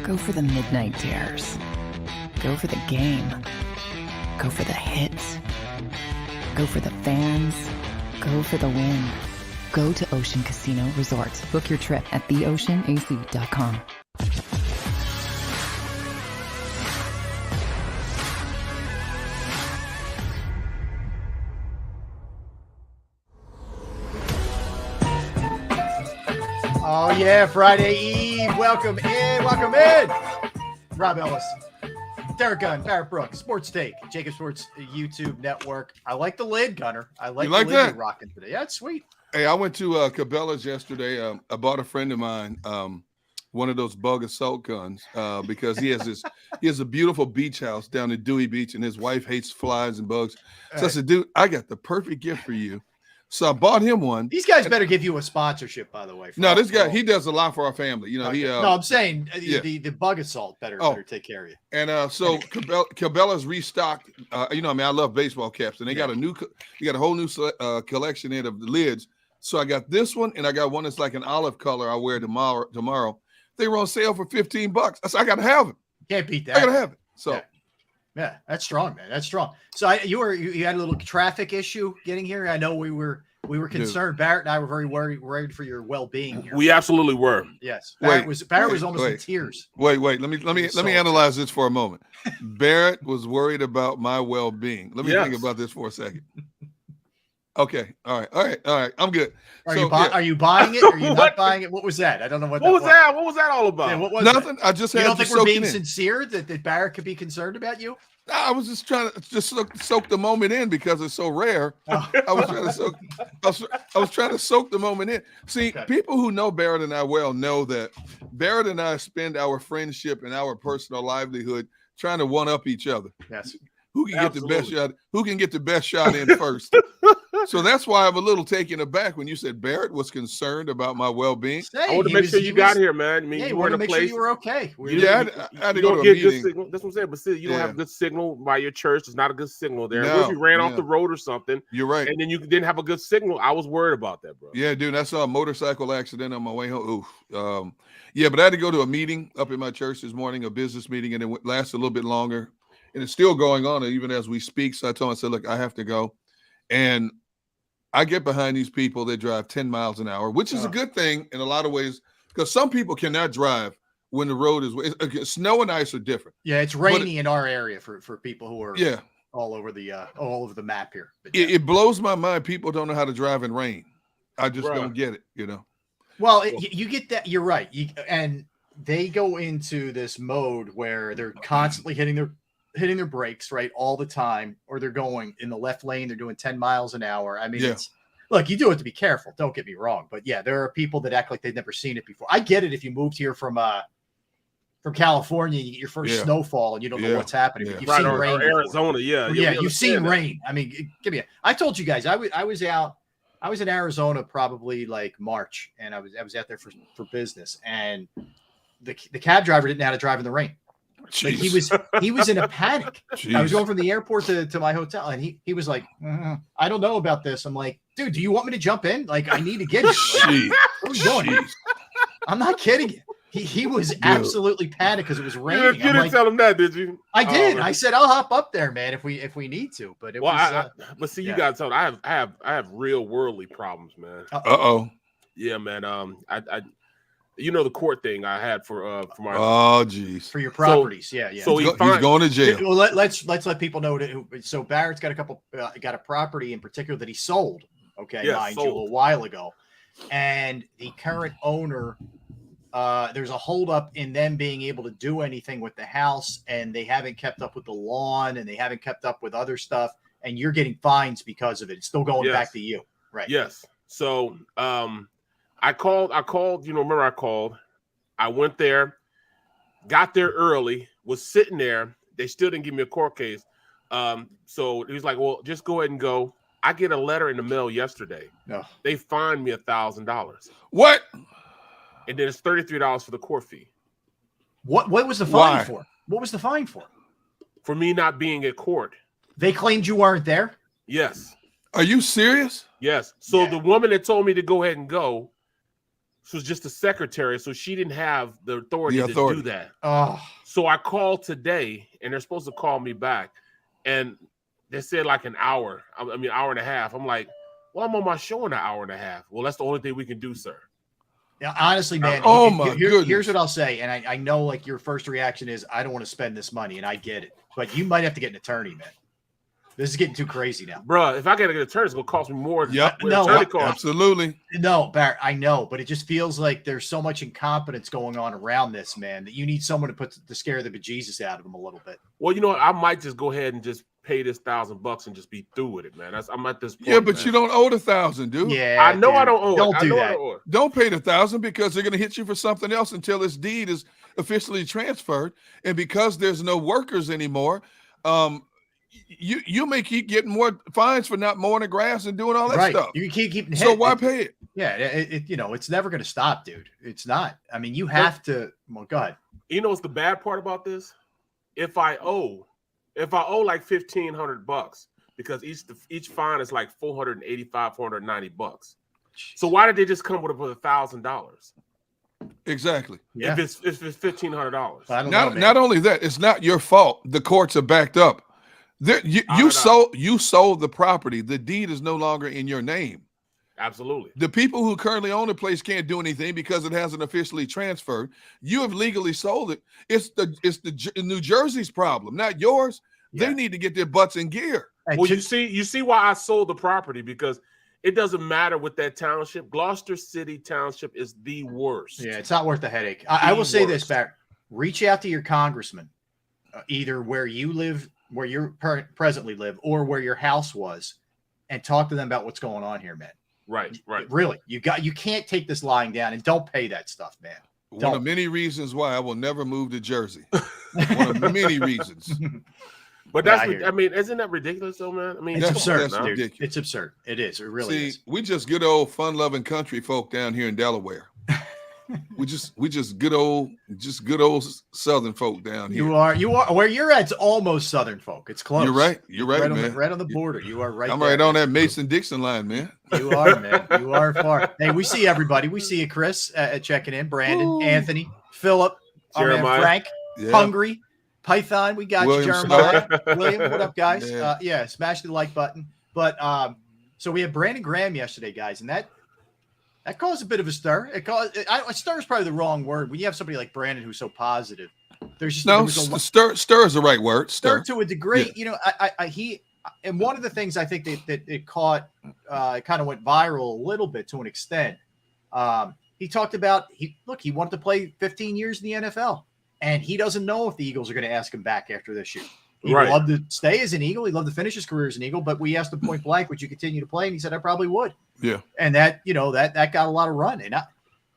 Go for the midnight dares. Go for the game. Go for the hits. Go for the fans. Go for the win. Go to Ocean Casino Resort. Book your trip at theoceanac.com. Oh yeah, Friday Eve. Welcome in. Welcome in. Rob Ellis, Derek Gunn, Barrett Brooks, Sports Take, JAKIB Sports YouTube Network. I like the lid, Gunner. I like the lid that? you're rocking today. Yeah, it's sweet. Hey, I went to Cabela's yesterday. I bought a friend of mine one of those bug assault guns because he has a beautiful beach house down at Dewey Beach, and his wife hates flies and bugs. So I said, dude, I got the perfect gift for you. So I bought him one. These guys better give you a sponsorship, by the way. No, this guy, he does a lot for our family. You know, okay. no, I'm saying the bug assault better take care of you. And so Cabela's restocked. I love baseball caps, and they got a whole new collection in of the lids. So I got this one, and I got one that's like an olive color. I wear tomorrow. They were on sale for $15. I said, I gotta have it. Can't beat that. I gotta have it. So. Yeah, that's strong, man. That's strong. So you had a little traffic issue getting here. I know we were concerned. Barrett and I were very worried for your well-being here. We absolutely were. Yes. Barrett was almost in tears. Wait. Let me analyze this for a moment. Barrett was worried about my well-being. Let me think about this for a second. Okay. All right. I'm good. Are you buying it? Are you not buying it? What was that? I don't know what was that. What was that all about? Yeah, what was Nothing. That? I just you had don't to think we're being in. sincere that Barrett could be concerned about you? I was just trying to soak the moment in because it's so rare. Oh. I was trying to soak the moment in. See, people who know Barrett and I well know that Barrett and I spend our friendship and our personal livelihood trying to one up each other. Yes. Who can get the best shot? Who can get the best shot in first? So that's why I'm a little taken aback when you said Barrett was concerned about my well-being. I want to make sure you got here, man. I mean, you were in a place. Sure you were okay. I had to go to a meeting. Signal. That's what I'm saying. But still, you don't have good signal by your church. There's not a good signal there. What if you ran off the road or something? You're right. And then you didn't have a good signal. I was worried about that, bro. Yeah, dude. I saw a motorcycle accident on my way home. Oof. But I had to go to a meeting up in my church this morning, a business meeting, and it lasted a little bit longer. And it's still going on even as we speak. So I told him, I said, look, I have to go. And I get behind these people that drive 10 miles an hour, which is a good thing in a lot of ways, because some people cannot drive when the road is snow and ice are different. Yeah, it's rainy in our area for people who are all over the map here. But, it blows my mind. People don't know how to drive in rain. I just don't get it, you know. Well, you get that. You're right. And they go into this mode where they're constantly hitting their brakes, right, all the time, or they're going in the left lane. They're doing 10 miles an hour. I mean, look, you do have to be careful. Don't get me wrong. But yeah, there are people that act like they've never seen it before. I get it if you moved here from California, you get your first snowfall and you don't know what's happening. But you've seen rain. Arizona, you've seen rain. I mean, I told you guys, I was in Arizona probably like March, and I was out there for business, and the cab driver didn't know how to drive in the rain. Like he was in a panic. I was going from the airport to my hotel, and he was like, I don't know about this. I'm like, dude, do you want me to jump in? Like, I need to get you. What are we doing? I'm not kidding you. He was absolutely panicked because it was raining. You didn't tell him that, did you? I did. I said I'll hop up there, man, if we need to. But it was. But see, you gotta tell them, I have real worldly problems, man. Yeah, man. You know the court thing I had for my for your properties, yeah. So he's going to jail. Well, let's let people know that. So Barrett's got a property in particular that he sold. Okay, mind you, a little while ago, and the current owner, there's a holdup in them being able to do anything with the house, and they haven't kept up with the lawn, and they haven't kept up with other stuff, and you're getting fines because of it. It's still going back to you, right? Yes. So, I called, remember I called. I went there, got there early, was sitting there. They still didn't give me a court case. So he was like, well, just go ahead and go. I get a letter in the mail yesterday. No. They fined me $1,000. What? And then it's $33 for the court fee. What was the fine for? What was the fine for? For me not being at court. They claimed you weren't there? Yes. Are you serious? Yes. So the woman that told me to go ahead and go She was just a secretary, so she didn't have the authority to do that. Oh. So I called today, and they're supposed to call me back, and they said like an hour. I mean, hour and a half. I'm like, well, I'm on my show in an hour and a half. Well, that's the only thing we can do, sir. Yeah, honestly, man. Here's what I'll say, and I know like your first reaction is I don't want to spend this money, and I get it, but you might have to get an attorney, man. This is getting too crazy now, bro. If I get an attorney, it's gonna cost me more. Absolutely. No, Barrett, I know, but it just feels like there's so much incompetence going on around this, man, that you need someone to scare the bejesus out of them a little bit. Well, you know what? I might just go ahead and just pay this $1,000 and just be through with it, man. I'm at this point. Yeah, but man. you don't owe the $1,000, dude. Yeah, I know dude. I don't owe Don't it. do that. Don't pay the $1,000 because they're gonna hit you for something else until this deed is officially transferred, and because there's no workers anymore, you may keep getting more fines for not mowing the grass and doing all that stuff. You keep keeping. So why pay it? Yeah, it's never going to stop, dude. It's not. I mean, you have to. Well, go ahead. You know what's the bad part about this? If I owe like $1,500 because each fine is like $485, $490. So why did they just come with $1,000? Exactly. Yeah. If it's $1,500. Not only that, it's not your fault. The courts are backed up. You sold the property. The deed is no longer in your name. Absolutely. The people who currently own the place can't do anything because it hasn't officially transferred. You have legally sold it. It's the New Jersey's problem, not yours. Yeah. They need to get their butts in gear. Well, you see why I sold the property, because it doesn't matter with that township. Gloucester City Township is the worst. Yeah, it's not worth the headache. I will say this, Barrett. Reach out to your congressman, either where you live, where you presently live, or where your house was, and talk to them about what's going on here, man. Right. Really, you can't take this lying down, and don't pay that stuff, man. One of many reasons why I will never move to Jersey. One of many reasons. But I mean, isn't that ridiculous though, man? I mean, it's absurd, dude. Ridiculous. It's absurd. It is. It really is. We just good old fun-loving country folk down here in Delaware. we just good old Southern folk down here. You are where you're at. It's almost Southern folk. It's close. You're right, man. Right on the border. You are right. I'm right on that Mason-Dixon line, man. You are, man. You are far. Hey, we see everybody. We see you, Chris, checking in. Brandon, Anthony, Philip, our man Frank, Hungry, Python. We got you, Jeremiah, William. What up, guys? Yeah, smash the like button. But so we had Brandon Graham yesterday, guys, and that caused a bit of a stir. Stir is probably the wrong word. When you have somebody like Brandon who's so positive, there's just stir is the right word. Stir to a degree. Yeah. You know, and one of the things I think that it caught, kind of went viral a little bit to an extent. He talked about he wanted to play 15 years in the NFL, and he doesn't know if the Eagles are going to ask him back after this year. He'd love to stay as an Eagle. He'd love to finish his career as an Eagle. But we asked him point blank, would you continue to play? And he said, I probably would. Yeah. And that got a lot of run. And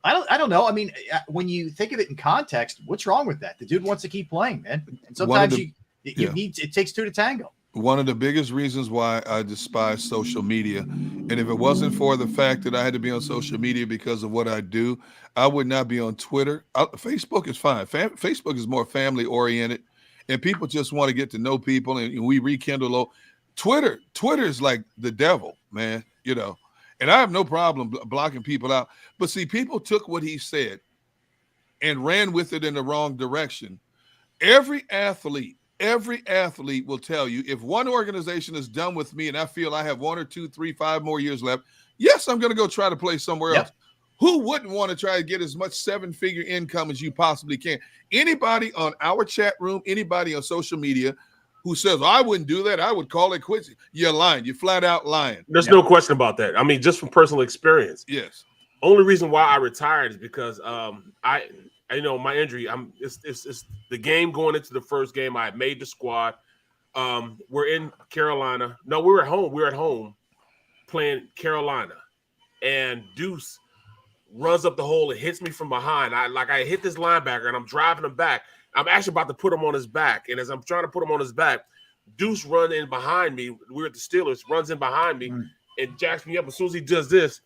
I don't know. I mean, when you think of it in context, what's wrong with that? The dude wants to keep playing, man. And sometimes it takes two to tango. One of the biggest reasons why I despise social media, and if it wasn't for the fact that I had to be on social media because of what I do, I would not be on Twitter. Facebook is fine. Facebook is more family oriented, and people just want to get to know people, and we rekindle. Twitter is like the devil, man. You know, and I have no problem blocking people out. But see, people took what he said and ran with it in the wrong direction. Every athlete will tell you, if one organization is done with me and I feel I have 1 or 2, 3, 5 more years left, yes, I'm going to go try to play somewhere else. Who wouldn't want to try to get as much 7-figure income as you possibly can? Anybody on our chat room, anybody on social media who says, I wouldn't do that, I would call it quits, you're lying. You're flat out lying. There's no question about that. I mean, just from personal experience. Yes. Only reason why I retired is because I know my injury. It's the game going into the first game. I made the squad. We're in Carolina. No, we were at home. We were at home playing Carolina, and Deuce runs up the hole and hits me from behind. I hit this linebacker, and I'm driving him back. I'm actually about to put him on his back, and as I'm trying to put him on his back, Deuce runs in behind me. We're at the Steelers. Runs in behind me and jacks me up. As soon as he does this,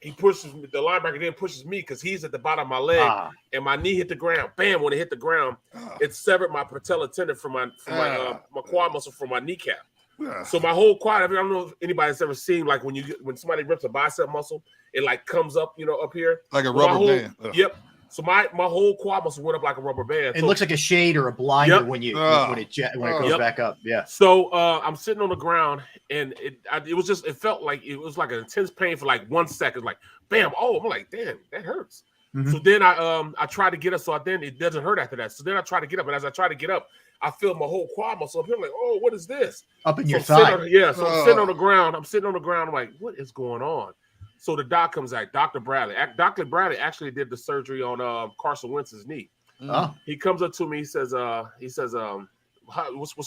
he pushes me, the linebacker then pushes me because he's at the bottom of my leg, and my knee hit the ground. Bam! When it hit the ground, it severed my patella tendon from my quad muscle from my kneecap. So my whole quad, I don't know if anybody's ever seen, like when somebody rips a bicep muscle, it like comes up, up here. Like a rubber band. Yep. So my whole quad muscle went up like a rubber band. It looks like a shade or a blinder when it goes back up. Yeah. So I'm sitting on the ground, and it felt like it was like an intense pain for like 1 second, like bam. Oh, I'm like, damn, that hurts. Mm-hmm. So then I tried to get up, so then it doesn't hurt after that. So then I try to get up, and as I try to get up, I feel my whole quad muscle up here. I'm like, oh, what is this? Up in your thigh. So I'm sitting on the ground. I'm like, what is going on? So the doc comes out, Dr. Bradley. Dr. Bradley actually did the surgery on Carson Wentz's knee. Oh. He comes up to me. He says, what's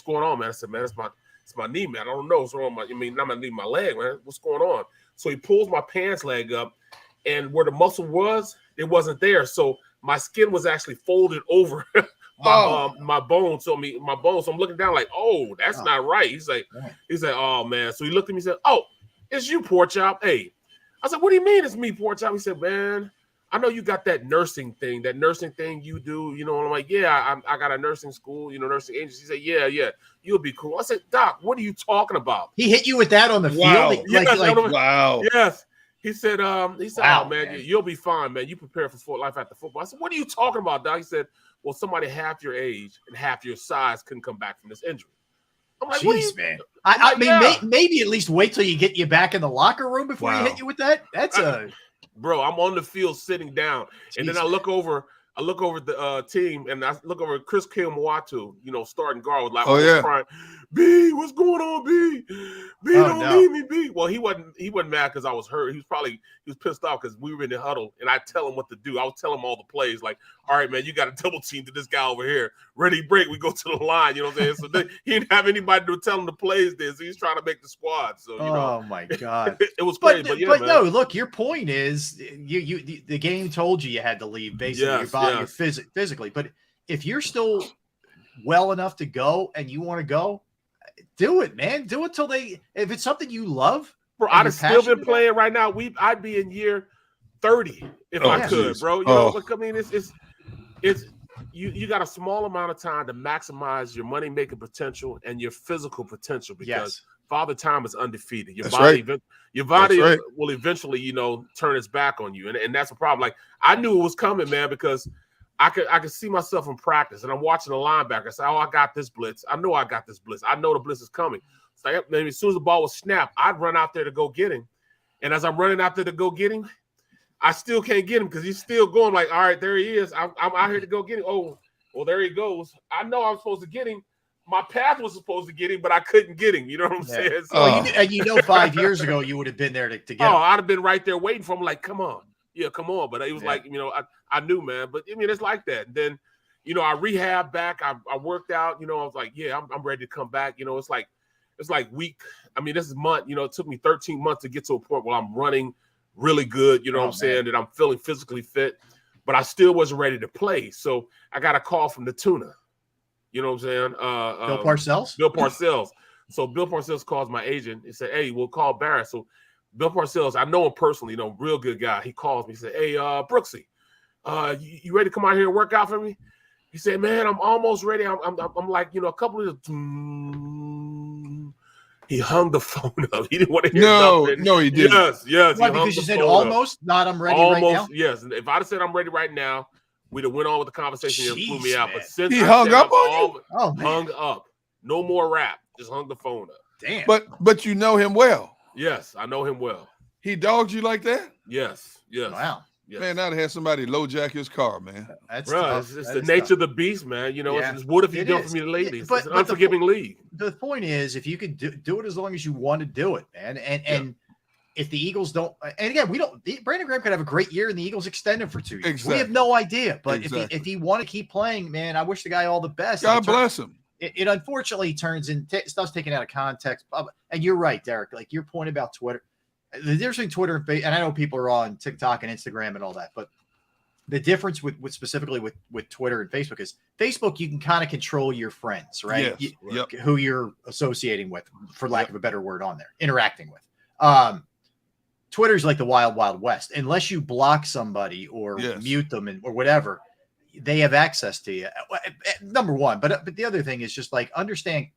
going on, man? I said, man, it's my knee, man. I don't know what's wrong. Not my knee, my leg, man. What's going on? So he pulls my pants leg up, and where the muscle was, it wasn't there. So my skin was actually folded over my bone. So I'm looking down like, oh, that's not right. He's like, oh man. So he looked at me and said, oh, it's you, poor chop. Hey. I said, what do you mean it's me, poor chop? He said, man, I know you got that nursing thing you do, And I'm like, yeah, I got a nursing school, nursing agency. He said, yeah, you'll be cool. I said, Doc, what are you talking about? He hit you with that on the field? Wow. Yes. He said, wow, oh, man, you'll be fine, man. You prepare for life after football. I said, what are you talking about, Doc? He said, well, somebody half your age and half your size couldn't come back from this injury. I'm like, jeez, man. I mean, maybe at least wait till you get you back in the locker room before you hit you with that. Bro, I'm on the field sitting down, and then I look over the team, and I look over Chris Kilmwatu, starting guard, was like, crying, B, what's going on, B? B, don't leave me, B. Well, he wasn't mad because I was hurt. He was pissed off because we were in the huddle, and I tell him what to do. I was telling him all the plays, like, all right, man, you got to double team to this guy over here. Ready, break, we go to the line. You know what I'm saying? So he didn't have anybody to tell him the plays there, so he's trying to make the squad. So oh my God, it was crazy. But no, look, your point is the game told you had to leave basically your body physically, but if you're still well enough to go and you want to go, do it, man. Do it till if it's something you love. Bro, I'd have still been playing right now. I'd be in year 30 if I could, bro. I mean, it's you got a small amount of time to maximize your money making potential and your physical potential because Father Time is undefeated. Your body will eventually, turn its back on you, and that's a problem. Like I knew it was coming, man, because I could see myself in practice, and I'm watching the linebacker. I say, "Oh, I got this blitz. I know I got this blitz. I know the blitz is coming." So maybe as soon as the ball was snapped, I'd run out there to go get him. And as I'm running out there to go get him, I still can't get him because he's still going. Like, all right, there he is. I'm out here to go get him. Oh, well, there he goes. I know I'm supposed to get him. My path was supposed to get him, but I couldn't get him. You know what I'm saying? So, 5 years ago, you would have been there to get him. I'd have been right there waiting for him. Like, come on. Yeah, come on. But it was like, I knew, man. But, I mean, it's like that. And then, I rehabbed back. I worked out. I was like, yeah, I'm ready to come back. It's like week. I mean, this is month. It took me 13 months to get to a point where I'm running really good. You know what I'm saying? That I'm feeling physically fit. But I still wasn't ready to play. So I got a call from the tuna. You know what I'm saying? Bill Parcells? Bill Parcells. So Bill Parcells calls my agent and said, hey, we'll call Barrett. So Bill Parcells, I know him personally, real good guy. He calls me. He said, hey, Brooksy, you ready to come out here and work out for me? He said, man, I'm almost ready. I'm like, a couple of he hung the phone up. He didn't want to hear nothing. No, he didn't. Yes. Why, because you said almost, not I'm ready right now? Yes. And if I'd have said I'm ready right now, we'd have went on with the conversation and flew me out. Man. But since he hung up on you? Hung up. No more rap. Just hung the phone up. Damn. But you know him well. Yes, I know him well. He dogged you like that? Yes. Wow. Yes. Man, I'd have somebody low jack his car, man. That's it's the nature of the beast, man. It's what have you done for me lately? It's an unforgiving league. The point is, if you could do it as long as you want to do it, man, and if the Eagles don't, and again, Brandon Graham could have a great year and the Eagles extend him for 2 years. Exactly. We have no idea, but if he want to keep playing, man, I wish the guy all the best. God bless him. It unfortunately turns in stuff's taken out of context. And you're right, Derek. Like your point about Twitter, the difference between Twitter and Facebook, and I know people are on TikTok and Instagram and all that, but the difference with specifically with Twitter and Facebook is Facebook, you can kind of control your friends, right? Yes. Who you're associating with, for lack of a better word, on there, interacting with. Twitter's like the wild, wild west. Unless you block somebody or mute them or whatever, they have access to you. Number one, but the other thing is just like understand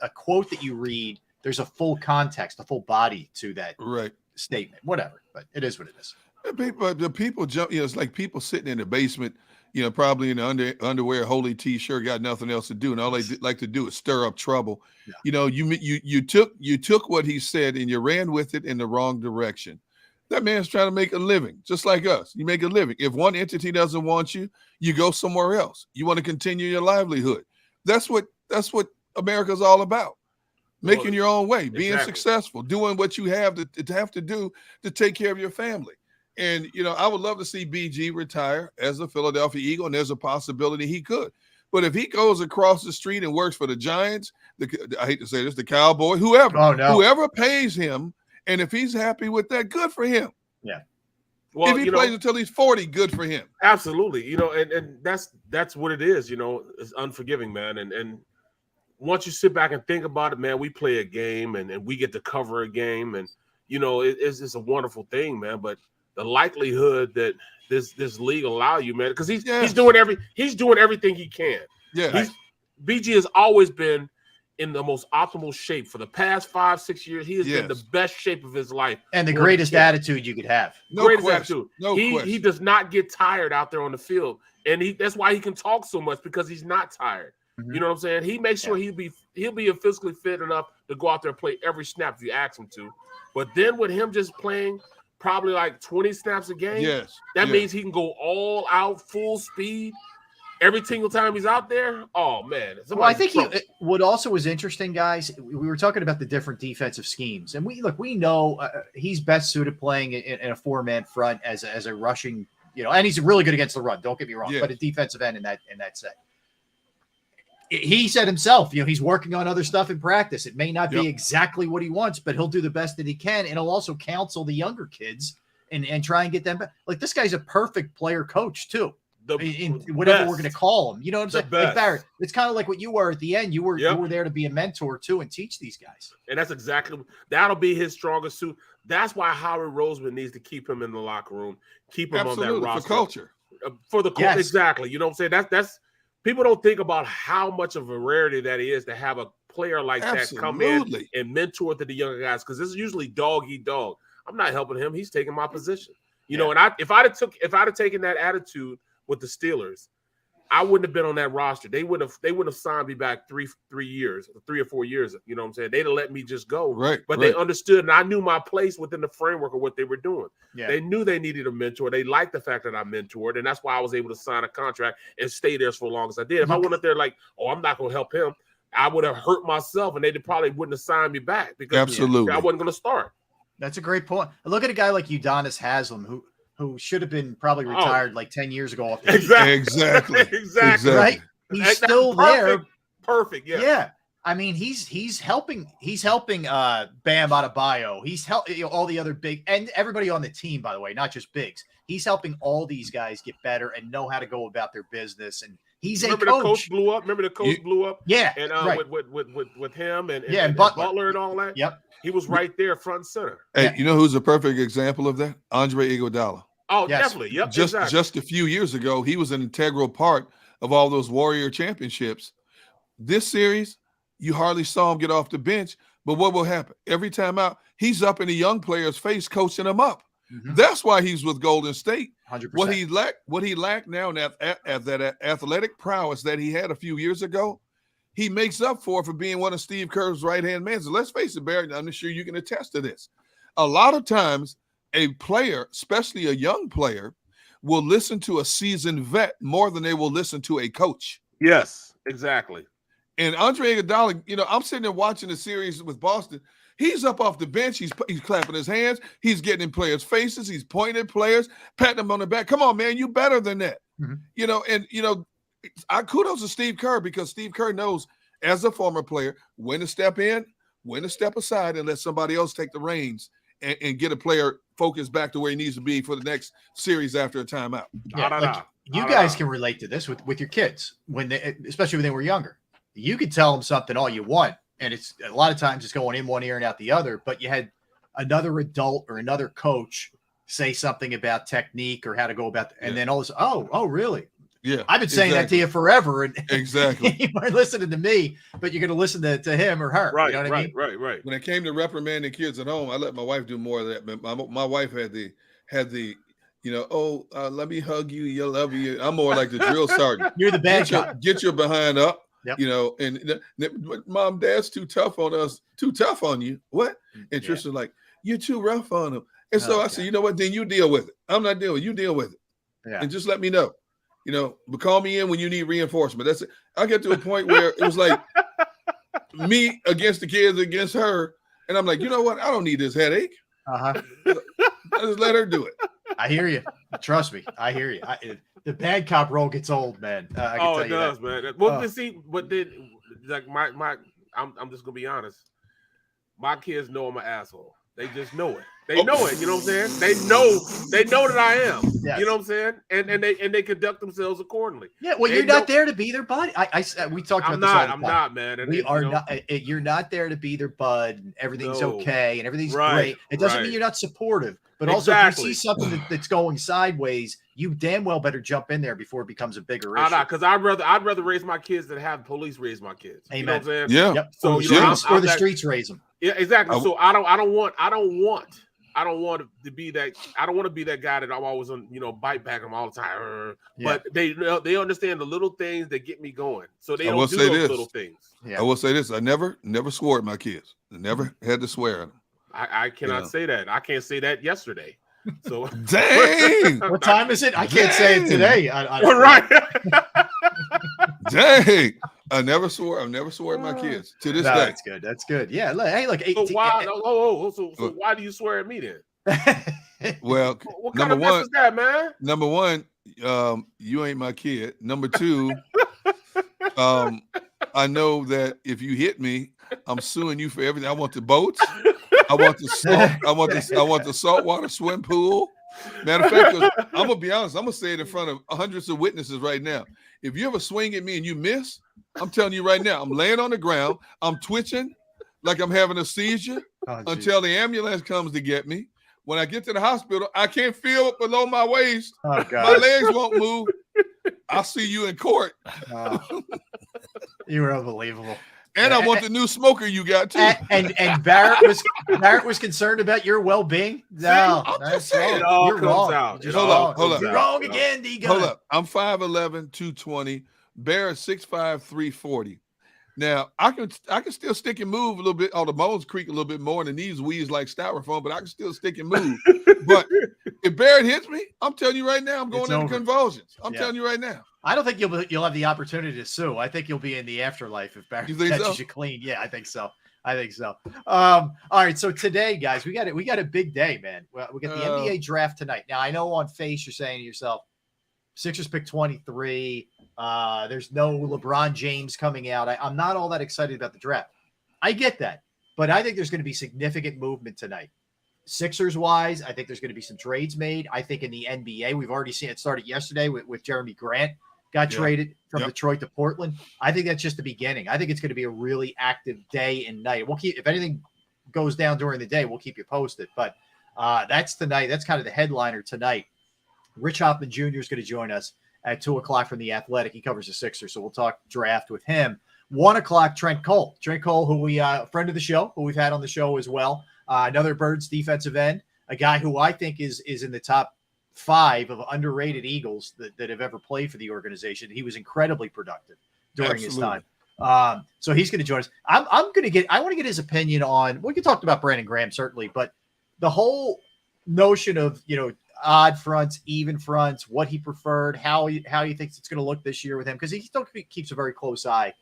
a quote that you read, there's a full context, a full body to that statement, whatever, but it is what it is. The people jump, it's like people sitting in the basement, probably in the underwear, holy t-shirt, got nothing else to do. And all they like to do is stir up trouble. Yeah. You took what he said and you ran with it in the wrong direction. That man's trying to make a living, just like us. You make a living. If one entity doesn't want you, you go somewhere else. You want to continue your livelihood. That's what America's all about. Making your own way, being successful, doing what you have to do to take care of your family. And, I would love to see BG retire as a Philadelphia Eagle, and there's a possibility he could. But if he goes across the street and works for the Giants, I hate to say this, the Cowboy, whoever pays him, and if he's happy with that, good for him. Yeah. Well, if he plays until he's 40, good for him. Absolutely. And that's what it is. It's unforgiving, man. And once you sit back and think about it, man, we play a game and we get to cover a game, and it's a wonderful thing, man. But the likelihood that this league allow you, man, because he's doing everything he can. Yeah, BG has always been in the most optimal shape for the past 5-6 years. He has been the best shape of his life, and the greatest attitude you could have. Attitude. He does not get tired out there on the field, and that's why he can talk so much, because he's not tired. Mm-hmm. You know what I'm saying? He makes sure he'll be physically fit enough to go out there and play every snap if you ask him to. But then with him just playing probably like 20 snaps a game, that means he can go all out, full speed, every single time he's out there. Oh, man. Well, I think what also was interesting, guys, we were talking about the different defensive schemes. And we know he's best suited playing in a four-man front as a rushing, and he's really good against the run. Don't get me wrong, but a defensive end in that set. He said himself, he's working on other stuff in practice. It may not be exactly what he wants, but he'll do the best that he can. And he'll also counsel the younger kids and try and get them back. Like, this guy's a perfect player coach too. Whatever we're going to call him. You know what I'm saying? Like, Barrett, it's kind of like what you were at the end. You were there to be a mentor too and teach these guys. And that'll be his strongest suit. That's why Howard Roseman needs to keep him in the locker room, keep him on that roster. For culture. For the culture. Exactly. You know what I'm saying? That's people don't think about how much of a rarity that is to have a player like that come in and mentor to the younger guys, because this is usually dog eat dog. I'm not helping him. He's taking my position. And if I'd have taken that attitude with the Steelers, I wouldn't have been on that roster. They would have signed me back 3 or 4 years. You know what I'm saying? They'd have let me just go. But they understood, and I knew my place within the framework of what they were doing. Yeah. They knew they needed a mentor. They liked the fact that I mentored, and that's why I was able to sign a contract and stay there for as long as I did. If I went up there like, I'm not going to help him, I would have hurt myself, and they probably wouldn't have signed me back because I wasn't going to start. That's a great point. Look at a guy like Udonis Haslam, who should have been probably retired like 10 years ago. Off the exactly. Right? He's still there. Perfect. Yeah. Yeah. I mean, he's helping Bam Adebayo. He's helping all the other big and everybody on the team, by the way, not just bigs. He's helping all these guys get better and know how to go about their business. And he's Remember a coach. The coach blew up. Remember the coach blew up. Yeah. And with him and Butler and all that. Yep. He was right there, front and center. Hey, you know who's a perfect example of that? Andre Iguodala. Oh, definitely. Yep. Just a few years ago, he was an integral part of all those Warrior championships. This series, you hardly saw him get off the bench, but what will happen? Every time out, he's up in the young player's face, coaching them up. Mm-hmm. That's why he's with Golden State. 100%. What he lacked now in that athletic prowess that he had a few years ago, he makes up for being one of Steve Kerr's right-hand men. So let's face it, Barry, I'm sure you can attest to this. A lot of times, a player, especially a young player, will listen to a seasoned vet more than they will listen to a coach. Yes, exactly. And Andre Iguodala, I'm sitting there watching the series with Boston. He's up off the bench. He's clapping his hands. He's getting in players' faces. He's pointing at players, patting them on the back. Come on, man, you better than that. Mm-hmm. I kudos to Steve Kerr, because Steve Kerr knows, as a former player, when to step in, when to step aside, and let somebody else take the reins and get a player focused back to where he needs to be for the next series after a timeout. Yeah, you guys can relate to this with your kids especially when they were younger. You could tell them something all you want, and it's a lot of times it's going in one ear and out the other. But you had another adult or another coach say something about technique or how to go about, and then all of a sudden, oh, really? Yeah, I've been saying that to you forever, and exactly. you weren't listening to me, but you're going to listen to him or her. Right, you know what I mean? right. When it came to reprimanding kids at home, I let my wife do more of that. But my wife had the let me hug you, you love you. I'm more like the drill sergeant. You're the bad cop. Get your behind up. Yep. And Mom, Dad's too tough on us, too tough on you. What? And Tristan's like, you're too rough on him. And so I said, you know what? Then you deal with it. I'm not dealing with it. You deal with it. Yeah. And just let me know. But call me in when you need reinforcement. That's it. I get to a point where it was like me against the kids against her. And I'm like, you know what? I don't need this headache. I just let her do it. I hear you. Trust me. I hear you. The bad cop role gets old, man. I can tell it you does, that. man. Well, but then, like I'm just gonna be honest. My kids know I'm an asshole. They just know it. They know it. You know what I'm saying? They know that I am. Yes. You know what I'm saying? And they conduct themselves accordingly. Yeah. Well, you're not there to be their buddy. We talked about this all the time. I'm not, man. And we are not. You're not there to be their bud. And everything's okay and everything's great. It doesn't mean you're not supportive. But also, if you see something that's going sideways, you damn well better jump in there before it becomes a bigger issue. Because I'd rather raise my kids than have police raise my kids. Amen. You know what I'm saying? Yeah. Yep. So or the streets raise them. Yeah, exactly. So I don't want to be that. I don't want to be that guy that I'm always on, bite back them all the time. But they understand the little things that get me going. So they don't do those little things. Yeah. I will say this: I never swore at my kids. I never had to swear at them. I cannot say that. I can't say that yesterday. So dang. What time is it? I can't say it today. Right. Dang. I never swore at my kids to this day. That's good. Yeah. Hey, look. So why? So why do you swear at me then? Well, what kind of mess is that, man? Number one, you ain't my kid. Number two, I know that if you hit me, I'm suing you for everything. I want the boats. I want the saltwater swim pool. Matter of fact, I'm gonna be honest. I'm gonna say it in front of hundreds of witnesses right now. If you ever swing at me and you miss, I'm telling you right now, I'm laying on the ground. I'm twitching like I'm having a seizure until the ambulance comes to get me. When I get to the hospital, I can't feel it below my waist. Oh, God. My legs won't move. I'll see you in court. You were unbelievable. And I want the new smoker you got too. And Barrett was concerned about your well-being. No, that's wrong. It all You're comes wrong. out. Hold up. You're wrong again, D. Hold up. I'm 5'11", 220. Barrett 6'5", 340. Now I can still stick and move a little bit. Oh, the bones creak a little bit more, and the knees wheeze like styrofoam, but I can still stick and move. But if Barrett hits me, I'm telling you right now, I'm going into convulsions. I'm telling you right now. I don't think you'll have the opportunity to sue. I think you'll be in the afterlife if Barrett catches you clean. Yeah, I think so. All right. So today, guys, we got a big day, man. We got the NBA draft tonight. Now I know on Face you're saying to yourself, Sixers pick 23. There's no LeBron James coming out. I'm not all that excited about the draft. I get that, but I think there's going to be significant movement tonight. Sixers wise, I think there's going to be some trades made. I think in the NBA, we've already seen it started yesterday with Jeremy Grant got traded from Detroit to Portland. I think that's just the beginning. I think it's going to be a really active day and night. We'll keep, if anything goes down during the day, we'll keep you posted. But that's tonight. That's kind of the headliner tonight. Rich Hoffman Jr. is going to join us at 2:00 from The Athletic. He covers the Sixers, so we'll talk draft with him. 1:00, Trent Cole. Trent Cole, who we friend of the show, who we've had on the show as well. Another Birds defensive end, a guy who I think is in the top 5 of underrated Eagles that have ever played for the organization. He was incredibly productive during his time. So he's going to join us. I want to get his opinion on, we can talk about Brandon Graham certainly, but the whole notion of, odd fronts, even fronts, what he preferred, how he thinks it's going to look this year with him, because he still keeps a very close eye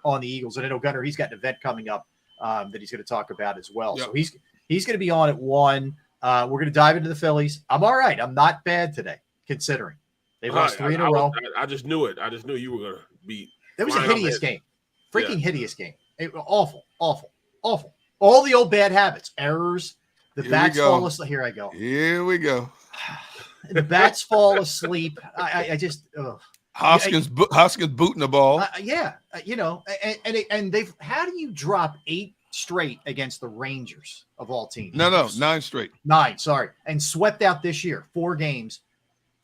on the Eagles. And I know Gunnar, he's got an event coming up that he's going to talk about as well. Yep. So he's going to be on at 1. We're going to dive into the Phillies. I'm all right. I'm not bad today, considering they've lost 3 in a row. I just knew it. I just knew you were going to be. It was a hideous game. Freaking hideous game. Awful. All the old bad habits, errors, the bats fall asleep. Here I go. Here we go. The bats fall asleep. I just Hoskins booting the ball. And they've. How do you drop 8 straight against the Rangers of all teams? No, 9 straight. 9, sorry, and swept out this year. 4 games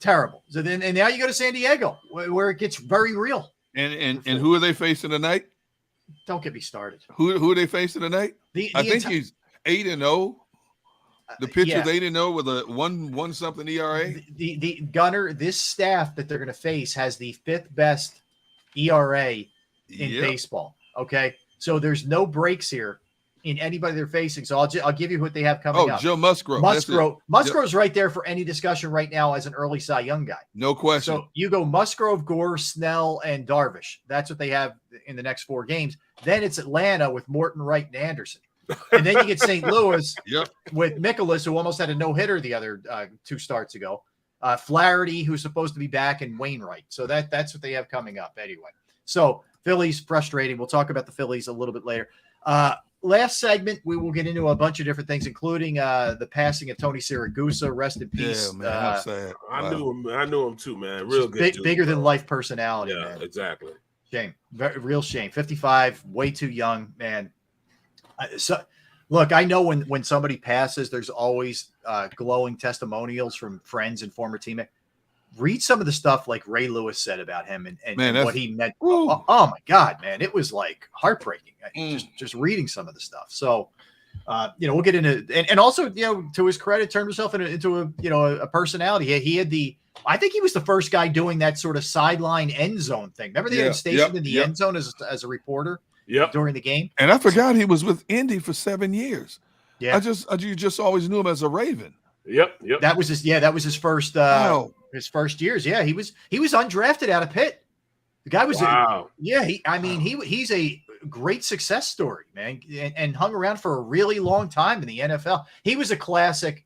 Terrible. So then, and now you go to San Diego, where it gets very real. And who are they facing tonight? Don't get me started. Who are they facing tonight? I think he's 8-0. The pitcher's 8-0 with a 1 something ERA. The Gunner, this staff that they're going to face has the 5th best ERA in baseball. Okay, so there's no breaks here in anybody they're facing. So I'll give you what they have coming up. Joe Musgrove. Musgrove's right there for any discussion right now as an early Cy Young guy. No question. So you go Musgrove, Gore, Snell, and Darvish. That's what they have in the next 4 games. Then it's Atlanta with Morton, Wright, and Anderson. And then you get St. Louis with Mikolas, who almost had a no-hitter the other 2 starts ago. Flaherty, who's supposed to be back, and Wainwright. So that's what they have coming up anyway. So Phillies, frustrating. We'll talk about the Phillies a little bit later. Last segment, we will get into a bunch of different things, including the passing of Tony Siragusa. Rest in peace. Yeah, man, I'm sad. I knew him too, man. Real good. Bigger than life personality. Yeah, man. Exactly. Shame. Real shame. 55, way too young, man. So, look, I know when somebody passes, there's always glowing testimonials from friends and former teammates. Read some of the stuff like Ray Lewis said about him and what he meant. Oh my God, man. It was like heartbreaking. Just reading some of the stuff. So, we'll get into and also, to his credit, turned himself into a personality. He had I think he was the first guy doing that sort of sideline end zone thing. Remember they had stationed in the end zone as a reporter during the game? And I forgot he was with Indy for 7 years. Yeah. You just always knew him as a Raven. Yep. That was his first his first years. Yeah, he was undrafted out of Pitt. The guy was he's a great success story, man, and hung around for a really long time in the NFL. He was a classic.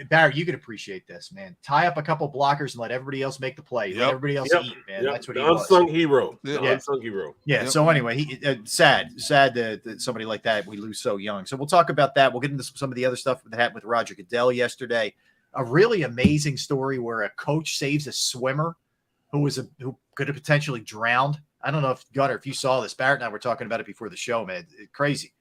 Barry, you could appreciate this, man. Tie up a couple blockers and let everybody else make the play. Let everybody else eat, man. That's what he was. Unsung hero. Unsung hero. Yeah. So anyway, sad that somebody like that we lose so young. So we'll talk about that. We'll get into some of the other stuff that happened with Roger Goodell yesterday. A really amazing story where a coach saves a swimmer who could have potentially drowned. I don't know if you saw this. Barrett and I were talking about it before the show, man. Crazy,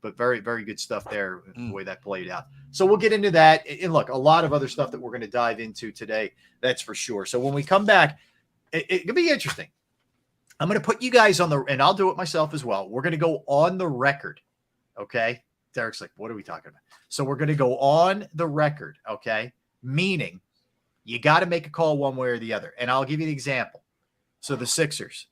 but very, very good stuff there, the way that played out. So we'll get into that. And look, a lot of other stuff that we're going to dive into today, that's for sure. So when we come back, it'll be interesting. I'm going to put you guys and I'll do it myself as well. We're going to go on the record, okay? Derek's like, what are we talking about? So we're going to go on the record, okay? Meaning you got to make a call one way or the other. And I'll give you the example. So the Sixers.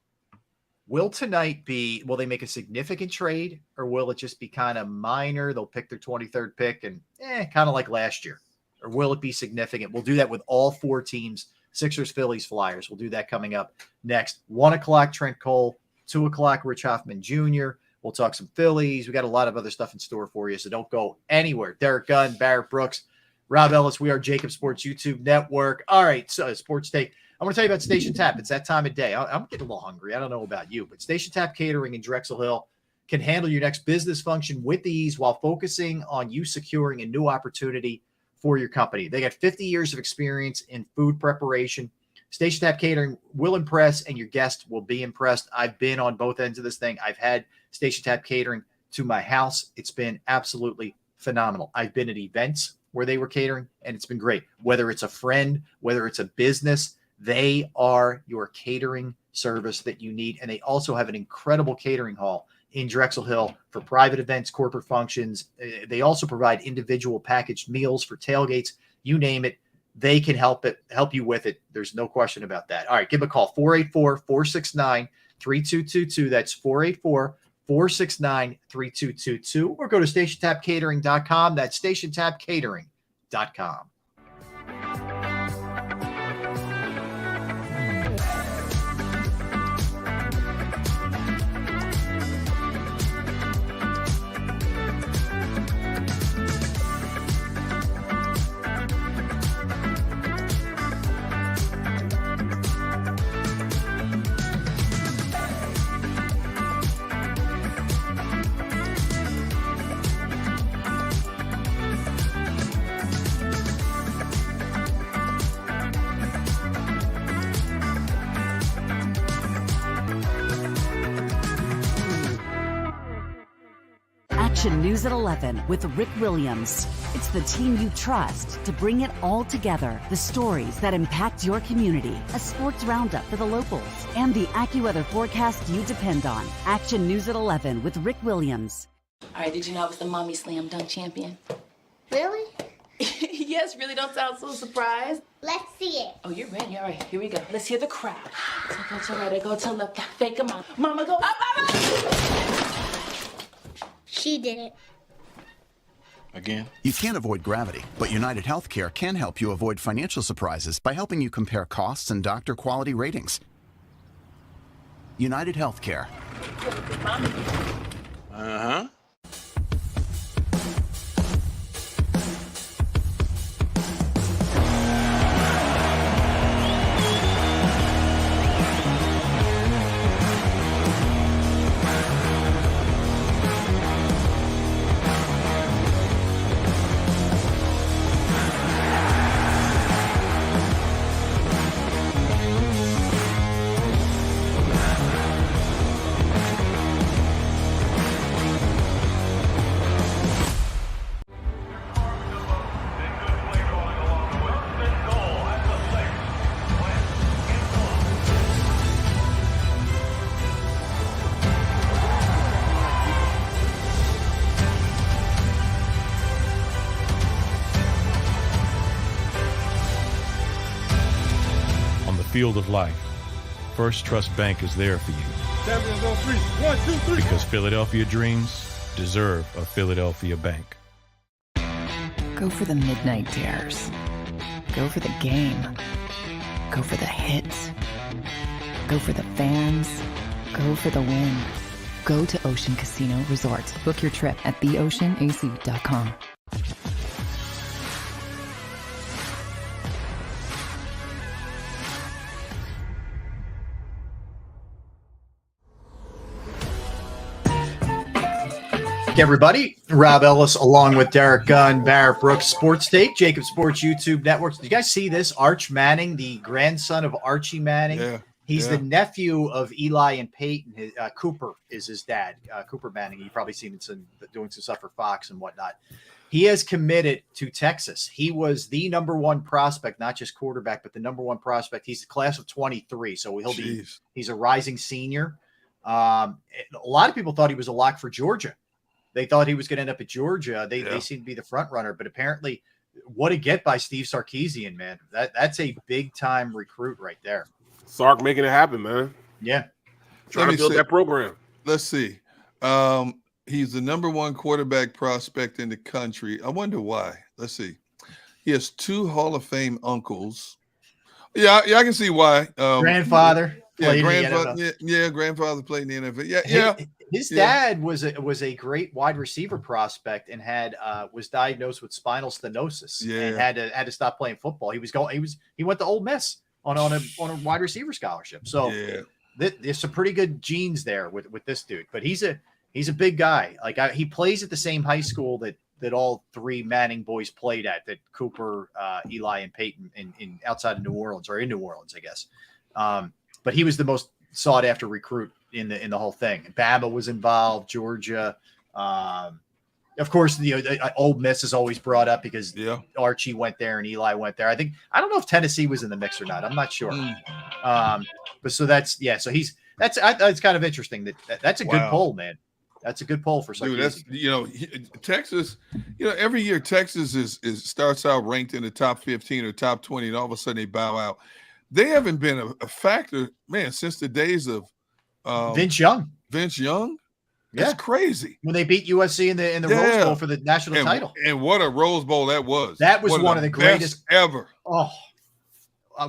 Will they make a significant trade, or will it just be kind of minor? They'll pick their 23rd pick and kind of like last year. Or will it be significant? We'll do that with all 4 teams, Sixers, Phillies, Flyers. We'll do that coming up next. 1 o'clock, Trent Cole. 2 o'clock, Rich Hoffman Jr. We'll talk some Phillies. We got a lot of other stuff in store for you, so don't go anywhere. Derek Gunn, Barrett Brooks, Rob Ellis. We are JAKIB Sports YouTube Network. All right, so Sports Take. I want to tell you about Station Tap. It's that time of day. I'm getting a little hungry. I don't know about you, but Station Tap Catering in Drexel Hill can handle your next business function with ease while focusing on you securing a new opportunity for your company. They got 50 years of experience in food preparation. Station Tap Catering will impress, and your guests will be impressed. I've been on both ends of this thing. I've had Station Tap Catering to my house. It's been absolutely phenomenal. I've been at events where they were catering, and it's been great. Whether it's a friend, whether it's a business, they are your catering service that you need. And they also have an incredible catering hall in Drexel Hill for private events, corporate functions. They also provide individual packaged meals for tailgates. You name it, they can help you with it. There's no question about that. All right, give them a call, 484-469-3222. That's 484-469-3222. Or go to stationtapcatering.com. That's stationtapcatering.com. News at 11 with Rick Williams. It's the team you trust to bring it all together. The stories that impact your community. A sports roundup for the locals. And the AccuWeather forecast you depend on. Action News at 11 with Rick Williams. All right, did you know I was the mommy slam dunk champion? Really? Yes, really don't sound so surprised. Let's see it. Oh, you're ready. All right, here we go. Let's hear the crowd. So go to right, I go to left, fake a mom. Mama, go up, mama! She did it. Again? You can't avoid gravity, but United Healthcare can help you avoid financial surprises by helping you compare costs and doctor quality ratings. United Healthcare. Uh-huh. Field of life, First Trust Bank is there for you. Champions on 3. 1, 2, 3. Because Philadelphia dreams deserve a Philadelphia bank. Go for the midnight dares. Go for the game. Go for the hits. Go for the fans. Go for the win. Go to Ocean Casino Resort. Book your trip at theoceanac.com. Everybody, Rob Ellis along with Derek Gunn, Barrett Brooks, Sports Take, JAKIB Sports YouTube Network. Did you guys see this? Arch Manning, the grandson of Archie Manning. Yeah. He's the nephew of Eli and Peyton. Cooper is his dad, Cooper Manning. You've probably seen him doing some stuff for Fox and whatnot. He has committed to Texas. He was the number one prospect, not just quarterback, but the number one prospect. He's the class of 23, so he's a rising senior. A lot of people thought he was a lock for Georgia. They thought he was going to end up at Georgia. They seem to be the front runner, but apparently, what a get by Steve Sarkisian, man. That's a big time recruit right there. Sark making it happen, man. Yeah, trying to build that program. Let's see. He's the number one quarterback prospect in the country. I wonder why. Let's see. He has 2 Hall of Fame uncles. Yeah, I can see why. Grandfather. Grandfather played in the NFL. His dad was a great wide receiver prospect and was diagnosed with spinal stenosis and had to stop playing football. He went to Ole Miss on a wide receiver scholarship. So there's some pretty good genes there with this dude. But he's a big guy. He plays at the same high school that all 3 Manning boys played at, that Cooper, Eli, and Peyton in outside of New Orleans, or in New Orleans, I guess. But he was the most sought after recruit in the whole thing. Bama was involved, Georgia. Of course, Ole Miss is always brought up because Archie went there and Eli went there. I don't know if Tennessee was in the mix or not. I'm not sure. But so that's it's kind of interesting that's a good poll, man. That's a good poll for Sarkisian. Dude, Texas, every year Texas starts out ranked in the top 15 or top 20, and all of a sudden they bow out. They haven't been a factor, man, since the days of Vince Young. That's crazy. When they beat USC in the Rose Bowl for the national title. And what a Rose Bowl that was. That was one of the greatest ever. Oh,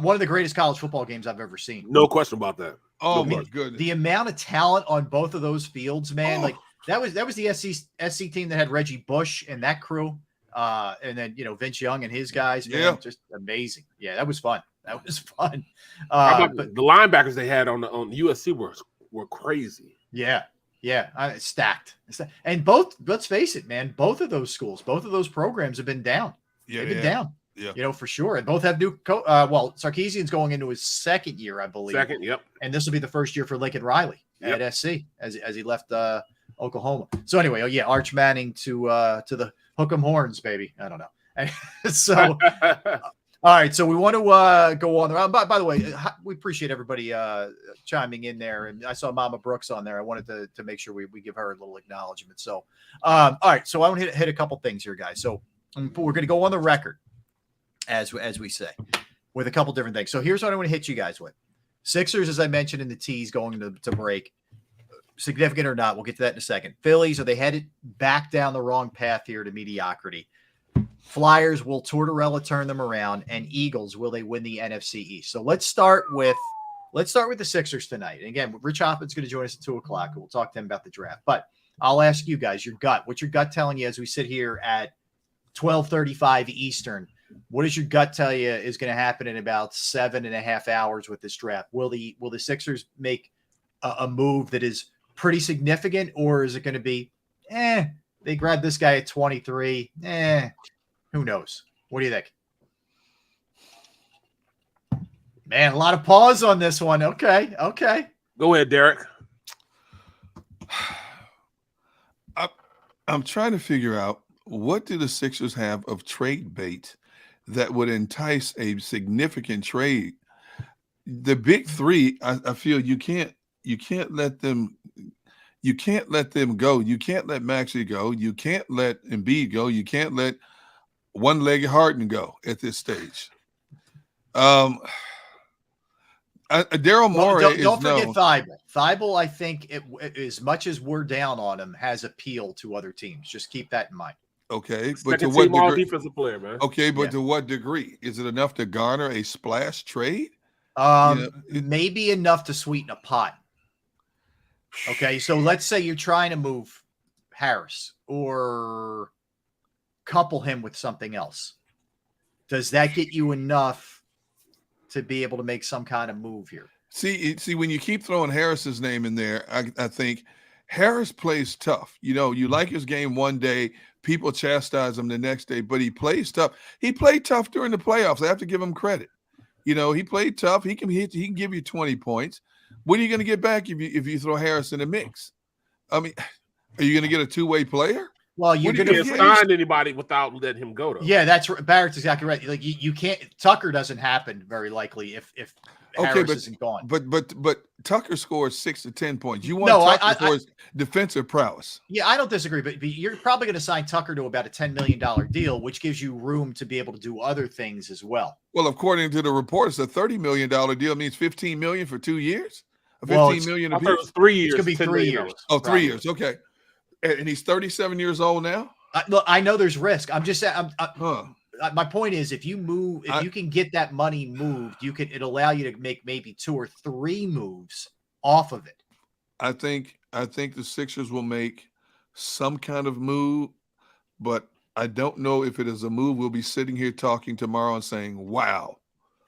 one of the greatest college football games I've ever seen. No question about that. Oh, my goodness. The amount of talent on both of those fields, man. That was the SC team that had Reggie Bush and that crew. And then, Vince Young and his guys, man, just amazing. Yeah, that was fun. How about the linebackers they had on USC were crazy. Yeah. Stacked. And let's face it, man, both of those schools, both of those programs have been down. They've been down. Yeah. For sure. And both have new Sarkisian's going into his second year, I believe. And this will be the first year for Lincoln Riley at SC as he left Oklahoma. So anyway, Arch Manning to the Hook 'em horns, baby. I don't know. And so, all right. So we want to go on the round. By the way, we appreciate everybody chiming in there. And I saw Mama Brooks on there. I wanted to make sure we give her a little acknowledgement. So, all right. So I want to hit a couple things here, guys. So we're going to go on the record, as we say, with a couple different things. So here's what I want to hit you guys with. Sixers, as I mentioned in the tease, going to break. Significant or not, we'll get to that in a second. Phillies, are they headed back down the wrong path here to mediocrity? Flyers, will Tortorella turn them around? And Eagles, will they win the NFC East? So let's start with the Sixers tonight. And again, Rich Hoffman's going to join us at 2:00. We'll talk to him about the draft. But I'll ask you guys, your gut. What's your gut telling you as we sit here at 12:35 Eastern? What does your gut tell you is going to happen in about 7.5 hours with this draft? Will the Sixers make a move that is pretty significant, or is it going to be, they grabbed this guy at 23? Who knows? What do you think? Man, a lot of pause on this one. Okay. Go ahead, Derek. I'm trying to figure out, what do the Sixers have of trade bait that would entice a significant trade? The big three, I feel you can't let them go. You can't let Maxey go. You can't let Embiid go. You can't let one-legged Harden go at this stage. Daryl Morey don't forget Thibault. Thibault, I think, as much as we're down on him, has appeal to other teams. Just keep that in mind. Okay, but to what degree? Defensive player, man. Okay, but to what degree? Is it enough to garner a splash trade? Maybe enough to sweeten a pot. Okay, so let's say you're trying to move Harris or couple him with something else. Does that get you enough to be able to make some kind of move here? See, when you keep throwing Harris's name in there, I think Harris plays tough. You know, you like his game one day, people chastise him the next day, but he plays tough. He played tough during the playoffs. I have to give him credit. You know, he played tough. He can give you 20 points. What are you going to get back if you throw Harris in the mix? I mean, are you going to get a two-way player? Well, you can't sign anybody without letting him go, though. Yeah, that's right. Barrett's exactly right. Like you can't. Tucker doesn't happen very likely if Harris isn't gone. But Tucker scores 6 to 10 points. You want Tucker for his defensive prowess. Yeah, I don't disagree, but you're probably going to sign Tucker to about a $10 million deal, which gives you room to be able to do other things as well. Well, according to the reports, a $30 million deal means $15 million for 2 years. $15 million apiece. 3 years. It's going to be 3 years. Oh, 3 years. Okay. And he's 37 years old now? Look, I know there's risk. I'm just saying. My point is, if you move, if you can get that money moved, it'll allow you to make maybe 2 or 3 moves off of it. I think the Sixers will make some kind of move, but I don't know if it is a move we'll be sitting here talking tomorrow and saying, wow.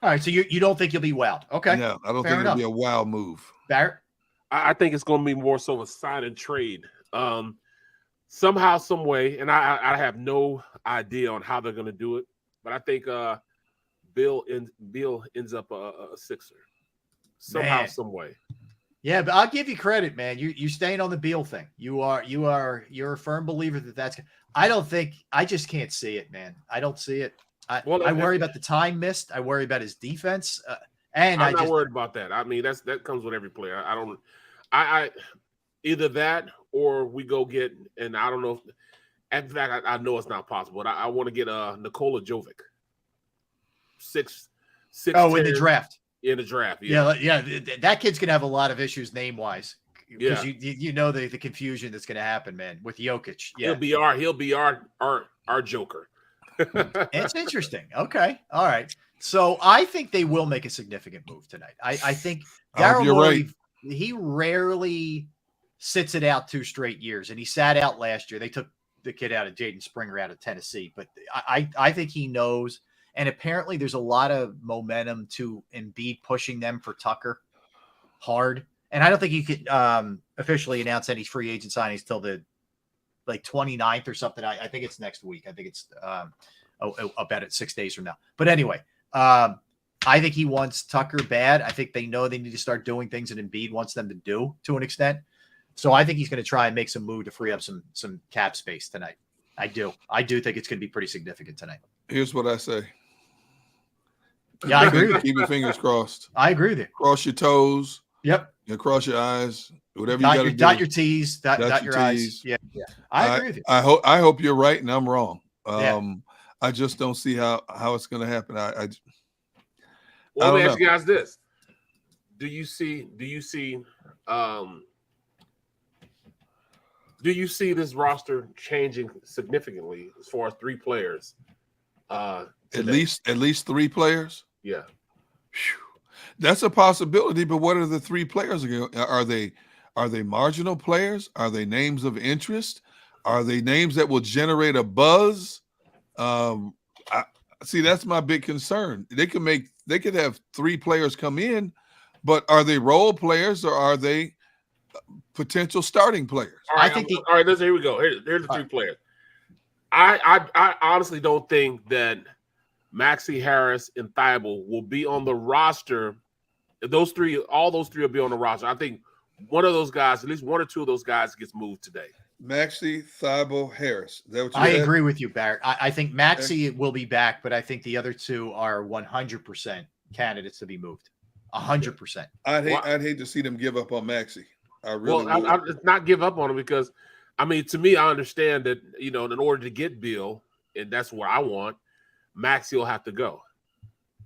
All right, so you don't think you'll be wowed. Okay. No, I don't think it'll be a wow move. Barrett? I think it's going to be more so a sign and trade. Somehow, some way, and I have no idea on how they're going to do it, but I think Bill ends up a Sixer somehow, some way. Yeah, but I'll give you credit, man. You staying on the Beal thing. You're a firm believer that's. I just can't see it, man. I don't see it. I worry about the time missed. I worry about his defense, and I'm not worried about that. I mean, that comes with every player. I either that or we go get, and I don't know. In fact, I know it's not possible, but I want to get Nikola Jovic. 6'6". Oh, in the draft. In the draft, yeah. That kid's gonna have a lot of issues name wise. Because you know the confusion that's gonna happen, man, with Jokic. Yeah, he'll be our Joker. It's interesting. Okay, all right. So I think they will make a significant move tonight. I think Daryl Morey, he rarely sits it out 2 straight years, and he sat out last year. They took the kid out of Jaden Springer out of Tennessee, but I think he knows. And apparently, there's a lot of momentum to Embiid pushing them for Tucker hard. And I don't think you could officially announce any free agent signings till the 29th or something. I think it's next week. I think it's about it 6 days from now. But anyway, I think he wants Tucker bad. I think they know they need to start doing things that Embiid wants them to do to an extent. So I think he's going to try and make some move to free up some cap space tonight. I do think it's going to be pretty significant tonight. Here's what I say. Yeah, I agree with you. Keep your fingers crossed. I agree with you. Cross your toes. Yep. And cross your eyes. Whatever you got to do. Dot your T's. Dot your I's. Yeah. I agree with you. I hope you're right and I'm wrong. I just don't see how it's going to happen. Well, let me ask you guys this: Do you see this roster changing significantly as far as 3 players? At least 3 players. Yeah, that's a possibility. But what are the 3 players? Are they marginal players? Are they names of interest? Are they names that will generate a buzz? See, that's my big concern. They could have 3 players come in, but are they role players or are they potential starting players? All right, here we go. Here's the 3 players. I honestly don't think that Maxey, Harris, and Thibault will be on the roster. All those three will be on the roster. I think one of those guys, at least 1 or 2 of those guys, gets moved today. Maxey, Thibault, Harris. I agree with you, Barrett. I think Maxey will be back, but I think the other 2 are 100% candidates to be moved. 100%. I'd hate to see them give up on Maxey. I really would. I not give up on him because, I mean, to me, I understand that, in order to get Bill, and that's what I want, Maxey will have to go.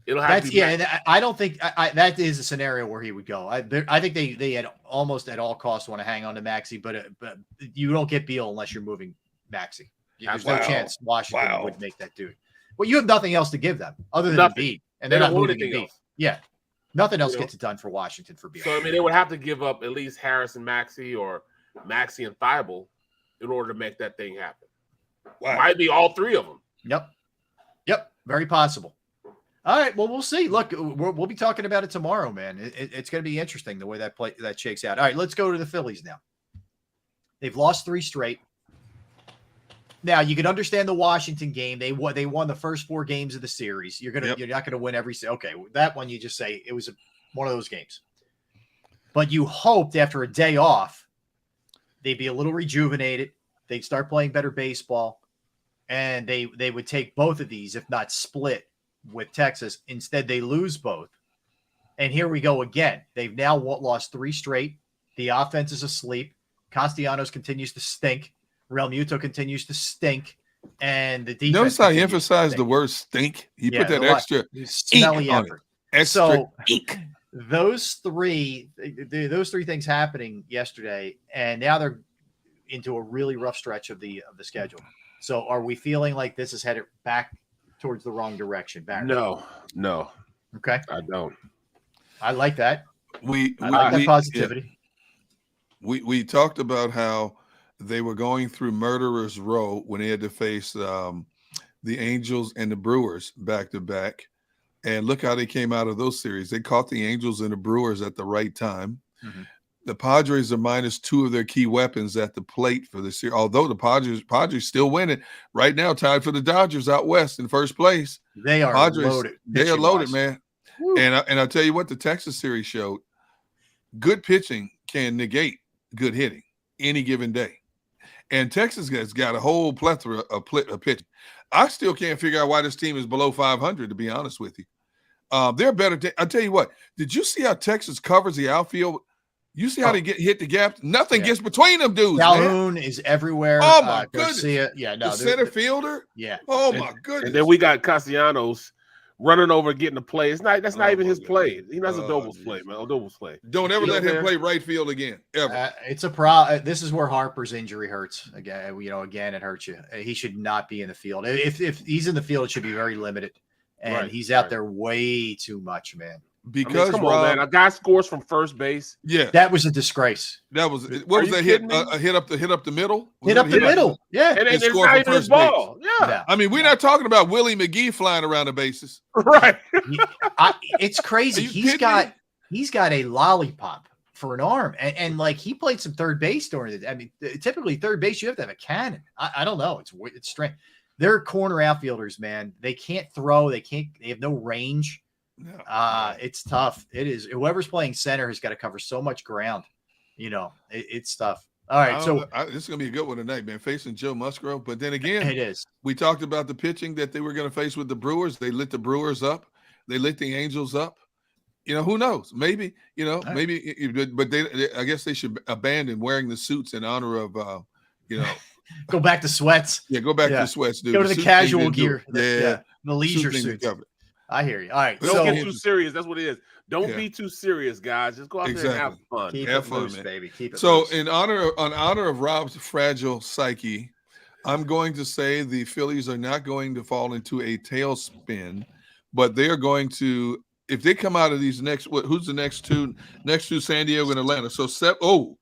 It'll have to be. And I don't think that is a scenario where he would go. I think they had almost at all costs want to hang on to Maxey, but you don't get Beal unless you're moving Maxey. There's no chance Washington would make that dude. Well, you have nothing else to give them other than Embiid, and they're not moving Embiid. Yeah, nothing else gets it done for Washington for Beal. So I mean, they would have to give up at least Harris and Maxey, or Maxey and Thibault, in order to make that thing happen. Might be all 3 of them. Yep, very possible. All right, well, we'll see. Look, we'll be talking about it tomorrow, man. It's going to be interesting the way that shakes out. All right, let's go to the Phillies now. They've lost 3 straight. Now, you can understand the Washington game. They won the first 4 games of the series. You're not going to win every. Okay, that one you just say it was one of those games. But you hoped after a day off, they'd be a little rejuvenated. They'd start playing better baseball, and they would take both of these, if not split, with Texas. Instead, they lose both. And here we go again. They've now lost 3 straight. The offense is asleep. Castellanos continues to stink. Real Muto continues to stink. And the defense. Notice how he emphasized the word stink. He put that extra smelly effort. So those 3 things happening yesterday, and now they're into a really rough stretch of the schedule. So are we feeling like this is headed back towards the wrong direction, Barry? No. Okay. I don't. I like that. I like that positivity. We talked about how they were going through murderer's row when they had to face the Angels and the Brewers back to back. And look how they came out of those series. They caught the Angels and the Brewers at the right time. Mm-hmm. The Padres are minus 2 of their key weapons at the plate for this year. Although the Padres still winning right now, tied for the Dodgers out west in first place. They are loaded. They are loaded, man. Woo. And I'll tell you what, the Texas series showed: good pitching can negate good hitting any given day. And Texas has got a whole plethora of pitching. I still can't figure out why this team is below 500. To be honest with you, they're better. I'll tell you what. Did you see how Texas covers the outfield? You see how they hit the gap? Nothing gets between them dudes. Calhoun is everywhere. Oh, my goodness. Garcia. Yeah, no. The center fielder? Yeah. Oh, my goodness. And then we got Castellanos running over, getting a play. That's not even his play. He does a doubles play, man. A doubles play. Don't ever let him play right field again, ever. It's a problem. This is where Harper's injury hurts. Again, it hurts you. He should not be in the field. If he's in the field, it should be very limited. And he's out there way too much, man. Because come on, man, a guy scores from first base. Yeah, that was a disgrace. What was that hit? Hit up the middle. Hit up the middle. Yeah, and it's not even his ball. Yeah, I mean, we're not talking about Willie McGee flying around the bases, right? It's crazy. He's got a lollipop for an arm, and like he played some third base during it. I mean, typically third base you have to have a cannon. I don't know. It's strange. They're corner outfielders, man. They can't throw. They have no range. It's tough. It is. Whoever's playing center has got to cover so much ground. It's tough. All right, so this is going to be a good one tonight, man. Facing Joe Musgrove, but then again, it is. We talked about the pitching that they were going to face with the Brewers. They lit the Brewers up. They lit the Angels up. Who knows? Maybe, but I guess they should abandon wearing the suits in honor of, go back to sweats. Yeah, go back to sweats, dude. Go to the casual gear. The leisure suits. I hear you. All right. Don't get too serious. That's what it is. Don't be too serious, guys. Just go out there and have fun. Have fun, loose, baby. Keep it so, loose. in honor of Rob's fragile psyche, I'm going to say the Phillies are not going to fall into a tailspin, but they are going to, if they come out of these who's the next two? Next two, San Diego and Atlanta. So,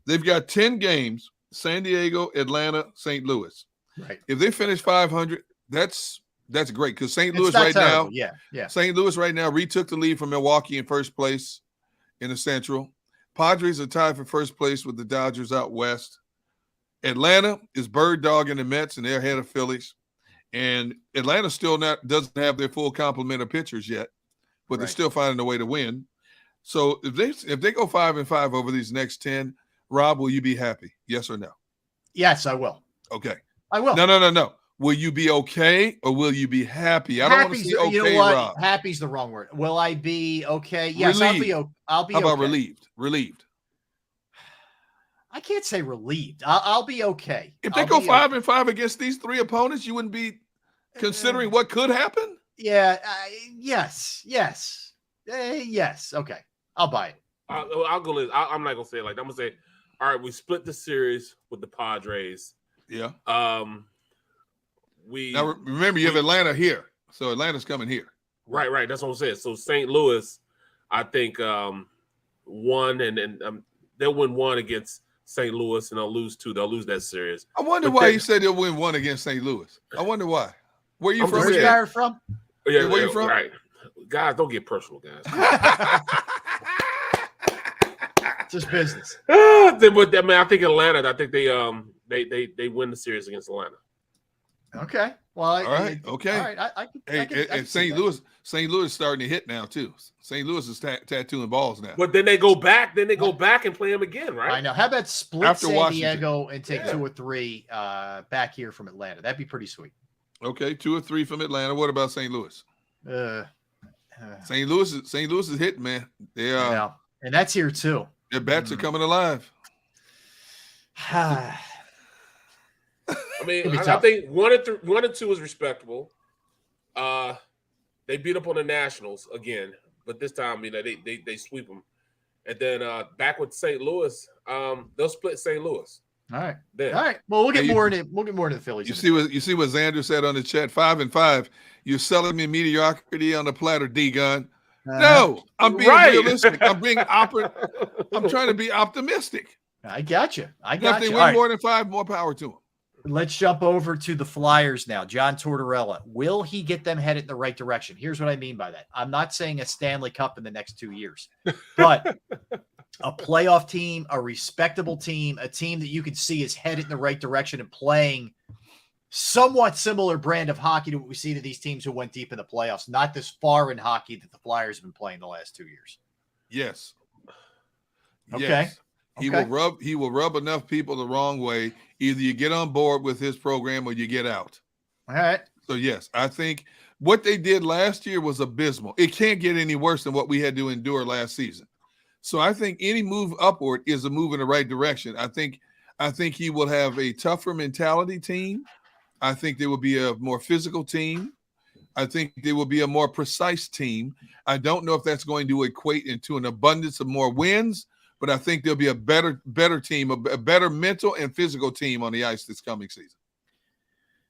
they've got 10 games: San Diego, Atlanta, St. Louis. Right. If they finish 500, that's great because St. Louis right now, St. Louis right now retook the lead from Milwaukee in first place in the Central. Padres are tied for first place with the Dodgers out west. Atlanta is bird dogging the Mets, and they're ahead of Phillies. And Atlanta still doesn't have their full complement of pitchers yet, but they're still finding a way to win. So if they go 5-5 over these next 10, Rob, will you be happy? Yes or no? Yes, I will. Okay. I will. No. Will you be okay or will you be happy? I don't want to see okay, you know what? Rob. Happy's the wrong word. Will I be okay? Yes, relieved. I'll be How about okay. relieved? Relieved. I can't say relieved. I'll be okay. If they go 5-5 against these three opponents, you wouldn't be considering what could happen? Yeah. Yes. Okay. I'll buy it. I'll go. I'm not gonna say it like that. I'm gonna say, all right, we split the series with the Padres. Yeah. Now remember you have Atlanta here, so Atlanta's coming here. Right. That's what I'm saying. So St. Louis, I think, won, and they'll win one against St. Louis, and they'll lose two. They'll lose that series. I wonder why you said they'll win one against St. Louis. I wonder why. Where you from? Where's Barrett from? Yeah, where you from? Right, guys, don't get personal, guys. Just business. I think Atlanta. I think they win the series against Atlanta. Okay. Well, all right. Okay. All right. And St. Louis is starting to hit now too. St. Louis is tattooing balls now. But then they go back. Then they go back and play them again, right? I know. How about split After San Washington. Diego and take 2 or 3 back here from Atlanta? That'd be pretty sweet. Okay, 2 or 3 from Atlanta. What about St. Louis? St. Louis is hitting, man. Yeah, and that's here too. Their bats are coming alive. I mean, I think 1 and 2 is respectable. They beat up on the Nationals again, but this time, they sweep them. And then back with St. Louis, they'll split St. Louis. All right. Then. All right. Well, we'll get more into the Phillies. You see what Xander said on the chat? 5-5. You're selling me mediocrity on the platter, D-Gun. No, I'm being realistic. I'm being I'm trying to be optimistic. I got you. If they win more than 5, more power to them. Let's jump over to the Flyers now. John Tortorella. Will he get them headed in the right direction? Here's what I mean by that. I'm not saying a Stanley Cup in the next 2 years, but a playoff team, a respectable team, a team that you can see is headed in the right direction and playing somewhat similar brand of hockey to what we see to these teams who went deep in the playoffs. Not this far in hockey that the Flyers have been playing the last 2 years. Yes. Okay. Yes. He will rub enough people the wrong way. Either you get on board with his program or you get out. All right. So yes, I think what they did last year was abysmal. It can't get any worse than what we had to endure last season. So I think any move upward is a move in the right direction. I think he will have a tougher mentality team. I think there will be a more physical team. I think there will be a more precise team. I don't know if that's going to equate into an abundance of more wins, but I think there'll be a better team, a better mental and physical team on the ice this coming season.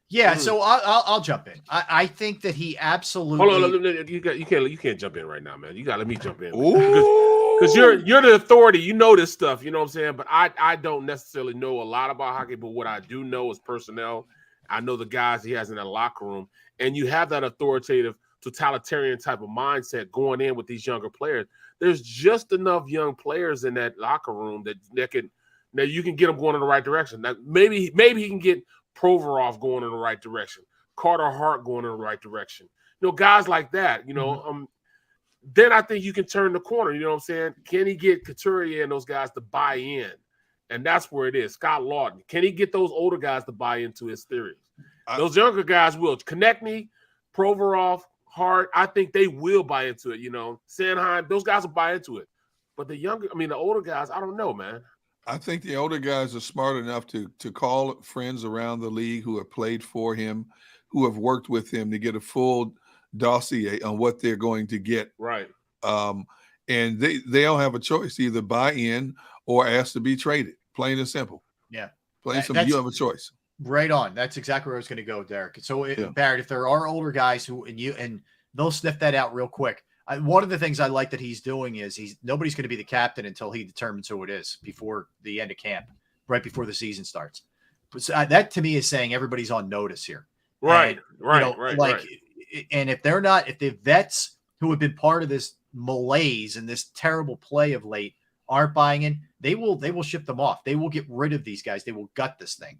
Yeah, so I'll jump in. I think that he absolutely. Hold on, you can't jump in right now, man. You got to let me jump in because you're the authority. You know this stuff. You know what I'm saying? But I don't necessarily know a lot about hockey. But what I do know is personnel. I know the guys he has in that locker room, and you have that authoritative, totalitarian type of mindset going in with these younger players. There's just enough young players in that locker room that you can get them going in the right direction. Now, maybe he can get Provorov going in the right direction, Carter Hart going in the right direction. Guys like that. Then I think you can turn the corner. You know what I'm saying? Can he get Couturier and those guys to buy in? And that's where it is. Scott Lawton. Can he get those older guys to buy into his theories? Those younger guys will. Konechny, Provorov, Hart, I think they will buy into it. Sanheim, those guys will buy into it. But the older guys, I don't know, man. I think the older guys are smart enough to call friends around the league who have played for him, who have worked with him to get a full dossier on what they're going to get. Right. And they don't have a choice, either buy in or ask to be traded. Plain and simple. Yeah. You have a choice. Right on. That's exactly where I was going to go, Derek. So, Barrett, if there are older guys and they'll sniff that out real quick. One of the things I like that he's doing is nobody's going to be the captain until he determines who it is before the end of camp, right before the season starts. So that to me is saying everybody's on notice here. Right. And if the vets who have been part of this malaise and this terrible play of late aren't buying in, they will ship them off. They will get rid of these guys. They will gut this thing.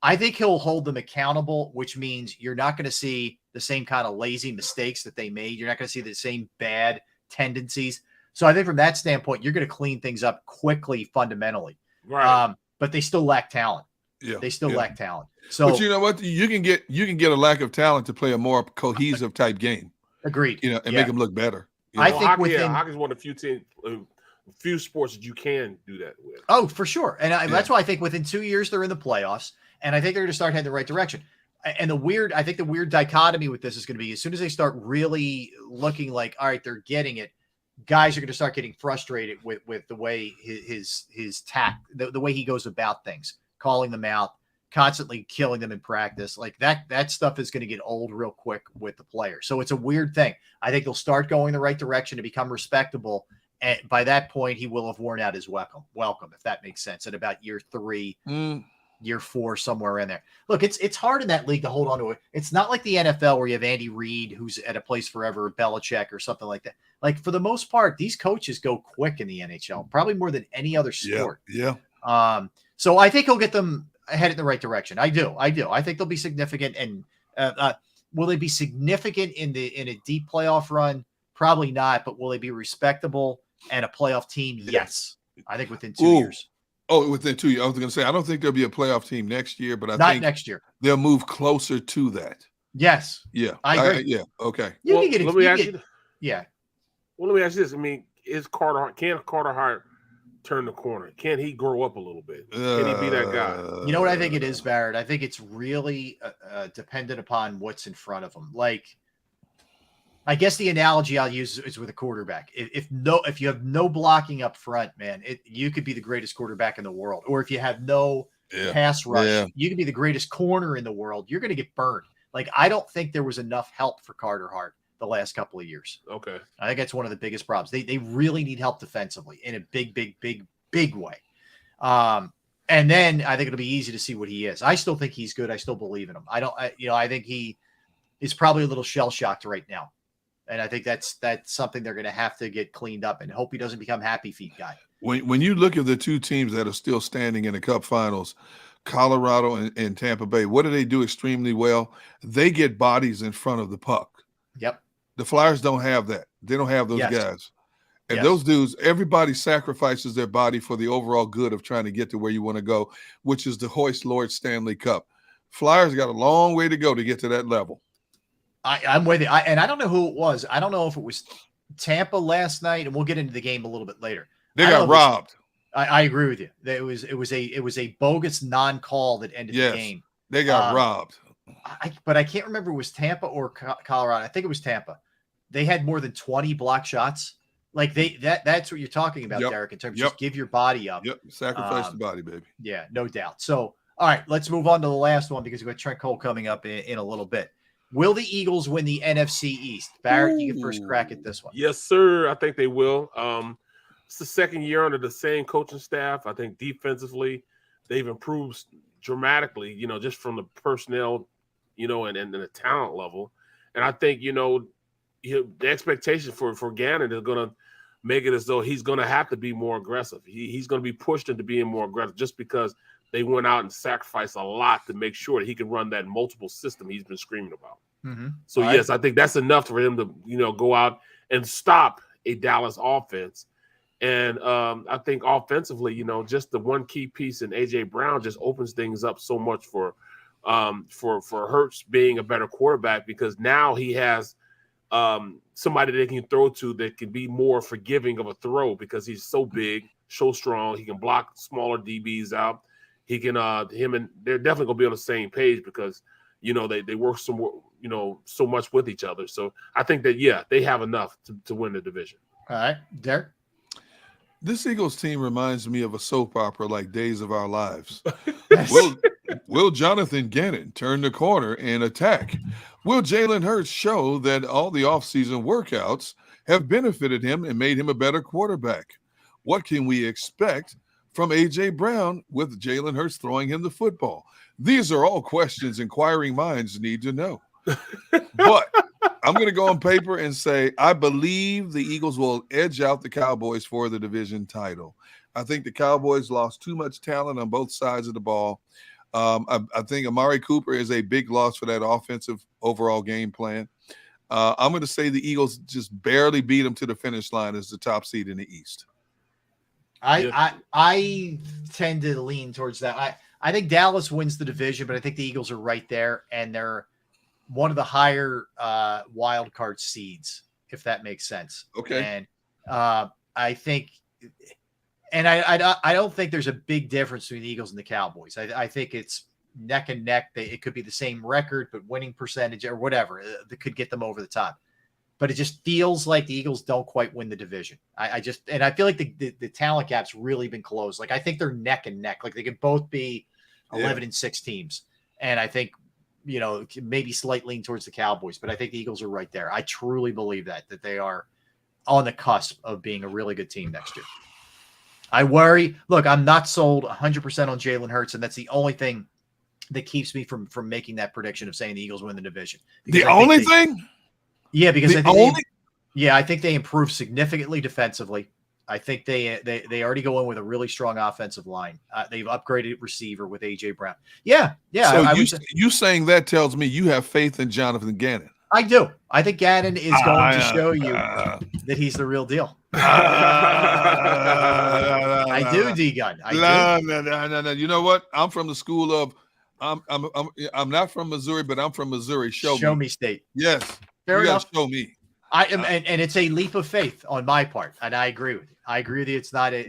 I think he'll hold them accountable, which means you're not going to see the same kind of lazy mistakes that they made. You're not going to see the same bad tendencies. So I think from that standpoint, you're going to clean things up quickly, fundamentally. Right. But they still lack talent. Yeah. They still lack talent. So, but you know what? You can get a lack of talent to play a more cohesive type game. Agreed. And make them look better. I think hockey's one of the few sports that you can do that with. Oh, for sure. And that's why I think within 2 years they're in the playoffs, and I think they're going to start heading the right direction. And I think the weird dichotomy with this is going to be as soon as they start really looking like, all right, they're getting it, guys are going to start getting frustrated with the way his tact, the way he goes about things, calling them out, constantly killing them in practice. Like that stuff is going to get old real quick with the player. So it's a weird thing. I think they'll start going the right direction to become respectable. And by that point, he will have worn out his welcome, if that makes sense, at about year 3, year 4, somewhere in there. Look, it's hard in that league to hold on to it. It's not like the NFL where you have Andy Reid, who's at a place forever, Belichick or something like that. Like, for the most part, these coaches go quick in the NHL, probably more than any other sport. Yeah. So I think he'll get them headed in the right direction. I do. I think they'll be significant. And will they be significant in a deep playoff run? Probably not. But will they be respectable and a playoff team? Yes. I think within 2 years. Oh, within 2 years. I was going to say, I don't think there'll be a playoff team next year, but I not think next year. They'll move closer to that. Yes. Yeah. I agree. Yeah. Okay. You can get it. Let me ask you. Yeah. Well, let me ask you this. I mean, can Carter Hart turn the corner? Can he grow up a little bit? Can he be that guy? You know what I think it is, Barrett? I think it's really dependent upon what's in front of him. Like, I guess the analogy I'll use is with a quarterback. If you have no blocking up front, man, you could be the greatest quarterback in the world. Or if you have no pass rush, you could be the greatest corner in the world. You're going to get burned. Like, I don't think there was enough help for Carter Hart the last couple of years. Okay. I think that's one of the biggest problems. They really need help defensively in a big way. And then I think it'll be easy to see what he is. I still think he's good. I still believe in him. I think he is probably a little shell-shocked right now. And I think that's something they're going to have to get cleaned up and hope he doesn't become happy feet guy. When you look at the two teams that are still standing in the Cup Finals, Colorado and Tampa Bay, what do they do extremely well? They get bodies in front of the puck. Yep. The Flyers don't have that. They don't have those guys. And those dudes, everybody sacrifices their body for the overall good of trying to get to where you want to go, which is the Hoist Lord Stanley Cup. Flyers got a long way to go to get to that level. I'm with you. And I don't know who it was. I don't know if it was Tampa last night, and we'll get into the game a little bit later. They got robbed. I agree with you. It was a bogus non-call that ended the game. They got robbed. But I can't remember if it was Tampa or Colorado. I think it was Tampa. They had more than 20 block shots. Like that's what you're talking about, Derek, in terms of just give your body up. Yep. Sacrifice the body, baby. Yeah, no doubt. So, all right, let's move on to the last one because we've got Trent Cole coming up in a little bit. Will the Eagles win the NFC East? Barrett, you get first crack at this one. Yes, sir. I think they will. It's the second year under the same coaching staff. I think defensively, they've improved dramatically, just from the personnel, and the talent level. And I think, the expectation for Gannon is going to make it as though he's going to have to be more aggressive. He's going to be pushed into being more aggressive just because they went out and sacrificed a lot to make sure that he can run that multiple system he's been screaming about. Mm-hmm. So, yes, I think that's enough for him to, go out and stop a Dallas offense And I think offensively, just the one key piece in A.J. Brown just opens things up so much for Hurts being a better quarterback, because now he has somebody they can throw to that can be more forgiving of a throw, because he's so big, so strong. He can block smaller DBs out. He can they're definitely gonna be on the same page, because they work so much with each other. So I think that they have enough to win the division. All right, Derek. This Eagles team reminds me of a soap opera like Days of Our Lives. Will Jonathan Gannon turn the corner and attack? Will Jalen Hurts show that all the offseason workouts have benefited him and made him a better quarterback? What can we expect from A.J. Brown with Jalen Hurts throwing him the football? These are all questions inquiring minds need to know. But I'm going to go on paper and say I believe the Eagles will edge out the Cowboys for the division title. I think the Cowboys lost too much talent on both sides of the ball. I think Amari Cooper is a big loss for that offensive overall game plan. I'm going to say the Eagles just barely beat them to the finish line as the top seed in the East. I tend to lean towards that. I think Dallas wins the division, but I think the Eagles are right there, and they're one of the higher wild card seeds, if that makes sense. Okay. And I think, and I don't think there's a big difference between the Eagles and the Cowboys. I think it's neck and neck. It could be the same record, but winning percentage or whatever that could get them over the top. But it just feels like the Eagles don't quite win the division. I feel like the talent gap's really been closed. Like I think they're neck and neck. Like they could both be 11-6 teams. And I think, maybe slight lean towards the Cowboys, but I think the Eagles are right there. I truly believe that they are on the cusp of being a really good team next year. I worry. Look, I'm not sold 100% on Jalen Hurts, and that's the only thing that keeps me from making that prediction of saying the Eagles win the division. The only thing? Yeah, because I think they improve significantly defensively. I think they already go in with a really strong offensive line. They've upgraded receiver with A.J. Brown. Yeah. So you saying that tells me you have faith in Jonathan Gannon. I do. I think Gannon is going to show you that he's the real deal. I do, D-Gun. No. You know what? I'm from the school of I'm not from Missouri, but I'm from Missouri. Show me state. Yes. Fair enough. Show me. I am, and it's a leap of faith on my part, and I agree with you. I agree with you. It's not a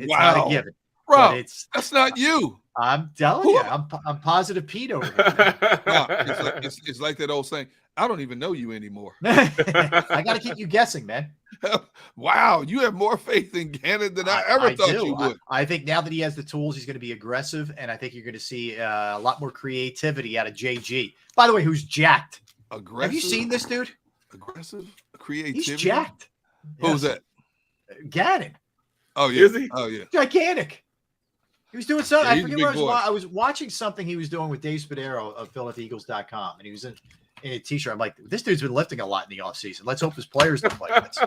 given, bro. That's not you. I'm telling you, I'm positive Pete over here. Wow. It's like that old saying. I don't even know you anymore. I got to keep you guessing, man. Wow, you have more faith in Gannon than I ever thought you would. I think now that he has the tools, he's going to be aggressive, and I think you're going to see a lot more creativity out of JG. By the way, who's jacked? Aggressive. Have you seen this dude? Aggressive creativity. He's jacked. Who's that? Gannon. Oh yeah. Is he? Oh yeah. Gigantic. He was doing something. Yeah, I forget what I was watching something he was doing with Dave Spadaro of PhiladelphiaEagles.com, and he was in a t-shirt. I'm like, this dude's been lifting a lot in the offseason. Let's hope his players don't like this.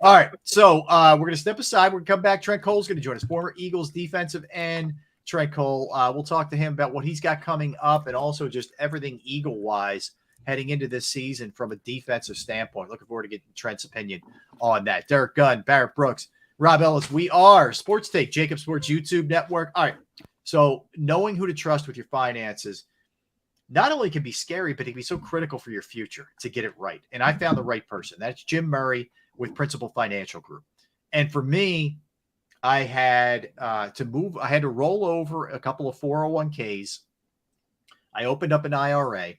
All right. So we're going to step aside. We're going to come back. Trent Cole's going to join us, former Eagles defensive end. Trent Cole. We'll talk to him about what he's got coming up and also just everything Eagle-wise heading into this season from a defensive standpoint. Looking forward to getting Trent's opinion on that. Derek Gunn, Barrett Brooks, Rob Ellis. We are Sports Take, JAKIB Sports YouTube Network. All right. So knowing who to trust with your finances not only can be scary, but it can be so critical for your future to get it right. And I found the right person. That's Jim Murray with Principal Financial Group. And for me, I had to roll over a couple of 401ks. I opened up an IRA.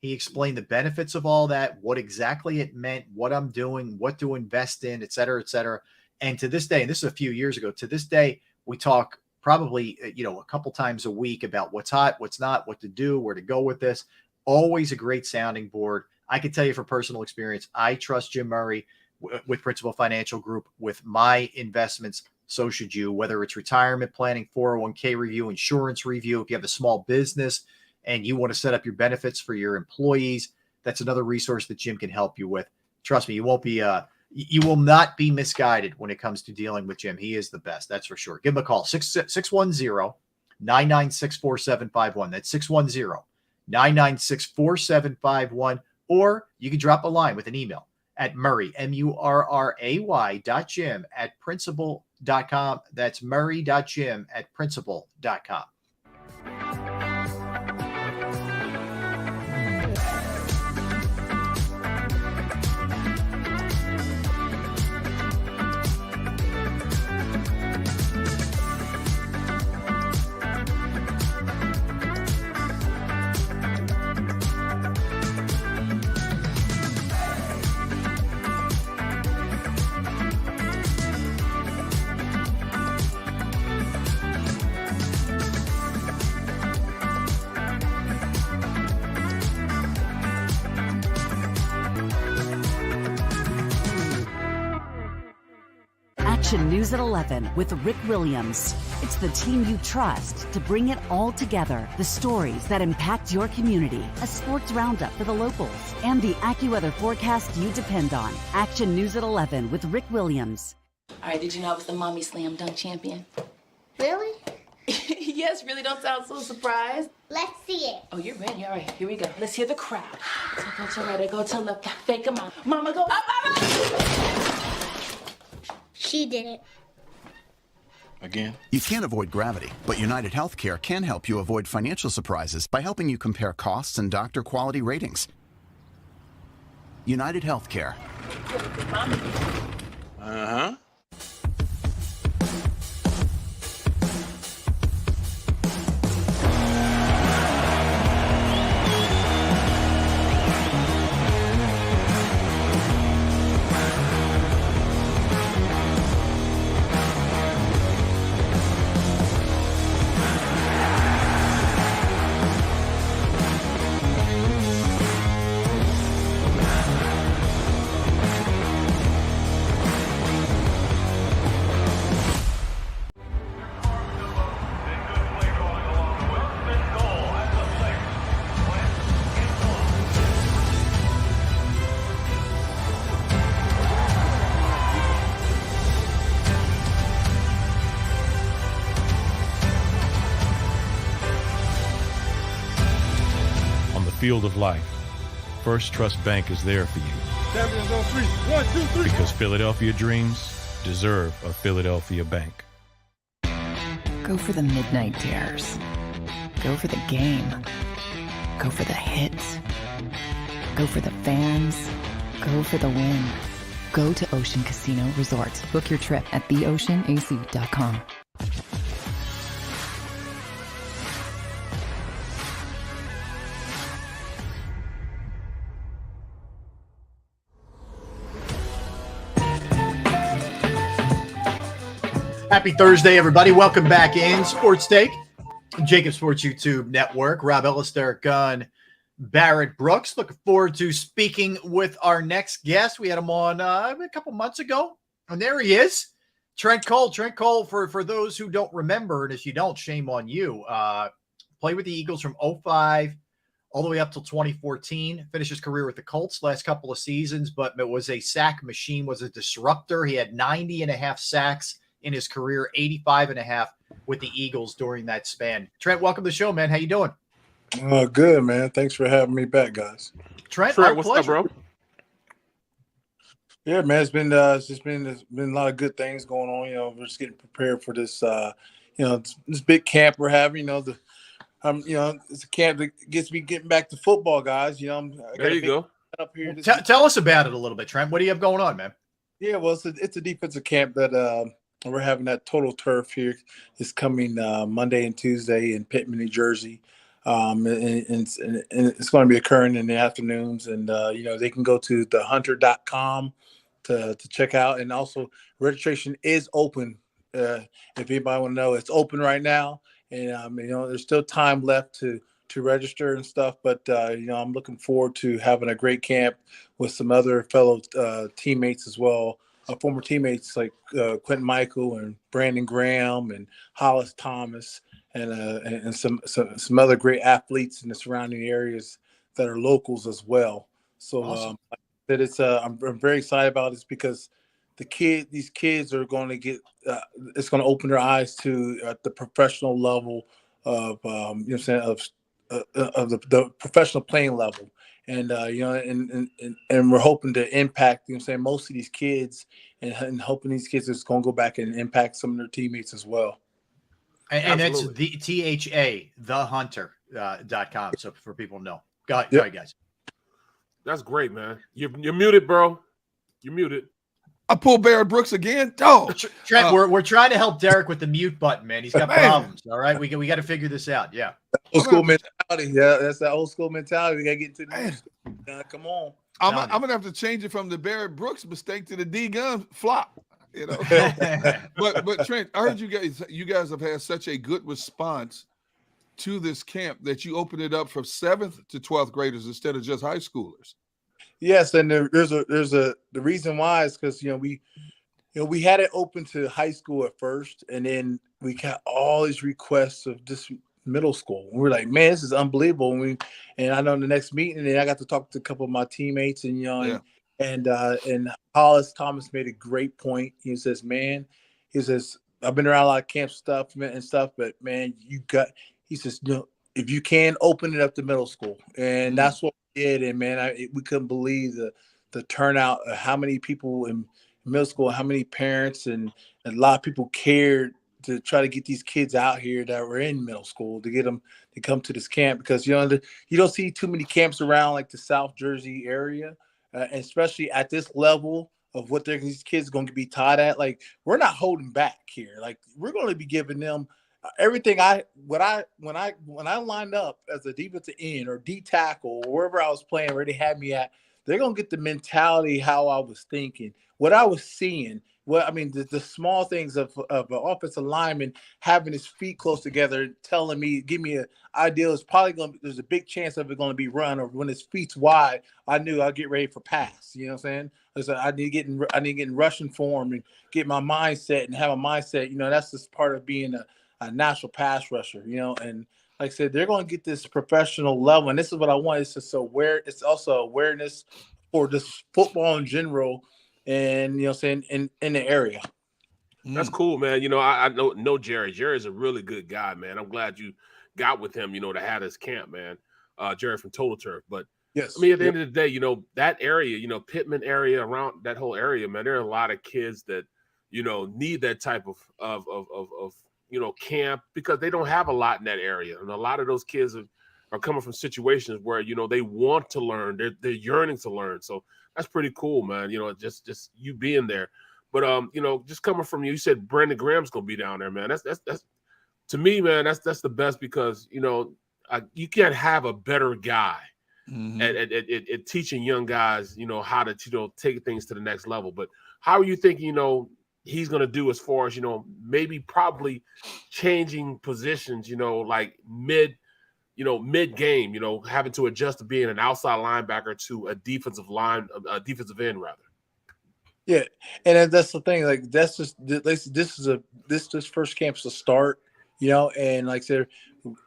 He explained the benefits of all that, what exactly it meant, what I'm doing, what to invest in, et cetera, et cetera. And to this day, and this is a few years ago, to this day, we talk probably, a couple times a week about what's hot, what's not, what to do, where to go with this. Always a great sounding board. I can tell you from personal experience, I trust Jim Murray with Principal Financial Group with my investments. So should you, whether it's retirement planning, 401k review, insurance review. If you have a small business and you want to set up your benefits for your employees, that's another resource that Jim can help you with. Trust me, you will not be misguided when it comes to dealing with Jim. He is the best. That's for sure. Give him a call. 610-996-4751. That's 610-996-4751. Or you can drop a line with an email at Murray, MURRAY.Jim at Principal principal.com. That's murray.gym@principal.com. Action News at 11 with Rick Williams. It's the team you trust to bring it all together. The stories that impact your community. A sports roundup for the locals. And the AccuWeather forecast you depend on. Action News at 11 with Rick Williams. All right, did you know I was the mommy slam dunk champion? Really? Yes, really don't sound so surprised. Let's see it. Oh, you're ready. All right, here we go. Let's hear the crowd. So go to right, I go to left, fake 'em out. Mama go up, mama! She did it. Again? You can't avoid gravity, but United Healthcare can help you avoid financial surprises by helping you compare costs and doctor quality ratings. United Healthcare. Uh-huh. Field of life, First Trust Bank is there for you. Champions on 3. 1, 2, 3. Because Philadelphia dreams deserve a Philadelphia bank. Go for the midnight dares. Go for the game. Go for the hits. Go for the fans. Go for the win. Go to Ocean Casino Resort. Book your trip at theoceanac.com. Happy Thursday, everybody. Welcome back in Sports Take, JAKIB Sports YouTube Network. Rob Ellis, Derek Gunn, Barrett Brooks. Looking forward to speaking with our next guest. We had him on a couple months ago, and there he is, Trent Cole. Trent Cole, for those who don't remember, and if you don't, shame on you, played with the Eagles from 2005 all the way up till 2014. Finished his career with the Colts last couple of seasons, but it was a sack machine, was a disruptor. He had 90.5 sacks in his career, 85.5 with the Eagles during that span. Trent, welcome to the show, man. How you doing? Good, man. Thanks for having me back, guys. Trent, what's up, bro? Yeah, man. It's been a lot of good things going on. You know, we're just getting prepared for this. This big camp we're having. It's a camp that gets me getting back to football, guys. There you go. Up here. Tell us about it a little bit, Trent. What do you have going on, man? Yeah, well, it's a defensive camp that we're having at Total Turf here. It's coming Monday and Tuesday in Pittman, New Jersey. And it's going to be occurring in the afternoons. And, they can go to thehunter.com to check out. And also registration is open. If anybody want to know, it's open right now. And, there's still time left to register and stuff. But, I'm looking forward to having a great camp with some other fellow teammates as well. Former teammates like Quentin Michael and Brandon Graham and Hollis Thomas and some other great athletes in the surrounding areas that are locals as well. So awesome. I'm very excited about this because these kids are going to get it's going to open their eyes to the professional level of the professional playing level. And and we're hoping to impact, you know what I'm saying, most of these kids, and hoping these kids is going to go back and impact some of their teammates as well. And that's the THA, thehunter.com. So for people to know. Go ahead, guys. That's great, man. You're muted, bro. You're muted. I pulled Barrett Brooks again. Dog. Trent, we're trying to help Derek with the mute button, man. He's got problems. All right. We got to figure this out. Yeah. Old school mentality. Yeah, that's that old school mentality. We got to get into the come on. I'm going to have to change it from the Barrett Brooks mistake to the D Gun flop. You know, but Trent, I heard you guys have had such a good response to this camp that you opened it up for 7th to 12th graders instead of just high schoolers. Yes, and the reason why is because we had it open to high school at first, and then we got all these requests of just middle school. We were like, man, this is unbelievable. And I know in the next meeting, and I got to talk to a couple of my teammates, and and Hollis Thomas made a great point. He says, I've been around a lot of camp stuff and stuff, but man, he says, if you can, open it up to middle school. And that's what we did. And man, we couldn't believe the turnout of how many people in middle school, how many parents and a lot of people cared to try to get these kids out here that were in middle school, to get them to come to this camp, because you don't see too many camps around like the South Jersey area, especially at this level of what these kids are going to be taught at. Like, we're not holding back here. Like, we're going to be giving them everything. When I lined up as a defensive end or D tackle or wherever I was playing, where they had me at, they're going to get the mentality how I was thinking, what I was seeing. Well, I mean, the small things of an offensive lineman having his feet close together, telling me, give me an idea. It's probably there's a big chance of it going to be run, or when his feet's wide, I knew I'd get ready for pass. You know what I'm saying? So I need to get in rushing form and get my mindset and have a mindset. That's just part of being a natural pass rusher. And like I said, they're going to get this professional level, and this is what I want. It's just it's also awareness for just football in general. And saying in the area. That's cool, man. I know Jerry. Jerry's a really good guy, man. I'm glad you got with him, to have this camp, man. Jerry from Total Turf. But yes, I mean, at the end of the day, that area, Pittman area, around that whole area, man, there are a lot of kids that, need that type of camp, because they don't have a lot in that area. And a lot of those kids are coming from situations where, they want to learn. They're yearning to learn. So that's pretty cool, man. Just you being there. But just coming from you said Brandon Graham's gonna be down there, man. That's to me, man, that's the best, because you can't have a better guy at teaching young guys, how to take things to the next level. But how are you thinking, he's gonna do as far as, maybe probably changing positions, like mid-game, having to adjust to being an outside linebacker to a defensive end, rather. Yeah, and that's the thing. Like, that's just this first camp's a start, And like I said,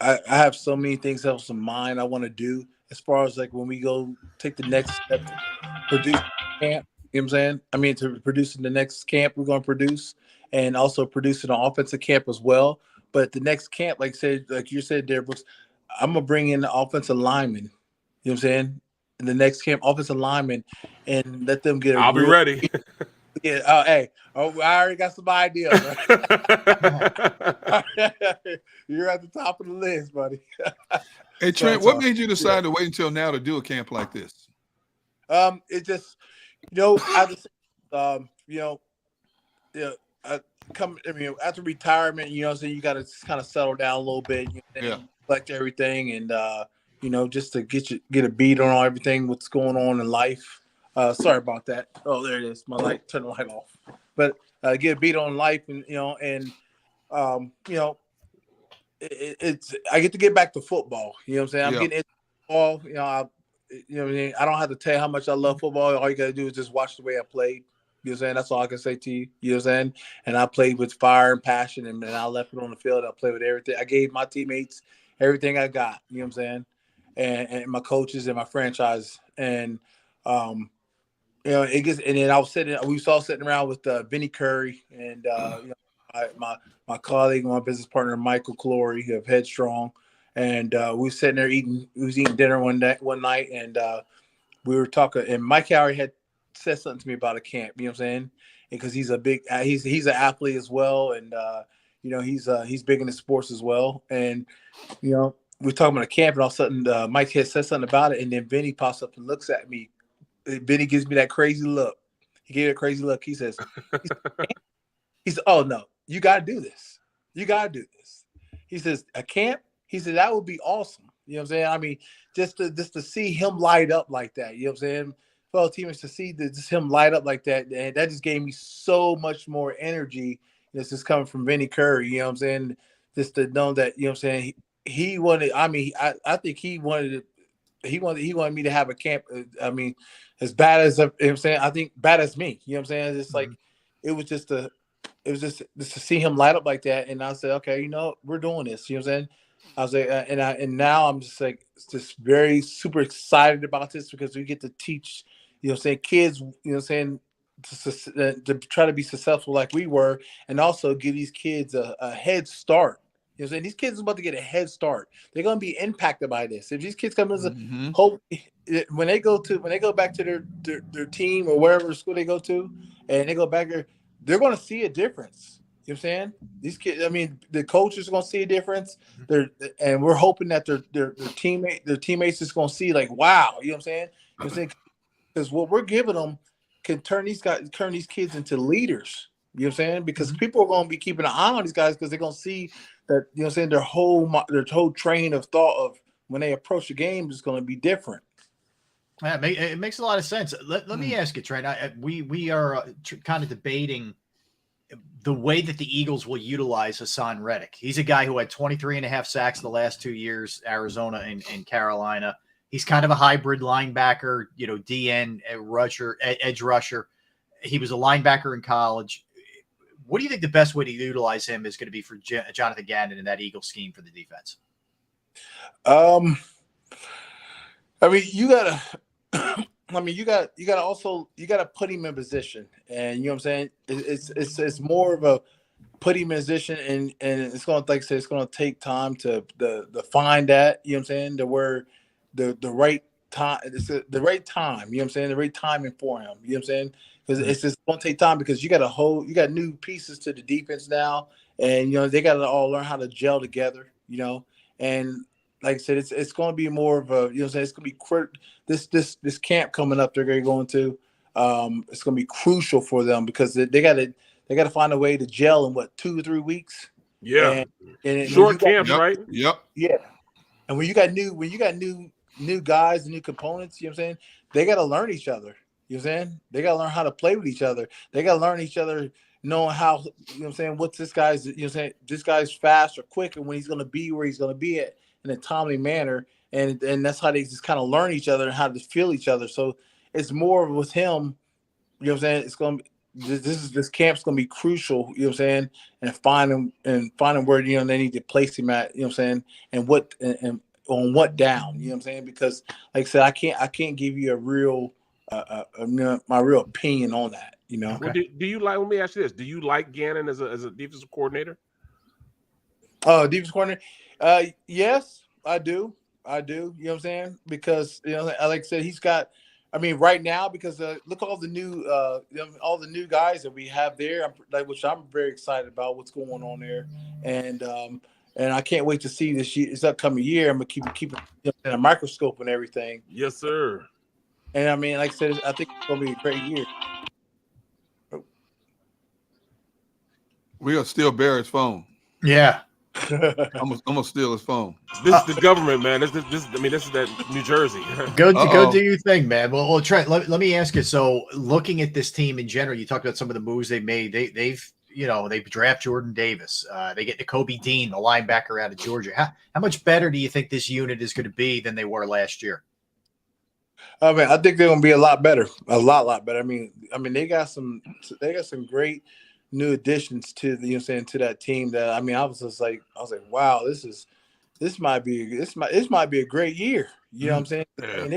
I have so many things else in mind I want to do as far as like when we go take the next step to produce camp. You know what I'm saying? I mean, to produce in the next camp we're going to produce, and also produce an offensive camp as well. But the next camp, like you said, Derek Brooks, I'm going to bring in the offensive lineman, you know what I'm saying? In the next camp, offensive lineman, and let them get I'll be ready. Yeah. Hey, I already got some ideas. You're at the top of the list, buddy. Hey, Trent, what made you decide to wait until now to do a camp like this? It just, after retirement, so you got to kind of settle down a little bit, collect everything, and just to get a beat on everything what's going on in life. Sorry about that. Oh, there it is. My light. Turn the light off. But get a beat on life, and it's I get to get back to football. You know what I'm saying? I'm getting into football. I don't have to tell you how much I love football. All you got to do is just watch the way I played. You know what I'm saying? That's all I can say to you. You know what I'm saying? And I played with fire and passion, and I left it on the field. I played with everything. I gave my teammates everything I got. You know what I'm saying? And my coaches and my franchise. And it gets. And then we was all sitting around with Vinny Curry and my colleague, my business partner Michael Clory of Headstrong, And we were sitting there eating dinner one night, and we were talking, and Mike Howard had said something to me about a camp, you know what I'm saying? Because he's a big, he's an athlete as well. And, he's big into sports as well. And, we're talking about a camp, and all of a sudden Mike had said something about it. And then Benny pops up and looks at me. Benny gives me that crazy look. He gave me a crazy look. He says, "Oh no, you got to do this. You got to do this." He says, "A camp?" He said, "That would be awesome." You know what I'm saying? I mean, just to see him light up like that, you know what I'm saying? Fellow teammates, to see just him light up like that, and that just gave me so much more energy. This is coming from Vinny Curry, you know what I'm saying? Just to know that, you know what I'm saying, he wanted, I mean, I think he wanted me to have a camp. I mean, as bad as, you know what I'm saying, I think bad as me, you know what I'm saying? It's like, it was just to see him light up like that. And I said, okay, we're doing this, you know what I'm saying? I was like, and now I'm just like, just very super excited about this, because we get to teach, you know what I'm saying, kids, you know what I'm saying, to try to be successful like we were, and also give these kids a head start. You know what I'm saying? These kids are about to get a head start. They're going to be impacted by this. If these kids come as a hope, when they go back to their team or wherever school they go to, and they go back there, they're going to see a difference. You know what I'm saying? These kids, I mean, the coaches are going to see a difference. And we're hoping that their teammates is going to see, like, wow, you know what I'm saying? You know what I'm saying? Because what we're giving them can turn these kids into leaders. You know what I'm saying? Because people are going to be keeping an eye on these guys, because they're going to see that, you know what I'm saying, their whole train of thought of when they approach the game is going to be different. Yeah, it makes a lot of sense. Let me ask you, Trent. We are kind of debating the way that the Eagles will utilize Hassan Reddick. He's a guy who had 23.5 sacks the last 2 years, Arizona and Carolina. He's kind of a hybrid linebacker, DN, edge rusher. He was a linebacker in college. What do you think the best way to utilize him is going to be for Jonathan Gannon in that Eagle scheme for the defense? I mean, you gotta put him in position, and you know what I'm saying. It's more of a put him in position, and it's gonna, like I said, it's gonna take time to find that, you know what I'm saying, to where the right time, the right time, you know what I'm saying, the right timing for him, you know what I'm saying, because it's just gonna take time, because you got new pieces to the defense now, and they got to all learn how to gel together, and like I said, it's going to be more of a, it's going to be this camp coming up they're going to it's going to be crucial for them, because they got to find a way to gel in 2 or 3 weeks. Yeah, and short camps, right? Yep. Yeah, and when you got new guys and new components, you know what I'm saying, they got to learn each other. You know what I'm saying? They got to learn how to play with each other. They got to learn each other, knowing how, you know what I'm saying, what's this guy's, you know what I'm saying, this guy's fast or quick, and when he's going to be where he's going to be at in a timely manner. And that's how they just kind of learn each other and how to feel each other. So it's more with him, you know what I'm saying? It's going to be, this camp's going to be crucial, you know what I'm saying? And finding where, they need to place him at, you know what I'm saying? And on what down, you know what I'm saying? Because like I said, I can't give you a real, my real opinion on that, Well, do you like, let me ask you this. Do you like Gannon as a defensive coordinator? Defensive coordinator? Yes, I do. You know what I'm saying? Because, like I said, he's got, I mean, right now, because look at all the new guys that we have there, which I'm very excited about what's going on there. And I can't wait to see this upcoming year. I'm going to keep it in a microscope and everything. Yes, sir. And I mean, like I said, I think it's going to be a great year. We're going to steal Barrett's phone. Yeah. I'm gonna steal his phone. This is the government, man. This is that New Jersey. Go do your thing, man. Well, Trent, let me ask you. So, looking at this team in general, you talked about some of the moves they made. They've draft Jordan Davis. They get Nakobe Dean, the linebacker out of Georgia. How much better do you think this unit is going to be than they were last year? I mean, I think they're going to be a lot better, a lot better. I mean, they got some great new additions to the, to that team. That, I mean, I was like, wow, this might be a great year. You know what I'm saying? Yeah. And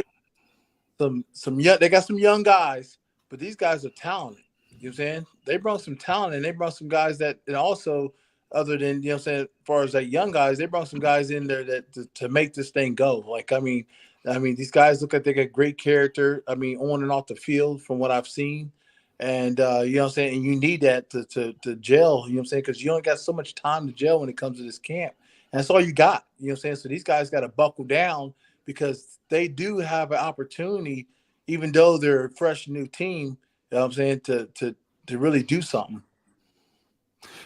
they got some young guys, but these guys are talented. You know what I'm saying? They brought some talent, and they brought some guys that, and also other than, you know what I'm saying, as far as like young guys, they brought some guys in there that to make this thing go. Like, I mean, these guys look like they got great character. I mean, on and off the field from what I've seen. And, you know what I'm saying? And you need that to gel, you know what I'm saying? Because you only got so much time to gel when it comes to this camp. And that's all you got, you know what I'm saying? So these guys got to buckle down because they do have an opportunity, even though they're a fresh new team, you know what I'm saying, to really do something.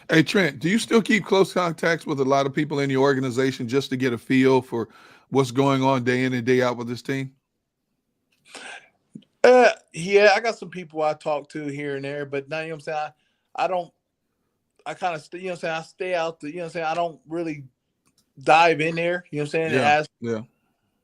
Hey, Trent, do you still keep close contacts with a lot of people in your organization just to get a feel for what's going on day in and day out with this team? Yeah, I got some people I talk to here and there, but now, you know what I'm saying, I kind of stay, you know what I'm saying, I stay out the, you know what I'm saying, I don't really dive in there, you know what I'm saying, and ask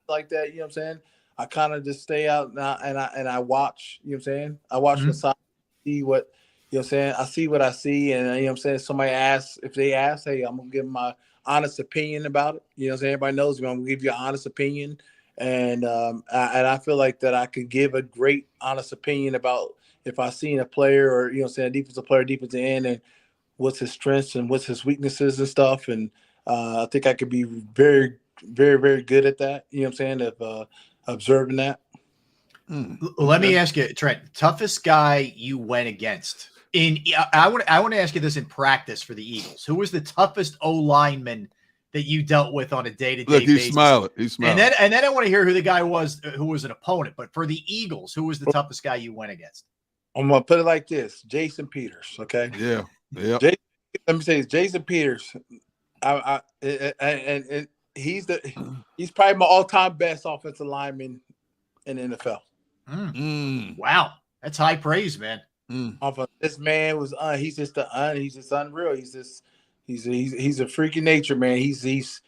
like that, you know what I'm saying. I kind of just stay out now and I watch, you know what I'm saying. I watch the side, see what, you know what I'm saying. I see what I see, and you know what I'm saying. Somebody asks, if they ask, hey, I'm gonna give my honest opinion about it. You know what I'm saying. Everybody knows me. I'm gonna give you an honest opinion, and I feel like that I could give a great honest opinion about if I seen a player or, you know what I'm saying, a defensive player, defensive end, and what's his strengths and what's his weaknesses and stuff. And I think I could be very, very, very good at that. You know what I'm saying, of observing that. Let me ask you, Trent, toughest guy you went against. I want to ask you this in practice for the Eagles. Who was the toughest O lineman that you dealt with on a day-to-day basis? Look, he's smiling. He's smiling. And then I want to hear who the guy was who was an opponent. But for the Eagles, who was the toughest guy you went against? I'm gonna put it like this: Jason Peters. Okay. Yeah. Let me say this: Jason Peters. And he's probably my all-time best offensive lineman in the NFL. Wow, that's high praise, man. This man was he's just unreal. He's a freaky nature, man. He's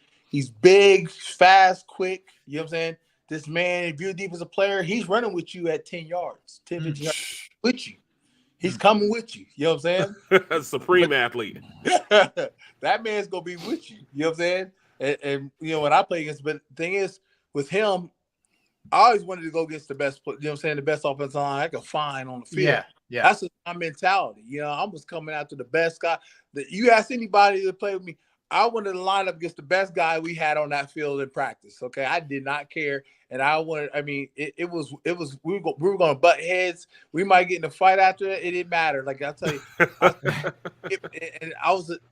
big, fast, quick. You know what I'm saying? This man, if you're a defensive player, he's running with you at 10 yards, 10, 15 yards with you. He's coming with you. You know what I'm saying? Supreme athlete. That man's gonna be with you. You know what I'm saying? And you know, when I play against, but the thing is, with him, I always wanted to go against the best, you know what I'm saying, the best offensive line I could find on the field. Yeah. That's my mentality. You know, I was coming after the best guy. You ask anybody to play with me, I wanted to line up against the best guy we had on that field in practice. Okay. I did not care. And it was we were going to butt heads. We might get in a fight after it. It didn't matter. Like I tell you,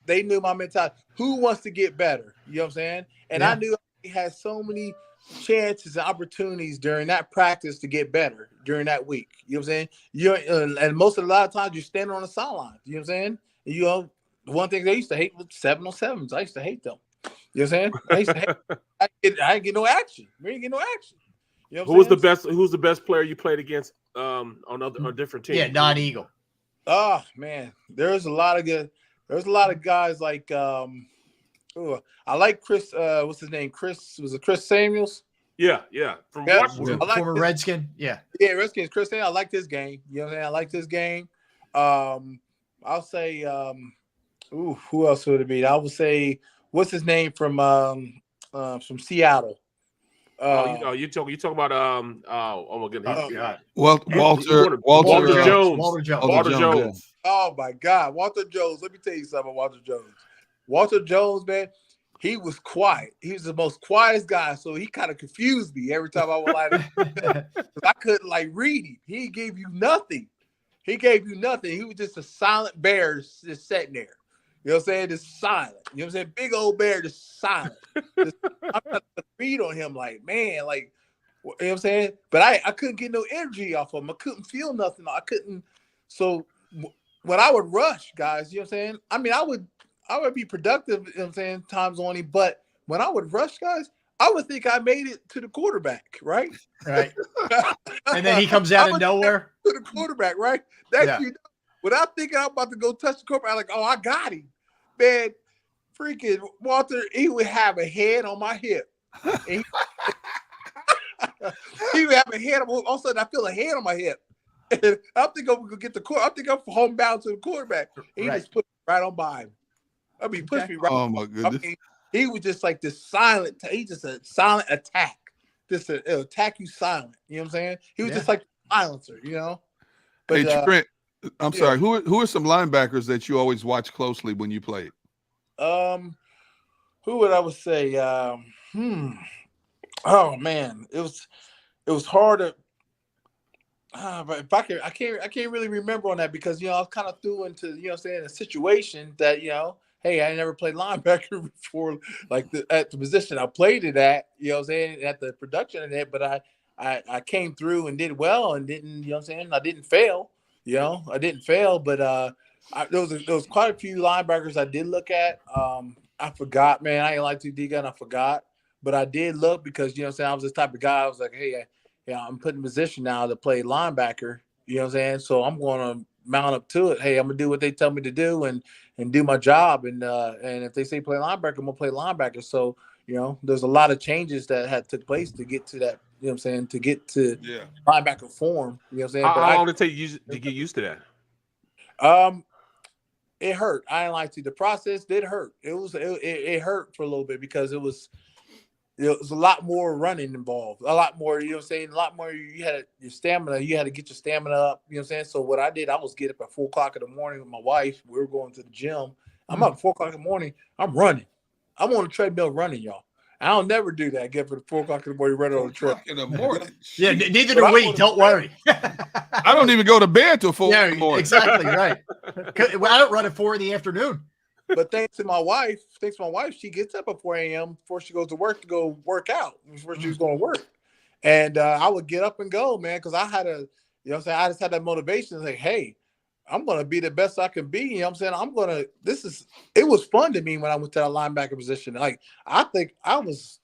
they knew my mentality. Who wants to get better? You know what I'm saying? And I knew he had so many chances and opportunities during that practice to get better during that week. You know what I'm saying? And a lot of times you're standing on the sidelines. You know what I'm saying? You know, one thing they used to hate was 7-on-7s. I used to hate them. You know what I'm saying? I used to hate. I didn't get no action. We didn't get no action. You know Who was the best player you played against on different teams? Yeah, non-Eagle. Oh man, there's a lot of guys like I like Chris. What's his name? Chris Samuels? Yeah. From Washington. Former Redskin. Yeah, Redskins. Chris Samuels. I like this game. You know what I'm saying? I like this game. I'll say. Who else would it be? I would say. What's his name from Seattle? You talking about oh my goodness. Walter Jones. Oh my God, Walter Jones. Let me tell you something about Walter Jones. Walter Jones, man, he was quiet. He was the most quietest guy, so he kind of confused me every time I was I couldn't read him. He gave you nothing. He was just a silent bear just sitting there. You know what I'm saying? Just silent. You know what I'm saying? Big old bear, just silent. I'm trying to read on him man, you know what I'm saying? But I couldn't get no energy off of him. I couldn't feel nothing. I couldn't. So when I would rush, guys, you know what I'm saying? I mean, I would be productive, you know what I'm saying, times on him. But when I would rush, guys, I would think I made it to the quarterback, right? Right. And then he comes out of nowhere. To the quarterback, right? Without thinking I'm about to go touch the quarterback, I'm like, oh, I got him. Man, freaking Walter, he would have a head on my hip. He would have a head. All of a sudden, I feel a head on my hip. And I'm thinking I'm going to get the court. I'm thinking I'm homebound to the quarterback. And he just put me right on by him. I mean, he pushed me right. Oh, my goodness. I mean, he was just like this silent. He's just a silent attack. Just it'll attack you silent. You know what I'm saying? He was just like a silencer, you know? But, hey, Trent, I'm sorry. Who are some linebackers that you always watch closely when you played? Who would I would say? Oh man, it was hard to. But if I can't really remember on that because I was kind of threw into a situation that hey, I never played linebacker before, like at the position I played it at, at the production of that, but I came through and did well and didn't, I didn't fail, I didn't fail, but there was quite a few linebackers I did look at. I forgot, man. I ain't like to D-gun, I forgot, but I did look because I was this type of guy. I was like, hey, I'm put in position now to play linebacker, so I'm going to mount up to it. Hey, I'm gonna do what they tell me to do and do my job. And if they say play linebacker, I'm gonna play linebacker. So there's a lot of changes that had took place to get to that. To get to linebacker form. How long did it take you to get used to that? It hurt. I didn't like to. The process did hurt. It hurt for a little bit because it was a lot more running involved, a lot more, a lot more. You had your stamina. You had to get your stamina up, So what I did, I was get up at 4 o'clock in the morning with my wife. We were going to the gym. I'm up at 4 o'clock in the morning. I'm running. I'm on a treadmill running, y'all. I'll never do that. Get for the 4 o'clock in the morning running on the treadmill. In the morning. Yeah, neither do we. Don't worry. I don't even go to bed till 4 in the morning. Exactly right. I don't run at 4 in the afternoon. But thanks to my wife, she gets up at 4 a.m. before she goes to work to go work out before she was going to work. And I would get up and go, man, because I had I just had that motivation to say, hey, I'm going to be the best I can be. It was fun to me when I went to that linebacker position. Like, I think I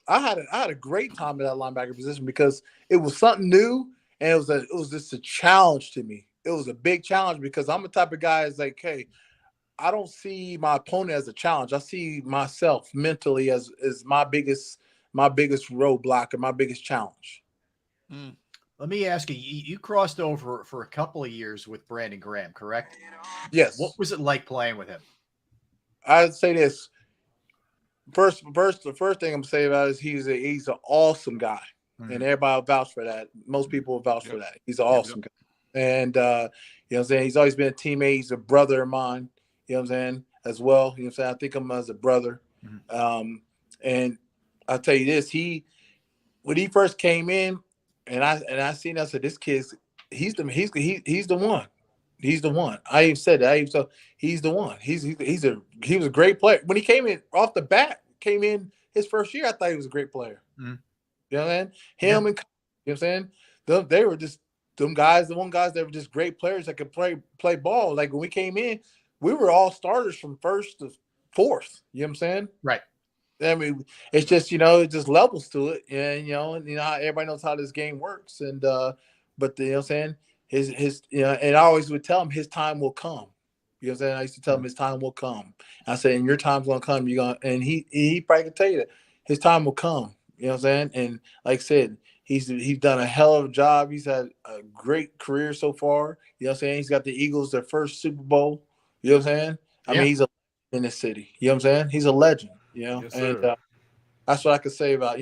had a great time in that linebacker position because it was something new. And it was just a challenge to me. It was a big challenge because I'm the type of guy that's like, hey, I don't see my opponent as a challenge. I see myself mentally as my biggest roadblock and my biggest challenge. Let me ask you, you crossed over for a couple of years with Brandon Graham, correct? Yes. What was it like playing with him? I'd say this. The first thing I'm saying about is he's an awesome guy. Mm-hmm. And everybody will vouch for that. Most people will vouch for that. He's an awesome guy. And he's always been a teammate. He's a brother of mine. As well. I think of him as a brother. Mm-hmm. And I'll tell you this, when he first came in and I seen, I said, this kid's, he's the one. He's the one. I even said that. He's the one. He was a great player. When he came in off the bat, his first year, I thought he was a great player. Mm-hmm. You know what I mean? Him and they were just them guys, the one guys that were just great players that could play ball. Like when we came in, we were all starters from first to fourth. You know what I'm saying? Right. I mean, it's just, it just levels to it. And, everybody knows how this game works. And, but you know what I'm saying? His and I always would tell him his time will come. You know what I'm saying? I used to tell him his time will come. I said, and your time's going to come. And he probably can tell you that his time will come. You know what I'm saying? And like I said, he's done a hell of a job. He's had a great career so far. You know what I'm saying? He's got the Eagles, their first Super Bowl. You know what I'm saying? I mean, he's a legend in this city. You know what I'm saying? He's a legend, Yes, and that's what I could say about,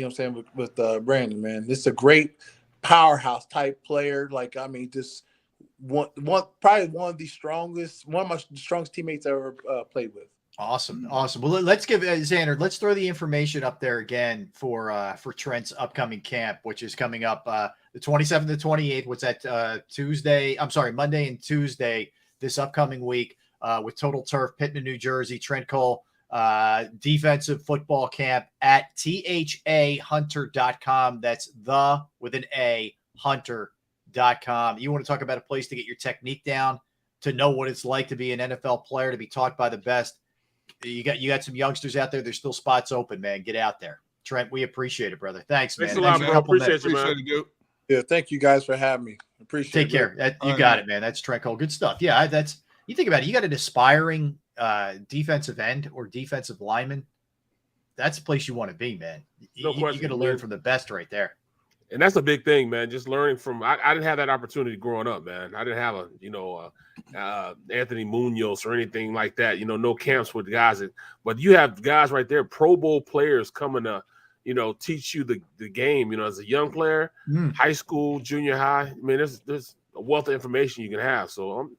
with Brandon, man. This is a great powerhouse type player. Like, I mean, just probably one of my strongest teammates I ever played with. Awesome. Well, let's give Xander, let's throw the information up there again for Trent's upcoming camp, which is coming up the 27th to 28th. What's that? Monday and Tuesday this upcoming week. With Total Turf, Pittman, New Jersey. Trent Cole, defensive football camp at thahunter.com. That's with an A, hunter.com. You want to talk about a place to get your technique down, to know what it's like to be an NFL player, to be taught by the best. You got some youngsters out there. There's still spots open, man. Get out there. Trent, we appreciate it, brother. Thanks, man. Thanks a lot, bro. Appreciate you, man. Yeah, thank you guys for having me. Appreciate it. Take care. You got it, man. That's Trent Cole. Good stuff. Yeah, you think about it. You got an aspiring defensive end or defensive lineman. That's the place you want to be, man. You got to learn from the best right there. And that's a big thing, man. Just learning from. I didn't have that opportunity growing up, man. I didn't have Anthony Munoz or anything like that. No camps with guys. But you have guys right there, Pro Bowl players coming to, teach you the game. As a young player, high school, junior high. I mean, there's a wealth of information you can have. So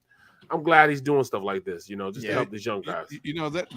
I'm glad he's doing stuff like this, just to help these young guys.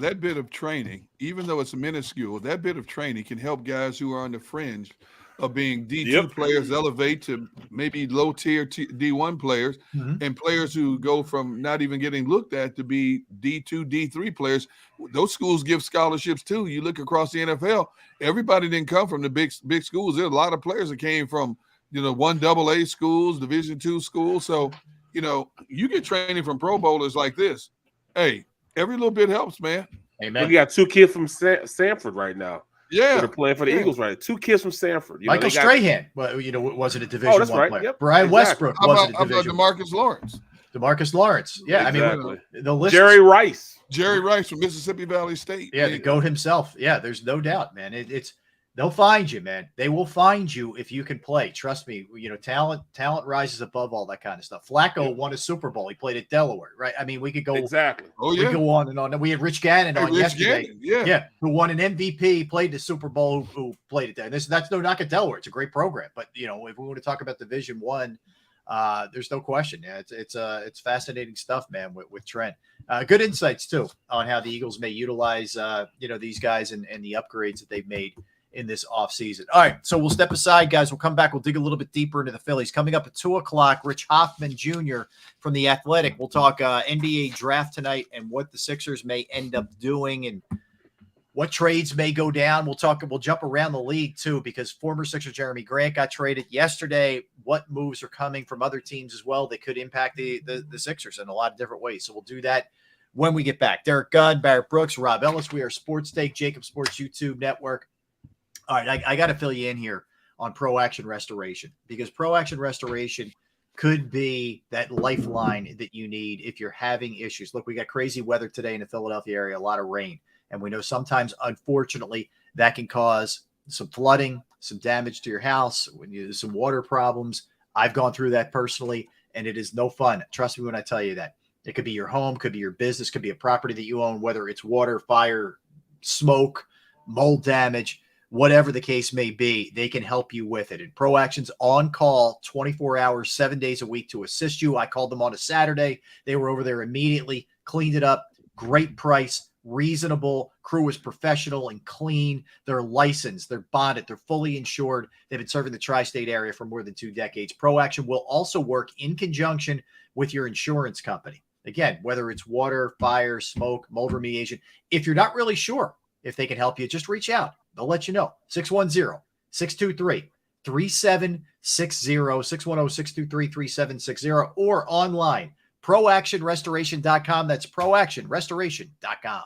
That bit of training, even though it's minuscule, that bit of training can help guys who are on the fringe of being D2 players elevate to maybe low-tier D1 players, and players who go from not even getting looked at to be D2, D3 players. Those schools give scholarships too. You look across the NFL, everybody didn't come from the big schools. There are a lot of players that came from, 1AA schools, Division II schools. So, you get training from Pro Bowlers like this. Hey, every little bit helps, man. Amen. We got 2 kids from Sanford right now. Yeah, they're playing for the Eagles, right? 2 kids from Sanford. Michael Strahan, wasn't a Division I player. Yep. Brian Westbrook wasn't a How Division. about DeMarcus Lawrence? DeMarcus Lawrence, yeah. Exactly. I mean, the list. Jerry Rice from Mississippi Valley State. Yeah, the GOAT himself. Yeah, there's no doubt, man. They'll find you, man. They will find you if you can play. Trust me. Talent rises above all that kind of stuff. Flacco won a Super Bowl. He played at Delaware, right? I mean, we could go exactly. We could go on and on. We had Rich Gannon on yesterday. Gannon, who won an MVP, played the Super Bowl, who played it there. That's no knock at Delaware. It's a great program, but if we want to talk about Division I, there's no question. Yeah, it's fascinating stuff, man. With Trent, good insights too on how the Eagles may utilize these guys and the upgrades that they've made in this offseason. All right, so we'll step aside, guys. We'll come back. We'll dig a little bit deeper into the Phillies. Coming up at 2:00, Rich Hoffman Jr. from The Athletic. We'll talk NBA draft tonight and what the Sixers may end up doing and what trades may go down. We'll jump around the league too, because former Sixer Jeremy Grant got traded yesterday. What moves are coming from other teams as well that could impact the Sixers in a lot of different ways. So we'll do that when we get back. Derek Gunn, Barrett Brooks, Rob Ellis. We are Sports Take, JAKIB Sports YouTube Network. All right, I got to fill you in here on Pro Action Restoration, because Pro Action Restoration could be that lifeline that you need if you're having issues. Look, we got crazy weather today in the Philadelphia area, a lot of rain. And we know sometimes, unfortunately, that can cause some flooding, some damage to your house, some water problems. I've gone through that personally, and it is no fun. Trust me when I tell you that. It could be your home, could be your business, could be a property that you own, whether it's water, fire, smoke, mold damage. Whatever the case may be, they can help you with it. And Pro Action's on call 24 hours, 7 days a week to assist you. I called them on a Saturday. They were over there immediately, cleaned it up. Great price, reasonable. Crew was professional and clean. They're licensed. They're bonded. They're fully insured. They've been serving the tri-state area for more than 2 decades. Pro Action will also work in conjunction with your insurance company. Again, whether it's water, fire, smoke, mold remediation. If you're not really sure if they can help you, just reach out. They'll let you know. 610-623-3760, 610-623-3760, or online, proactionrestoration.com. That's proactionrestoration.com.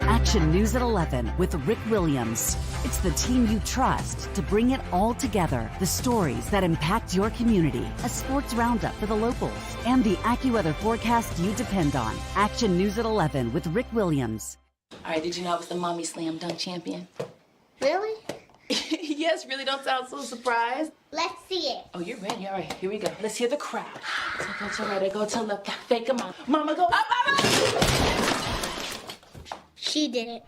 Action News at 11 with Rick Williams. It's the team you trust to bring it all together. The stories that impact your community. A sports roundup for the locals. And the AccuWeather forecast you depend on. Action News at 11 with Rick Williams. All right, did you know I was the Mommy Slam Dunk Champion? Really? Yes, really, don't sound so surprised. Let's see it. Oh, you're ready. All right, here we go. Let's hear the crowd. So go to right, I go to left, fake a mom. Mama, go up, mama! She did it.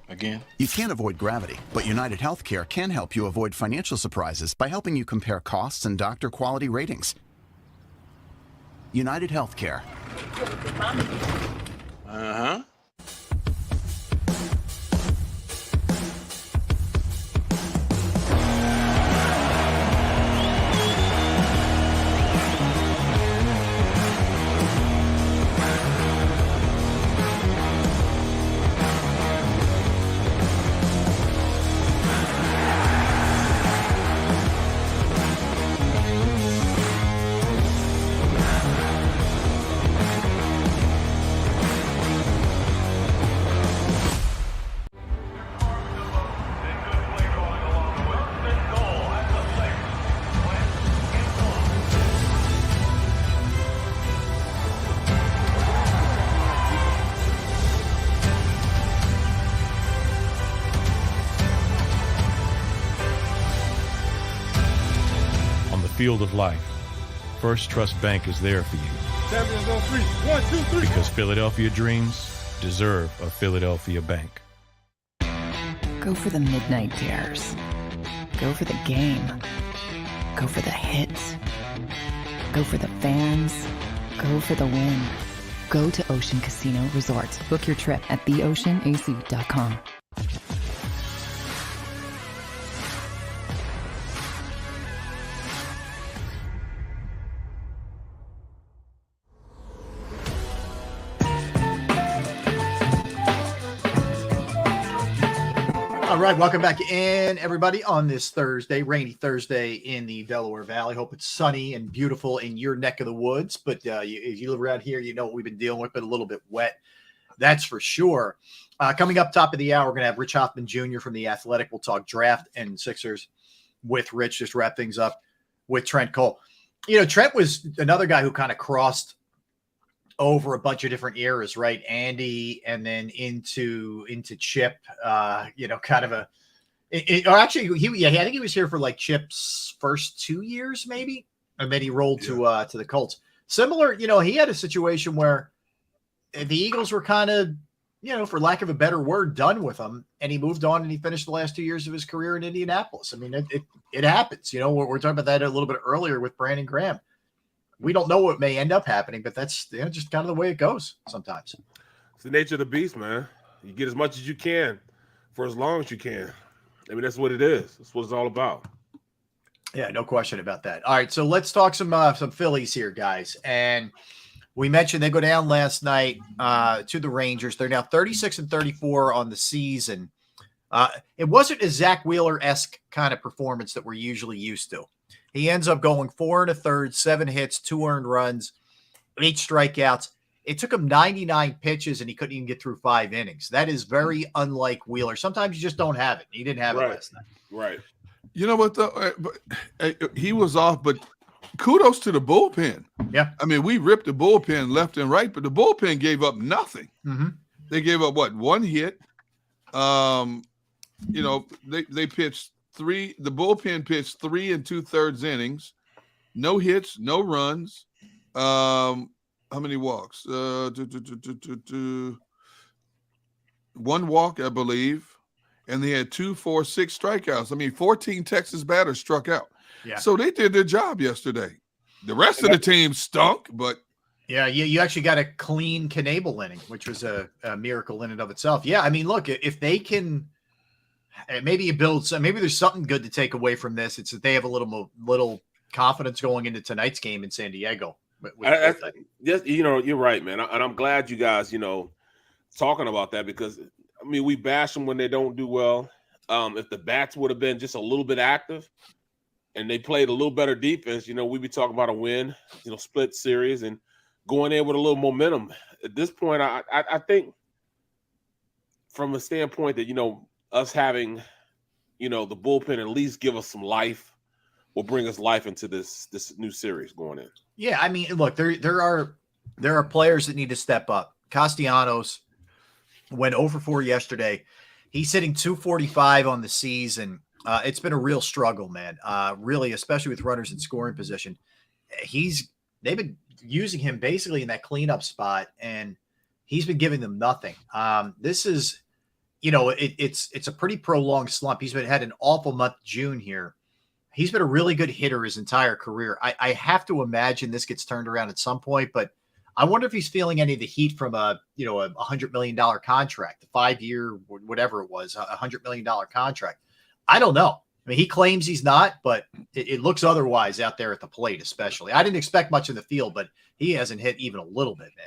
Again? You can't avoid gravity, but United Healthcare can help you avoid financial surprises by helping you compare costs and doctor quality ratings. United Healthcare. Uh-huh. field of life, First Trust Bank is there for you. Champions on 3. 1, 2, 3. Because Philadelphia dreams deserve a Philadelphia bank. Go for the midnight dares. Go for the game. Go for the hits. Go for the fans. Go for the win. Go to Ocean Casino Resort. Book your trip at theoceanac.com. All right, welcome back in, everybody, on this Thursday, rainy Thursday in the Delaware Valley. Hope it's sunny and beautiful in your neck of the woods. But if you live around here, you know what we've been dealing with, but a little bit wet. That's for sure. Coming up top of the hour, we're going to have Rich Hoffman Jr. from The Athletic. We'll talk draft and Sixers with Rich, just wrap things up with Trent Cole. You know, Trent was another guy who kind of crossed over a bunch of different eras, right? Andy, and then into Chip, you know, kind of a, or actually I think he was here for like Chip's first 2 years, maybe. And then he rolled to the Colts. Similar, you know, he had a situation where the Eagles were kind of, you know, for lack of a better word, done with him. And he moved on and he finished the last 2 years of his career in Indianapolis. I mean, it happens, you know, we're talking about that a little bit earlier with Brandon Graham. We don't know what may end up happening, but that's, you know, just kind of the way it goes sometimes. It's the nature of the beast, man. You get as much as you can for as long as you can. I mean, that's what it is. That's what it's all about. Yeah, no question about that. All right, so let's talk some Phillies here, guys. And we mentioned they go down last night to the Rangers. They're now 36-34 on the season. It wasn't a Zach Wheeler-esque kind of performance that we're usually used to. He ends up going 4 1/3, 7 hits, 2 earned runs, 8 strikeouts. It took him 99 pitches, and he couldn't even get through 5 innings. That is very unlike Wheeler. Sometimes you just don't have it. He didn't have it last night. Right. You know what, though? He was off, but kudos to the bullpen. Yeah. I mean, we ripped the bullpen left and right, but the bullpen gave up nothing. Mm-hmm. They gave up, 1 hit? You know, they pitched 3. The bullpen pitched 3 2/3 innings, no hits, no runs. How many walks? 1 walk, I believe, and they had 2, 4, 6 strikeouts. I mean, 14 Texas batters struck out. Yeah. So they did their job yesterday. The rest of the team stunk, but yeah, you actually got a clean Knable inning, which was a miracle in and of itself. Yeah, I mean, look, if they can. Maybe you build some. Maybe there's something good to take away from this. It's that they have a little confidence going into tonight's game in San Diego. Yes, you know, you're right, man, and I'm glad you guys, you know, talking about that because I mean we bash them when they don't do well. If the bats would have been just a little bit active and they played a little better defense, you know, we'd be talking about a win, you know, split series and going in with a little momentum. At this point, I think from a standpoint that, you know, us having, you know, the bullpen at least give us some life will bring us life into this new series going in. Yeah, I mean, look, there are players that need to step up. Castellanos went 0 for 4 yesterday. He's hitting .245 on the season. It's been a real struggle, man. Really, especially with runners in scoring position. They've been using him basically in that cleanup spot, and he's been giving them nothing. This is. You know, it's a pretty prolonged slump. He's had an awful month, June here. He's been a really good hitter his entire career. I have to imagine this gets turned around at some point, but I wonder if he's feeling any of the heat from a $100 million contract, the 5-year, whatever it was, $100 million contract. I don't know. I mean, he claims he's not, but it looks otherwise out there at the plate, especially. I didn't expect much in the field, but he hasn't hit even a little bit, man.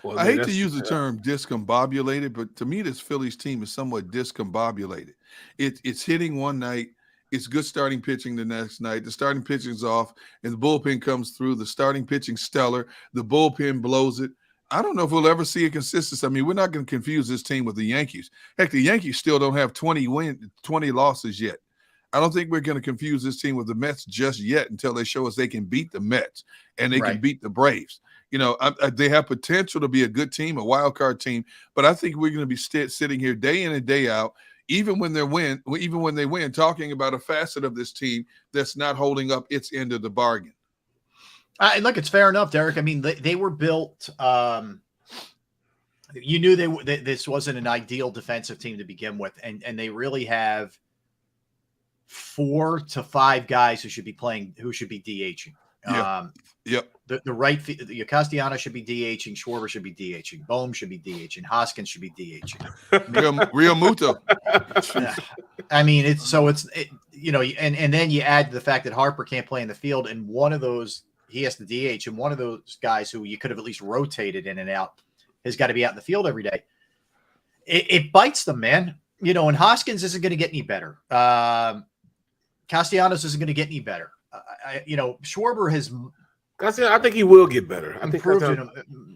Well, I hate to use the term discombobulated, but to me, this Phillies team is somewhat discombobulated. It's hitting one night. It's good starting pitching the next night. The starting pitching's off, and the bullpen comes through. The starting pitching stellar. The bullpen blows it. I don't know if we'll ever see a consistency. I mean, we're not going to confuse this team with the Yankees. Heck, the Yankees still don't have 20 losses yet. I don't think we're going to confuse this team with the Mets just yet until they show us they can beat the Mets and they can beat the Braves. You know, they have potential to be a good team, a wild card team, but I think we're going to be sitting here day in and day out, even when they win, talking about a facet of this team that's not holding up its end of the bargain. Look, it's fair enough, Derek. I mean, they were built. You knew this wasn't an ideal defensive team to begin with, and they really have 4 to 5 guys who should be DHing. Yep. The right, Castellanos should be DHing. Schwarber should be DHing. Bohm should be DHing. Hoskins should be DHing. Real Muto. I mean, and then you add the fact that Harper can't play in the field, and one of those he has to DH, and one of those guys who you could have at least rotated in and out has got to be out in the field every day. It bites them, man. And Hoskins isn't going to get any better. Castellanos isn't going to get any better. Schwarber has. I think he will get better. I think improved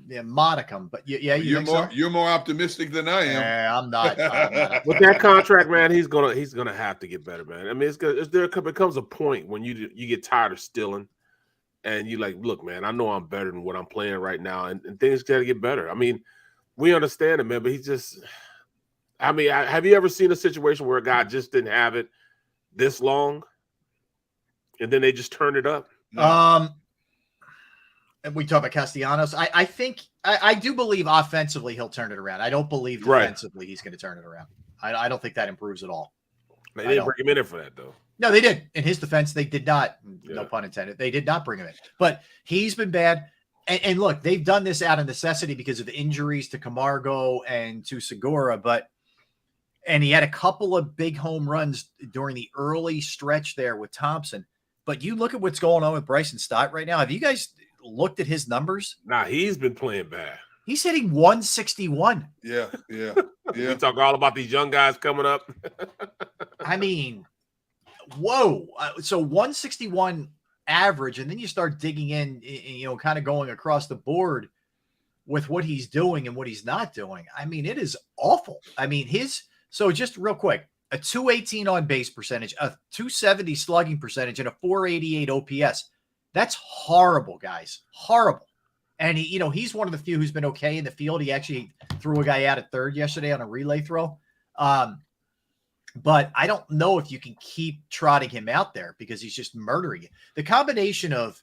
in modicum, but you're more optimistic than I am. Yeah, I'm not. With that contract, man, he's gonna have to get better, man. I mean, there becomes a point when you get tired of stealing, and you like, look, man, I know I'm better than what I'm playing right now, and things got to get better. I mean, we understand it, man, but he's just. I mean, have you ever seen a situation where a guy just didn't have it this long, and then they just turned it up? And we talk about Castellanos. I think I do believe offensively he'll turn it around. I don't believe defensively he's going to turn it around. I don't think that improves at all. They didn't bring him in for that, though. No, they did. In his defense, they did not. Yeah. No pun intended. They did not bring him in. But he's been bad. And look, they've done this out of necessity because of injuries to Camargo and to Segura. And he had a couple of big home runs during the early stretch there with Thompson. But you look at what's going on with Bryson Stott right now. Have you guys looked at his numbers? Nah, he's been playing bad. He's hitting 161. Yeah. We talk all about these young guys coming up. I mean, whoa. So 161 average, and then you start digging in, kind of going across the board with what he's doing and what he's not doing. I mean, it is awful. I mean, so just real quick, a 218 on base percentage, a 270 slugging percentage, and a 488 OPS. That's horrible, guys. Horrible. And he's one of the few who's been okay in the field. He actually threw a guy out at third yesterday on a relay throw. But I don't know if you can keep trotting him out there because he's just murdering it. The combination of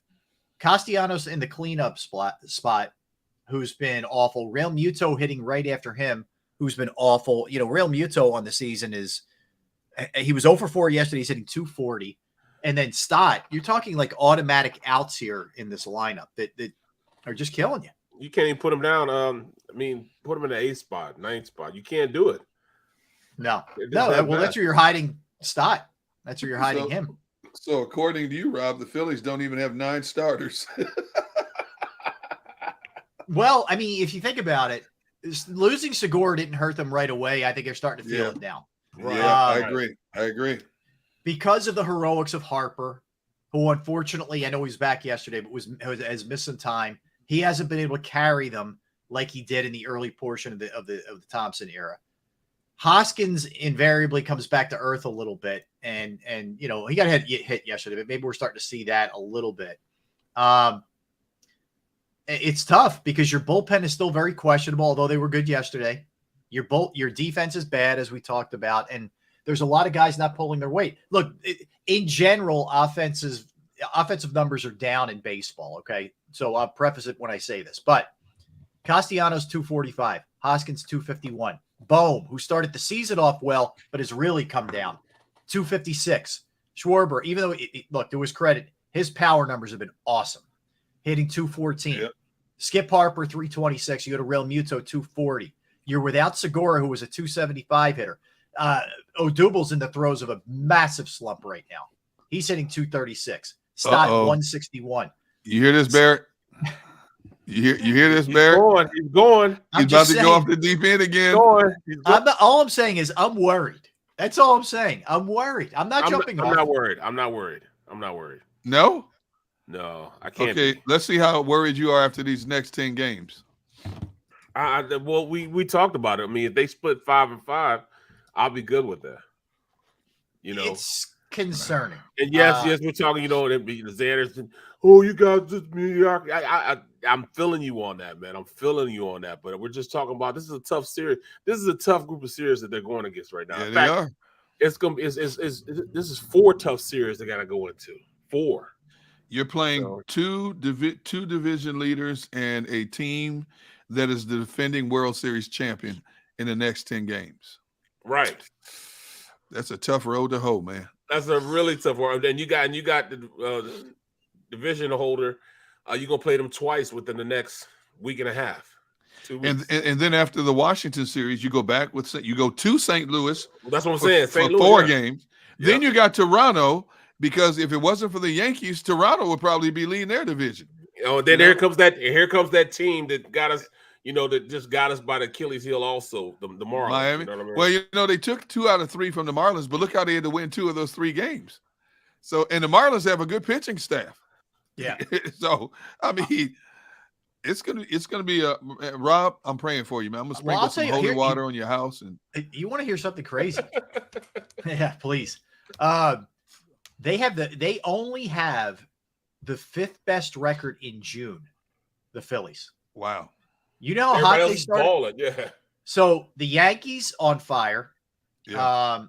Castellanos in the cleanup spot, who's been awful. Real Muto hitting right after him, who's been awful. Real Muto on the season he was 0 for 4 yesterday. He's hitting 240. And then Stott, you're talking like automatic outs here in this lineup that are just killing you. You can't even put him down. Put him in the 8th spot, 9th spot. You can't do it. No. Well, that's where you're hiding Stott. That's where you're hiding him. So according to you, Rob, the Phillies don't even have 9 starters. Well, I mean, if you think about it, losing Segura didn't hurt them right away. I think they're starting to feel it now. Right. Yeah, I agree. Because of the heroics of Harper, who unfortunately, I know he's back yesterday, but has missed some time. He hasn't been able to carry them like he did in the early portion of the Thompson era. Hoskins invariably comes back to earth a little bit, and he got hit yesterday, but maybe we're starting to see that a little bit. It's tough because your bullpen is still very questionable, although they were good yesterday. Your defense is bad, as we talked about, and there's a lot of guys not pulling their weight. Look, in general, offensive numbers are down in baseball, okay? So I'll preface it when I say this. But Castellanos, 245. Hoskins, 251. Bohm, who started the season off well, but has really come down, 256. Schwarber, even though, look, to his credit, his power numbers have been awesome, hitting 214. Yep. Skip Harper, 326. You go to Real Muto, 240. You're without Segura, who was a 275 hitter. Odubel's in the throes of a massive slump right now. He's hitting 236. Stott 161. You hear this, Barrett? You hear this, Barrett? He's going. He's about to go off the deep end again. All I'm saying is I'm worried. That's all I'm saying. I'm worried. I'm not jumping off. I'm not worried. No? No, I can't. Okay, let's see how worried you are after these next 10 games. Well, we talked about it. I mean, if they split 5-5, I'll be good with that. It's concerning. And yes, we're talking. The Xanders. Oh, you guys just mediocrity. I'm feeling you on that, man. I'm feeling you on that. But we're just talking about this is a tough series. This is a tough group of series that they're going against right now. Yeah, In they fact, are. it's gonna be. This is 4 tough series they got to go into. 4. You're playing So, two division leaders and a team that is the defending World Series champion in the next 10 games. right. That's a tough road to hoe, man. That's a really tough one. And you got the division holder. You're gonna play them twice within the next week and a half. 2 weeks. And then after the Washington series, you go back with you go to St. Louis. Well, that's what I'm saying. For St. Louis, 4 yeah. games. Yep. Then you got Toronto, because if it wasn't for the Yankees, Toronto would probably be leading their division. Oh, then here comes that team that got us. That just got us by the Achilles heel. Also, the Marlins. Miami. You know what I mean? Well, they took 2 out of 3 from the Marlins, but look how they had to win 2 of those 3 games. So, and the Marlins have a good pitching staff. Yeah. So, I mean, it's gonna be a Rob. I'm praying for you, man. I'm gonna sprinkle some holy water on your house. And you want to hear something crazy? Yeah, please. They only have the 5th best record in June. The Phillies. Wow. You know how Everybody hot else they is started? balling, yeah. So the Yankees on fire. Yeah.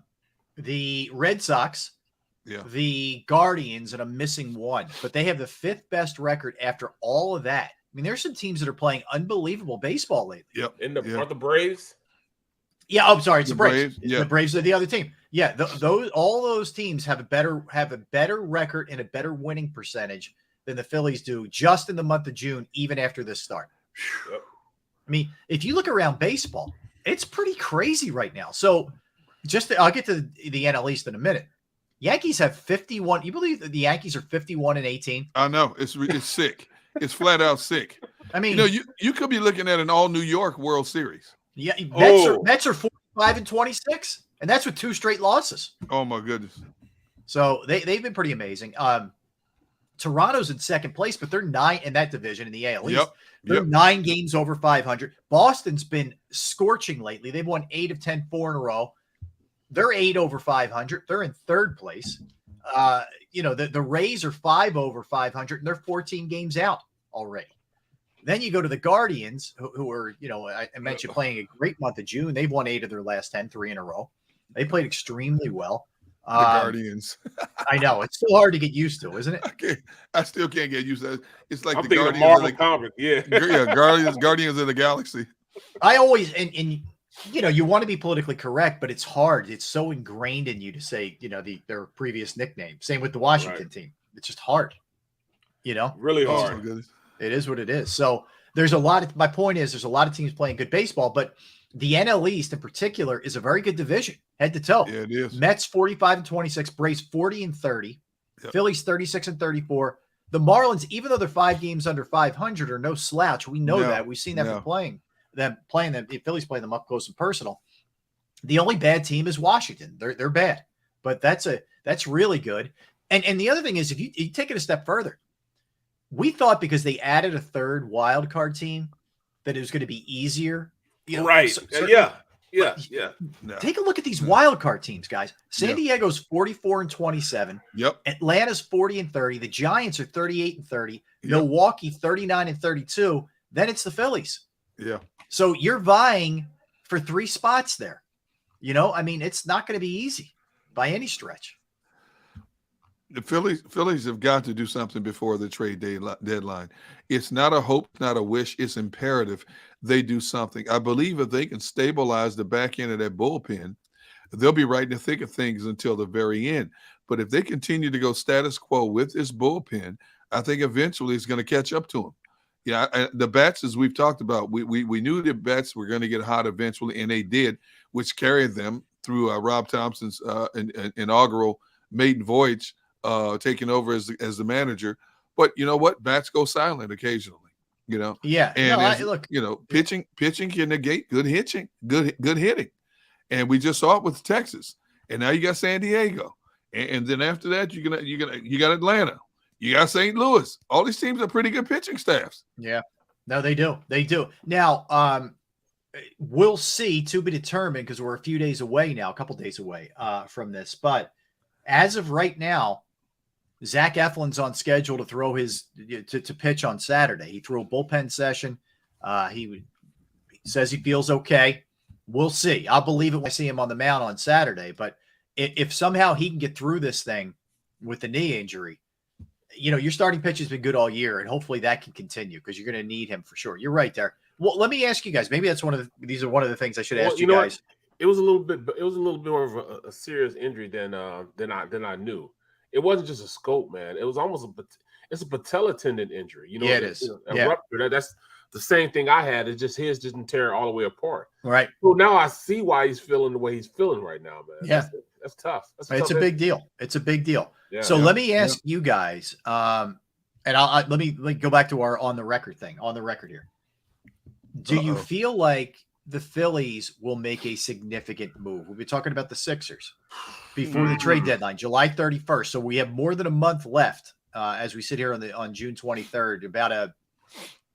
The Red Sox. Yeah. The Guardians, and I'm missing one, but they have the 5th best record after all of that. I mean, there's some teams that are playing unbelievable baseball lately. Yep. Aren't the Braves? Yeah, I'm sorry, it's the Braves. Yeah. The Braves are the other team. Yeah, all those teams have a better record and a better winning percentage than the Phillies do just in the month of June, even after this start. Yep. I mean, if you look around baseball, it's pretty crazy right now. So, I'll get to the NL East in a minute. Yankees have 51. You believe that the Yankees are 51-18? I know it's sick. It's flat out sick. I mean, you could be looking at an all New York World Series. Yeah, Mets are 45-26, and that's with 2 straight losses. Oh my goodness! So they've been pretty amazing. Toronto's in 2nd place, but they're 9 in that division in the AL East. They're 9 games over 500. Boston's been scorching lately. They've won 8 of 10, 4 in a row. They're 8 over 500. They're in 3rd place. The Rays are 5 over 500, and they're 14 games out already. Then you go to the Guardians, who are, I mentioned playing a great month of June. They've won 8 of their last 10, 3 in a row. They played extremely well. The Guardians. I know. It's still hard to get used to, isn't it? I still can't get used to it. It's like I'm the thinking Guardians of Marvel of the comic, yeah. Guardians of the Galaxy. I always and you want to be politically correct, but it's hard. It's so ingrained in you to say, their previous nickname. Same with the Washington team. It's just hard. Really hard. Oh, my goodness. It is what it is. So my point is there's a lot of teams playing good baseball, but the NL East in particular is a very good division, head to toe. Yeah, it is. Mets 45-26, Braves 40-30, Yep. Phillies 36-34. The Marlins, even though they're 5 games under 500, are no slouch. We know that. We've seen that from playing them. The Phillies playing them up close and personal. The only bad team is Washington. They're bad, but that's really good. And the other thing is, if you take it a step further, we thought because they added a 3rd wild card team that it was going to be easier. Right. Yeah. No. Take a look at these wild card teams, guys. San Diego's 44-27. Yep. Atlanta's 40-30. The Giants are 38-30. Milwaukee 39-32. Then it's the Phillies. Yeah. So you're vying for 3 spots there. It's not going to be easy by any stretch. The Phillies have got to do something before the trade deadline. It's not a hope, not a wish. It's imperative they do something. I believe if they can stabilize the back end of that bullpen, they'll be right in the thick of things until the very end. But if they continue to go status quo with this bullpen, I think eventually it's going to catch up to them. Yeah, the bats, as we've talked about, we knew the bats were going to get hot eventually, and they did, which carried them through Rob Thompson's inaugural maiden voyage, taking over as the manager. But you know what? Bats go silent occasionally. Yeah. And look, pitching can negate good hitting, good hitting, and we just saw it with Texas, and now you got San Diego, and then after that you got Atlanta, you got St. Louis. All these teams are pretty good pitching staffs. Yeah. No, they do. They do. Now, we'll see, to be determined, because we're a couple days away from this. But as of right now, Zach Eflin's on schedule to throw to pitch on Saturday. He threw a bullpen session. He says he feels okay. We'll see. I'll believe it when I see him on the mound on Saturday. But if somehow he can get through this thing with the knee injury, your starting pitch has been good all year, and hopefully that can continue because you're going to need him for sure. You're right there. Well, let me ask you guys. Maybe that's these are one of the things I should ask you guys. It was a little bit more of a serious injury than I knew. It wasn't just a scope, man. It was almost it's a patella tendon injury. Yeah, it is. A rupture. That's the same thing I had. It's just his didn't tear all the way apart. Right. So now I see why he's feeling the way he's feeling right now, man. Yeah. That's tough. It's a big deal. It's a big deal. Yeah, so let me ask you guys, and let me go back to our on the record thing. On the record here, do you feel like the Phillies will make a significant move? We'll be talking about the Sixers before the trade deadline, July 31st. So we have more than a month left as we sit here on June 23rd.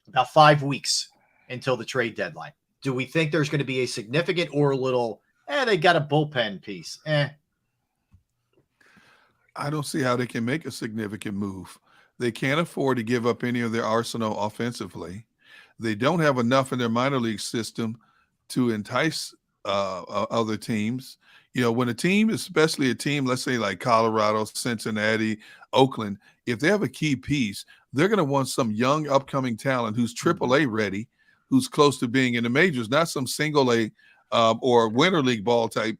About 5 weeks until the trade deadline. Do we think there's going to be a significant or a little? They got a bullpen piece. I don't see how they can make a significant move. They can't afford to give up any of their arsenal offensively. They don't have enough in their minor league system to entice other teams. When a team, especially a team, let's say like Colorado, Cincinnati, Oakland, if they have a key piece, they're going to want some young upcoming talent who's AAA ready, who's close to being in the majors, not some single A or winter league ball type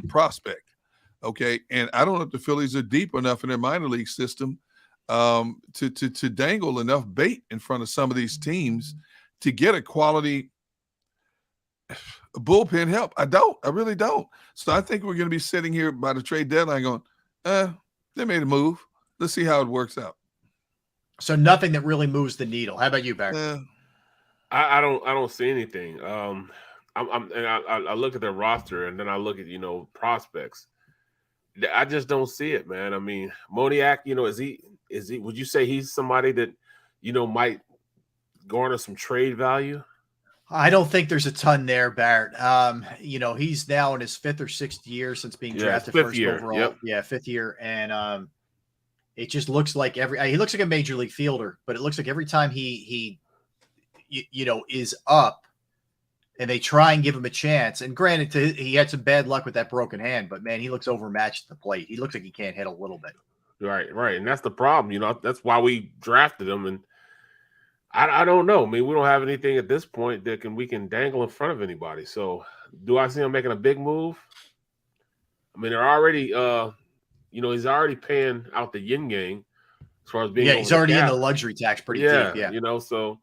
prospect. Okay. And I don't know if the Phillies are deep enough in their minor league system to dangle enough bait in front of some of these teams to get a quality bullpen help. I really don't. So I think we're going to be sitting here by the trade deadline going, they made a move. Let's see how it works out. So nothing that really moves the needle. How about you, Barry? I don't see anything. I look at their roster and then I look at prospects. I just don't see it, man. I mean, Moniak, is he? Would you say he's somebody that might garner some trade value? I don't think there's a ton there, Barrett. He's now in his 5th or 6th year since being drafted first overall. Yep. Yeah, 5th year, and it just looks like he looks like a major league fielder, but it looks like every time he is up and they try and give him a chance. And granted, he had some bad luck with that broken hand, but man, he looks overmatched at the plate. He looks like he can't hit a little bit. Right, and that's the problem. That's why we drafted him. And I don't know. I mean, we don't have anything at this point that we can dangle in front of anybody. So, do I see him making a big move? I mean, they're already, he's already paying out the yin yang as far as being. Yeah, he's already in the luxury tax pretty deep. Yeah, so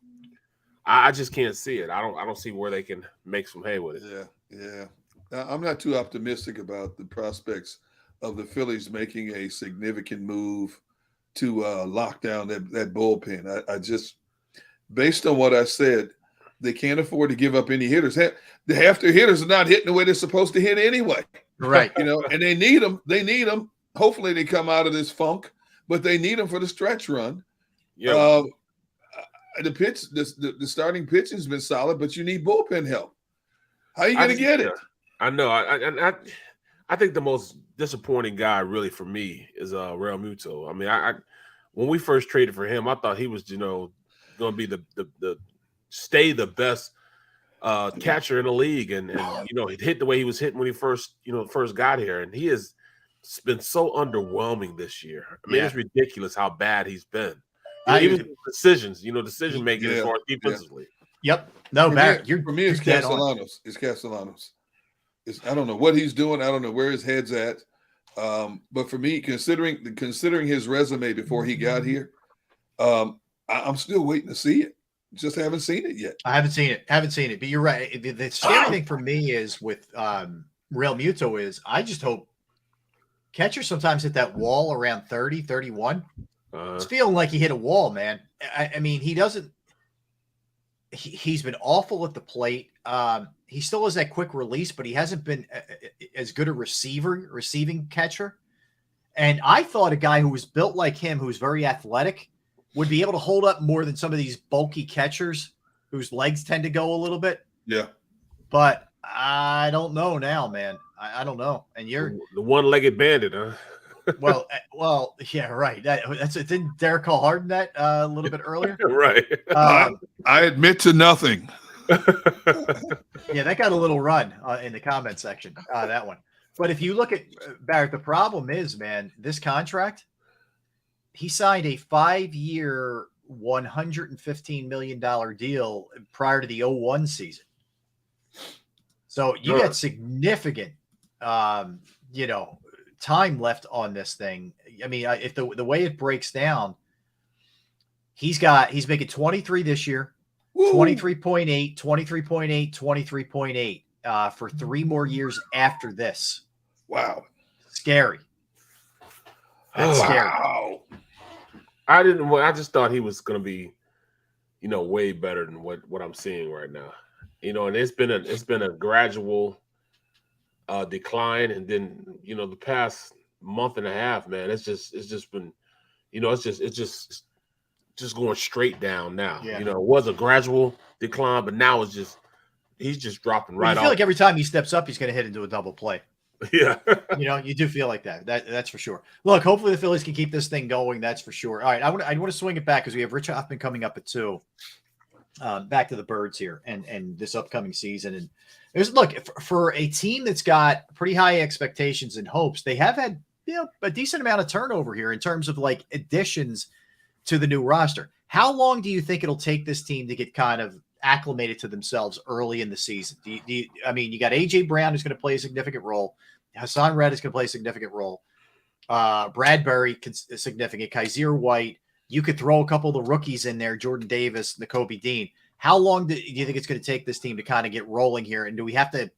I just can't see it. I don't see where they can make some hay with it. Yeah. I'm not too optimistic about the prospects of the Phillies making a significant move to lock down that bullpen. I just, based on what I said, they can't afford to give up any hitters. Half their hitters are not hitting the way they're supposed to hit anyway. Right. And they need them. Hopefully they come out of this funk, but they need them for the stretch run. Yeah. The starting pitching has been solid, but you need bullpen help. How are you going to get it? I know. I think the most disappointing guy really for me is Real Muto. I mean, when we first traded for him, I thought he was, going to be the best catcher in the league, and he'd hit the way he was hitting when he first got here, and he has been so underwhelming this year. I mean, it's ridiculous how bad he's been. Even decision making as far as defensively. Yep. No, Barrett. For me, it's Castellanos. It's Castellanos. I don't know what he's doing. I don't know where his head's at. But for me, considering his resume before he got here, I'm still waiting to see it. Just haven't seen it yet. I haven't seen it. But you're right. The scary thing for me is with Real Muto is I just hope catchers sometimes hit that wall around 30, 31. It's feeling like he hit a wall, man. I mean, he doesn't. He's been awful at the plate. He still has that quick release, but he hasn't been as good a receiving catcher. And I thought a guy who was built like him, who's very athletic, would be able to hold up more than some of these bulky catchers whose legs tend to go a little bit. Yeah. But I don't know now, man. I don't know. And you're the one-legged bandit, huh? Well, yeah, right. That's it. Didn't Derek call Harden that a little bit earlier? Right. I admit to nothing. Yeah, that got a little run in the comment section, that one. But if you look at Barrett, the problem is, man, this contract, he signed a 5-year, $115 million deal prior to the 01 season. So you got significant, time left on this thing. I mean, if the way it breaks down, he's making 23 this year, 23.8, 23.8, 23.8 for 3 more years after this. Wow. Scary. That's scary. I just thought he was going to be, way better than what I'm seeing right now. And it's been a gradual decline, and then the past month and a half, man, it's just been, it's just going straight down now. Yeah. It was a gradual decline, but now he's just dropping right off. I feel like every time he steps up, he's going to hit into a double play. Yeah. You do feel like that. That's for sure. Look, hopefully the Phillies can keep this thing going. That's for sure. All right. I want to swing it back because we have Rich Hoffman coming up at 2. Back to the Birds here and this upcoming season. And for a team that's got pretty high expectations and hopes, they have had a decent amount of turnover here in terms of like additions to the new roster. How long do you think it'll take this team to get kind of acclimated to themselves early in the season? You got AJ Brown who's going to play a significant role. Hassan Red is going to play a significant role. Bradbury significant. Kaiser White. You could throw a couple of the rookies in there, Jordan Davis, Nakobe Dean. How long do you think it's going to take this team to kind of get rolling here? And do we have to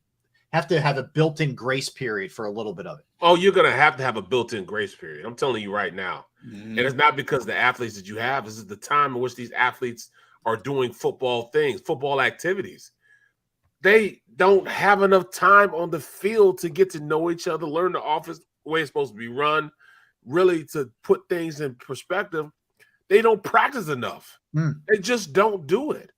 have a built-in grace period for a little bit of it? Oh, you're going to have a built-in grace period. I'm telling you right now. Mm-hmm. And it's not because of the athletes that you have. This is the time in which these athletes are doing football things, football activities. They don't have enough time on the field to get to know each other, learn the offense, the way it's supposed to be run, really to put things in perspective. They don't practice enough. They just don't do it.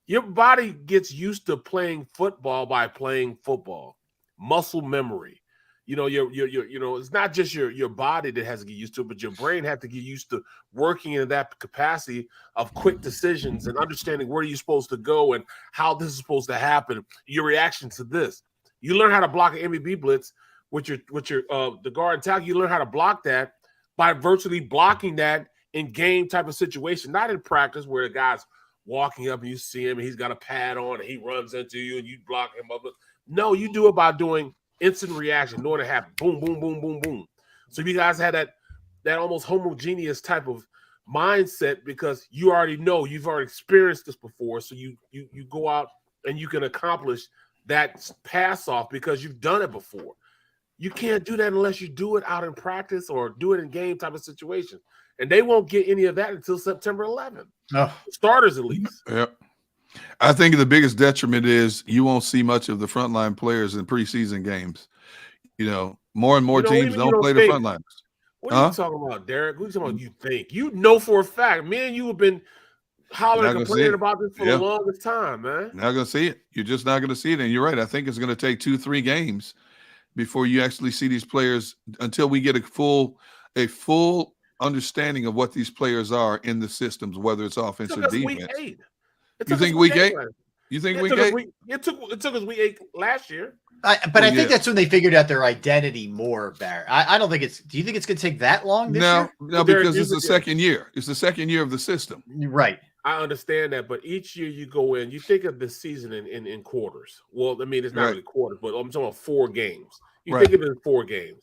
Your body gets used to playing football by playing football. Muscle memory. It's not just your body that has to get used to it, but your brain has to get used to working in that capacity of quick decisions and understanding where you're supposed to go and how this is supposed to happen. Your reaction to this. You learn how to block an MBB blitz with your the guard and tackle. You learn how to block that by virtually blocking that in game type of situation, not in practice where the guy's walking up and you see him and he's got a pad on and he runs into you and you block him up. No, you do it by doing instant reaction, knowing to happen. Boom, boom, boom, boom, boom. So you guys had that almost homogeneous type of mindset because you already know, you've already experienced this before. So you go out and you can accomplish that pass off because you've done it before. You can't do that unless you do it out in practice or do it in game type of situation. And they won't get any of that until September 11th. Oh. Starters, at least. Yep. I think the biggest detriment is you won't see much of the frontline players in preseason games. More and more teams don't play the frontliners. What are you talking about, Derek? What are you talking about? You think? You know for a fact. Me and you have been hollering, complaining about this for the longest time, man. Not going to see it. You're just not going to see it. And you're right. I think it's going to take 2-3 games before you actually see these players until we get a full understanding of what these players are in the systems, whether it's offense or defense. You think week 8? You think week 8? It took us week 8 last year. I think that's when they figured out their identity more, Barrett. I don't think do you think it's going to take that long this year? No, because it's the second year. It's the second year of the system. Right. I understand that, but each year you go in, you think of the season in quarters. Well, I mean, it's not really quarters, but I'm talking about 4 games. You think of it in 4 games.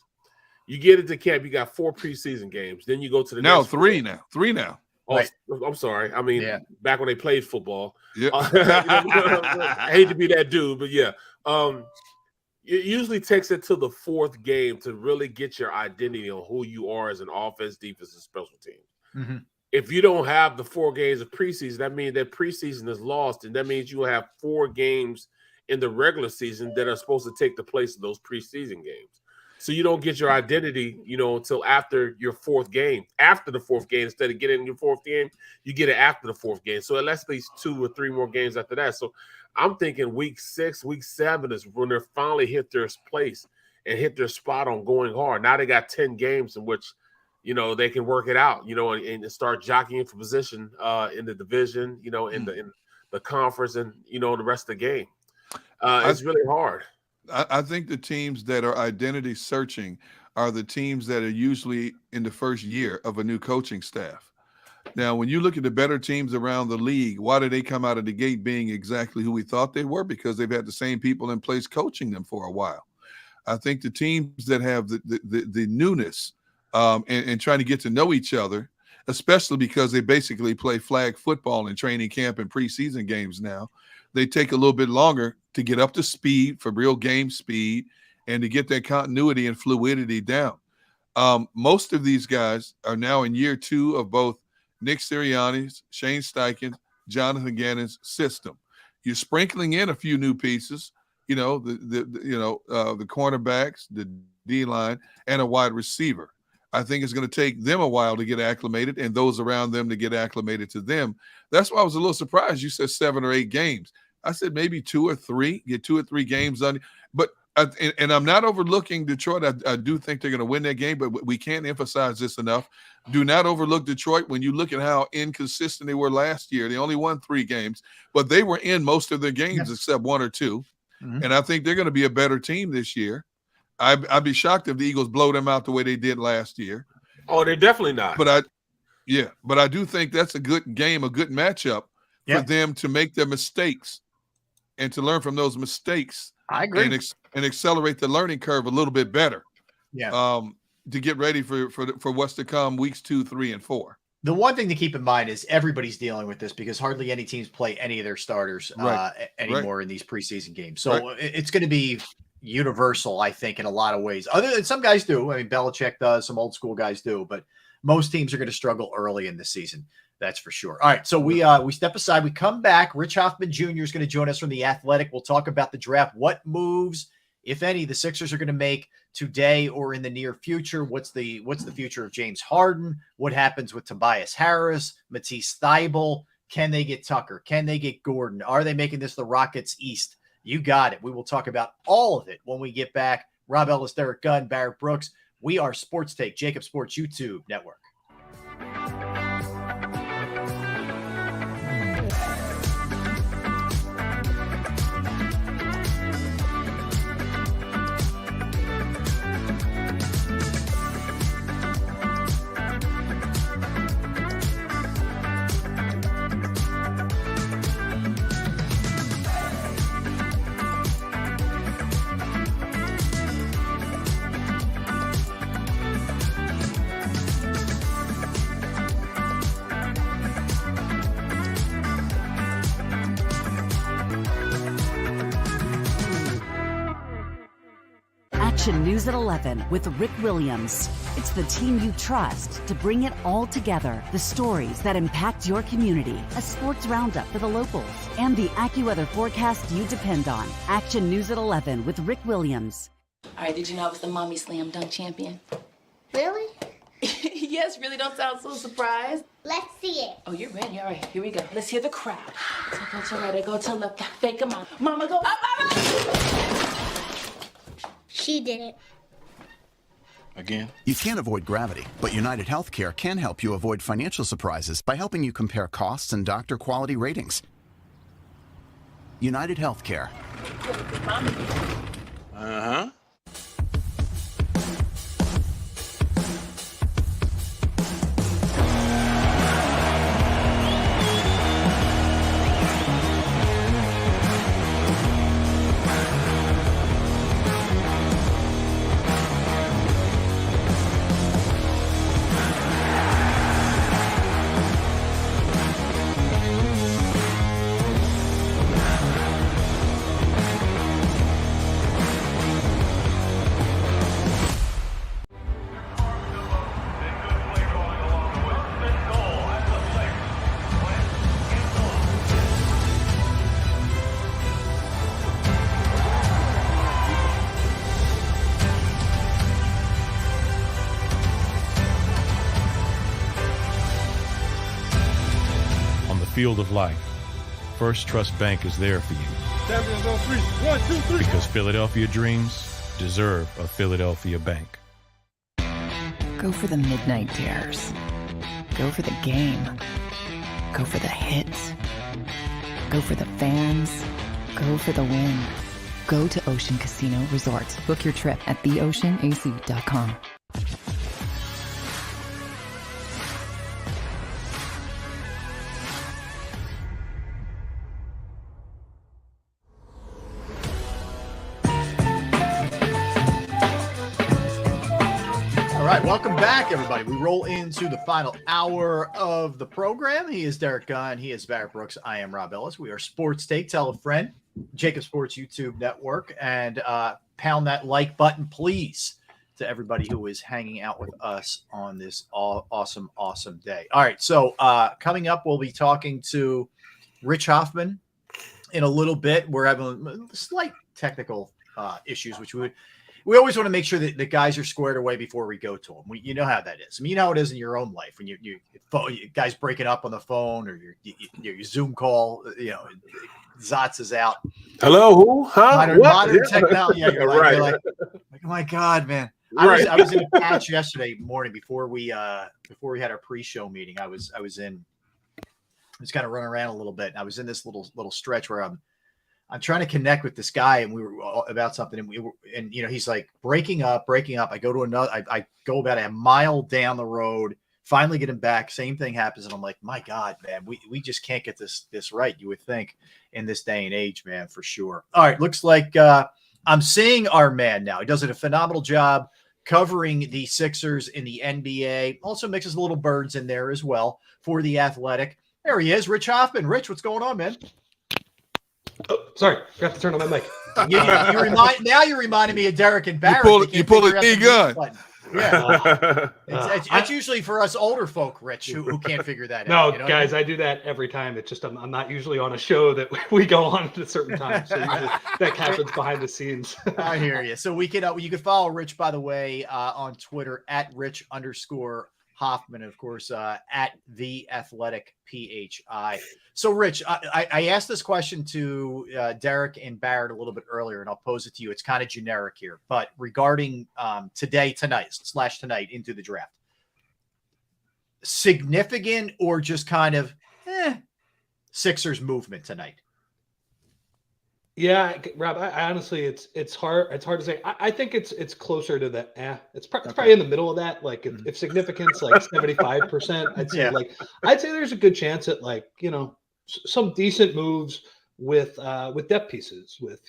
You get into camp, you got 4 preseason games. Then you go to the next 3 now. 3 now. Oh, right. I'm sorry. I mean, back when they played football. Yeah. I hate to be that dude, but yeah. It usually takes it to the 4th game to really get your identity on who you are as an offense, defense, and special teams. Mm-hmm. If you don't have the 4 games of preseason, that means that preseason is lost, and that means you will have 4 games in the regular season that are supposed to take the place of those preseason games. So you don't get your identity, until after your 4th game. After the 4th game, instead of getting your 4th game, you get it after the 4th game. So at least 2 or 3 more games after that. So I'm thinking week 6, week 7 is when they finally hit their place. and hit their spot on going hard. Now they got 10 games in which, you know, they can work it out, you know, and start jockeying for position in the division, you know, in the conference and, you know, the rest of the game. It's really hard. I think the teams that are identity searching are the teams that are usually in the first year of a new coaching staff. Now, when you look at the better teams around the league, why did they come out of the gate being exactly who we thought they were? Because they've had the same people in place coaching them for a while. I think the teams that have the newness and trying to get to know each other, especially because they basically play flag football in training camp and preseason games now, they take a little bit longer to get up to speed for real game speed and to get that continuity and fluidity down. Most of these guys are now in year 2 of both Nick Sirianni's, Shane Steichen's, Jonathan Gannon's system. You're sprinkling in a few new pieces, you know, the cornerbacks, the D-line, and a wide receiver. I think it's going to take them a while to get acclimated and those around them to get acclimated to them. That's why I was a little surprised you said 7 or 8 games. I said maybe 2 or 3, get 2 or 3 games on. But and I'm not overlooking Detroit. I do think they're going to win that game, but we can't emphasize this enough. Do not overlook Detroit when you look at how inconsistent they were last year. They only won 3 games, but they were in most of their games except 1 or 2. Mm-hmm. And I think they're going to be a better team this year. I'd be shocked if the Eagles blow them out the way they did last year. Oh, they're definitely not. But I do think that's a good game, a good matchup for them to make their mistakes and to learn from those mistakes. I agree. And accelerate the learning curve a little bit better. Yeah. To get ready for what's to come weeks 2, 3, and 4. The one thing to keep in mind is everybody's dealing with this because hardly any teams play any of their starters anymore in these preseason games. So it's going to be universal, I think, in a lot of ways. Other than some guys do. I mean, Belichick does, some old school guys do, but most teams are going to struggle early in the season. That's for sure. All right, so we step aside. We come back. Rich Hoffman Jr. is going to join us from The Athletic. We'll talk about the draft. What moves, if any, the Sixers are going to make today or in the near future. What's the future of James Harden? What happens with Tobias Harris, Matisse Thybulle? Can they get Tucker? Can they get Gordon? Are they making this the Rockets East? You got it. We will talk about all of it when we get back. Rob Ellis, Derek Gunn, Barrett Brooks. We are Sports Take, JAKIB Sports YouTube Network. News at 11 with Rick Williams. It's the team you trust to bring it all together. The stories that impact your community, a sports roundup for the locals, and the AccuWeather forecast you depend on. Action News at 11 with Rick Williams. All right, did you know I was the mommy slam dunk champion? Really? Yes, really, don't sound so surprised. Let's see it. Oh, you're ready. All right, here we go. Let's hear the crowd. So go to right, I go to left, fake 'em out. Mama, go up, mama! She did it. Again? You can't avoid gravity, but United Healthcare can help you avoid financial surprises by helping you compare costs and doctor quality ratings. United Healthcare. Uh-huh. Field of life, First Trust Bank is there for you. Champions on 3. 1, 2, 3. Because Philadelphia dreams deserve a Philadelphia bank. Go for the midnight dares. Go for the game. Go for the hits. Go for the fans. Go for the win. Go to Ocean Casino Resort. Book your trip at theoceanac.com. All right, welcome back, everybody. We roll into the final hour of the program. He is Derek Gunn. He is Barrett Brooks. I am Rob Ellis. We are Sports Take. Tell a friend. JAKIB Sports YouTube Network. And pound that like button, please, to everybody who is hanging out with us on this awesome day. All right, so coming up, we'll be talking to Rich Hoffman in a little bit. We're having slight technical issues, which we always want to make sure that the guys are squared away before we go to them. You know how that is. I mean, you know how it is in your own life when you guys breaking up on the phone or your Zoom call, Zotz is out. Hello, who? Huh? Modern technology. Yeah, right. You're like, oh my God, man. Right. I was in a patch yesterday morning before we had our pre-show meeting. I was kind of running around a little bit. And I was in this little stretch where I'm trying to connect with this guy, and we were about something, and he's like breaking up. I go to another. I go about a mile down the road. Finally get him back. Same thing happens, and I'm like, my God, man, we just can't get this right. You would think in this day and age, man, for sure. All right, looks like I'm seeing our man now. He does a phenomenal job covering the Sixers in the NBA. Also mixes a little Birds in there as well for The Athletic. There he is, Rich Hoffman. Rich, what's going on, man? Oh, sorry, forgot to turn on my mic. You reminded me of Derek and Barrett. You pull a gun. Yeah, it's usually for us older folk, Rich, who can't figure that out. No, guys, I do that every time. It's just I'm not usually on a show that we go on at a certain time, so that happens behind the scenes. I hear you. So you can follow Rich, by the way, on Twitter at Rich_Hoffman, of course, at The Athletic PHI. So, Rich, I asked this question to Derek and Barrett a little bit earlier, and I'll pose it to you. It's kind of generic here, but regarding tonight into the draft, significant or just kind of Sixers movement tonight? Yeah, Rob. I honestly, it's hard. It's hard to say. I think it's closer to the. It's probably in the middle of that. Like if significance, like 75%, I'd say I'd say there's a good chance at some decent moves with depth pieces with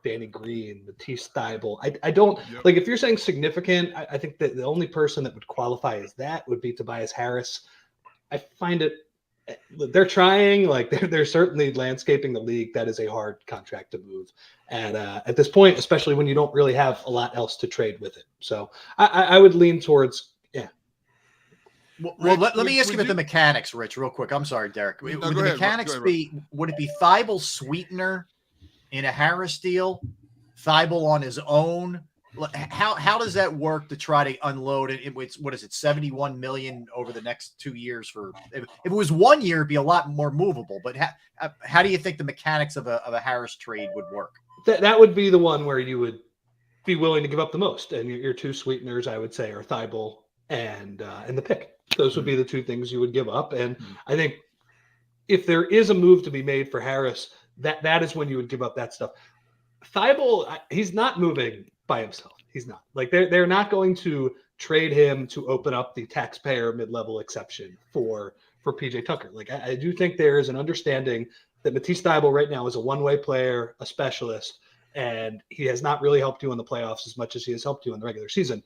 Danny Green, Matisse Thybulle. I don't like if you're saying significant. I think that the only person that would qualify as that would be Tobias Harris. I find it. They're trying, they're certainly landscaping the league. That is a hard contract to move, and at this point, especially when you don't really have a lot else to trade with it. So I would lean towards Well, let me ask you about the mechanics, Rich, real quick. I'm sorry, Derek. Would the mechanics be? Would it be Thybulle sweetener in a Harris deal? Thybulle on his own? How does that work to try to unload it? It's what is it, $71 million over the next 2 years? If it was 1 year, it'd be a lot more movable. But how do you think the mechanics of a Harris trade would work? That would be the one where you would be willing to give up the most, and your two sweeteners, I would say, are Thybulle and the pick. Those would be the two things you would give up. And I think if there is a move to be made for Harris, that is when you would give up that stuff. Thybulle, he's not moving by himself. He's not. They're not going to trade him to open up the taxpayer mid-level exception for PJ Tucker. I do think there is an understanding that Matisse Thybulle right now is a one-way player, a specialist, and he has not really helped you in the playoffs as much as he has helped you in the regular season.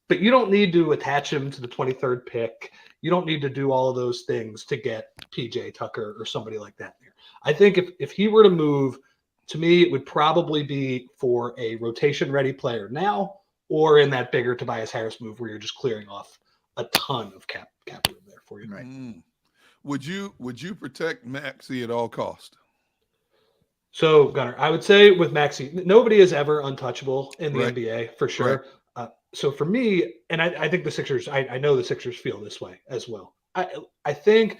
But you don't need to attach him to the 23rd pick. You don't need to do all of those things to get PJ Tucker or somebody like that there. I think if he were to move, to me, it would probably be for a rotation-ready player now, or in that bigger Tobias Harris move where you're just clearing off a ton of cap room there for you. Right. Would you protect Maxey at all cost? So, Gunnar, I would say with Maxey, nobody is ever untouchable in the NBA for sure. Right. So for me, and I think the Sixers, I know the Sixers feel this way as well. I think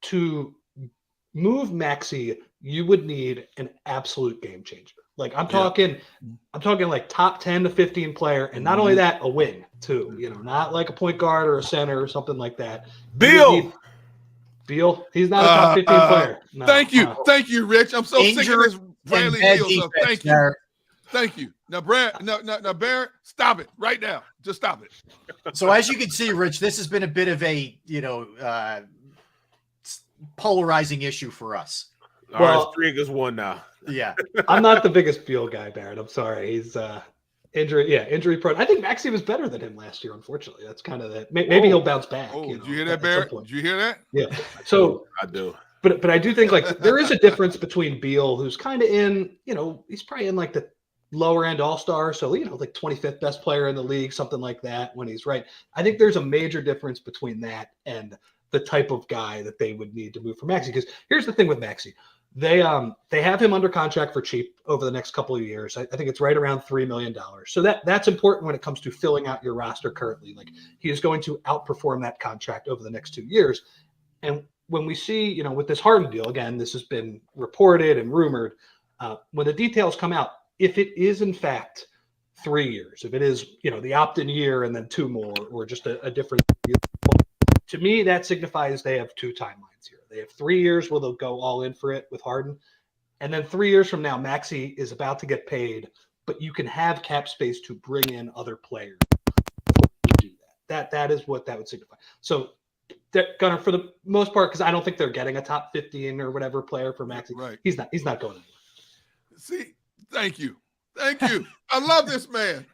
to move Maxey, you would need an absolute game changer. Like I'm talking like top 10 to 15 player, and not only that, a wing too. You know, not like a point guard or a center or something like that. Bill, he's not a top 15 player. No, thank you, Rich. I'm so sick of this Bradley Beal stuff. Thank you. Barrett. Thank you. Now, now, Barrett, stop it right now. Just stop it. So as you can see, Rich, this has been a bit of a, polarizing issue for us. All right, it's 3-1 now. Yeah. I'm not the biggest Beal guy, Barrett. I'm sorry. He's injury prone. I think Maxey was better than him last year, unfortunately. That's kind of that. Maybe he'll bounce back. Oh, did you hear that, Barrett? Did you hear that? Yeah. So I do. But I do think like there is a difference between Beal, who's kind of in, he's probably in like the lower end all-star. So, like 25th best player in the league, something like that when he's right. I think there's a major difference between that and the type of guy that they would need to move for Maxey. Because here's the thing with Maxey. They have him under contract for cheap over the next couple of years. I think it's right around $3 million. So that's important when it comes to filling out your roster currently. Like he is going to outperform that contract over the next 2 years. And when we see, with this Harden deal, again, this has been reported and rumored, when the details come out, if it is in fact 3 years, if it is, the opt-in year and then 2 more, or just a different year, to me, that signifies they have 2 timelines here. They have 3 years where they'll go all in for it with Harden. And then 3 years from now, Maxey is about to get paid, but you can have cap space to bring in other players. Do that is what that would signify. So they're gonna, for the most part, because I don't think they're getting a top 15 or whatever player for Maxey. Right. He's not going anywhere. See, thank you. I love this man.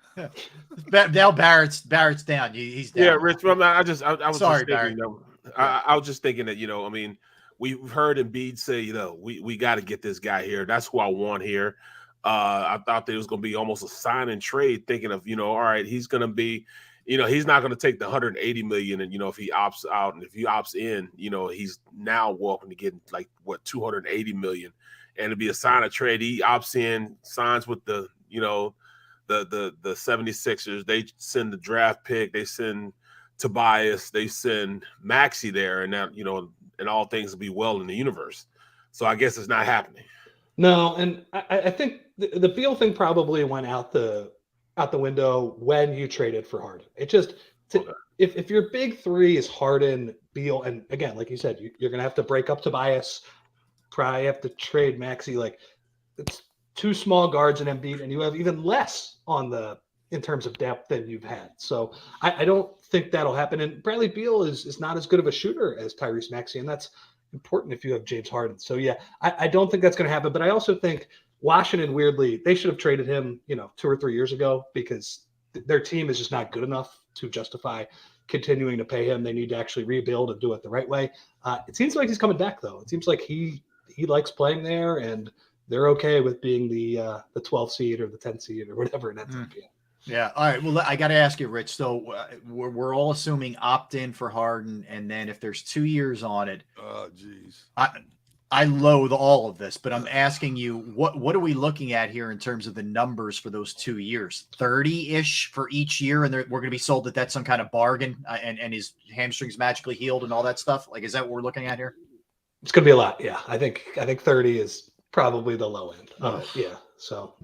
Now Barrett's down. He's down. Yeah, Rich. I was sorry, just thinking, I was just thinking that we've heard Embiid say, we got to get this guy here. That's who I want here. I thought that it was going to be almost a sign and trade, thinking of all right, he's going to be, he's not going to take the $180 million, and if he opts out and if he opts in, he's now welcome to get like what $280 million, and it'd be a sign of trade. He opts in, signs with the the 76ers. They send the draft pick, they send Tobias, they send Maxey there, and that and all things will be well in the universe. So I guess it's not happening. No, and I think the Beal thing probably went out the window when you traded for Harden. It just if your big three is Harden, Beal, and again, like you said, you're gonna have to break up Tobias, probably have to trade Maxey. Like it's 2 small guards in Embiid, and you have even less in terms of depth than you've had. So I don't think that'll happen. And Bradley Beal is not as good of a shooter as Tyrese Maxey, and that's important if you have James Harden. So yeah, I don't think that's going to happen. But I also think Washington, weirdly, they should have traded him, 2 or 3 years ago, because their team is just not good enough to justify continuing to pay him. They need to actually rebuild and do it the right way. It seems like he's coming back, though. It seems like he likes playing there, and they're okay with being the 12th seed or the 10th seed or whatever it ends up being. Yeah. All right. Well, I got to ask you, Rich. So we're all assuming opt-in for Harden, and then if there's 2 years on it, oh, geez. I loathe all of this, but I'm asking you, what are we looking at here in terms of the numbers for those 2 years? 30-ish for each year, and we're going to be sold that that's some kind of bargain, and his hamstrings magically healed and all that stuff? Like, is that what we're looking at here? It's going to be a lot. Yeah. I think 30 is probably the low end. Yeah. So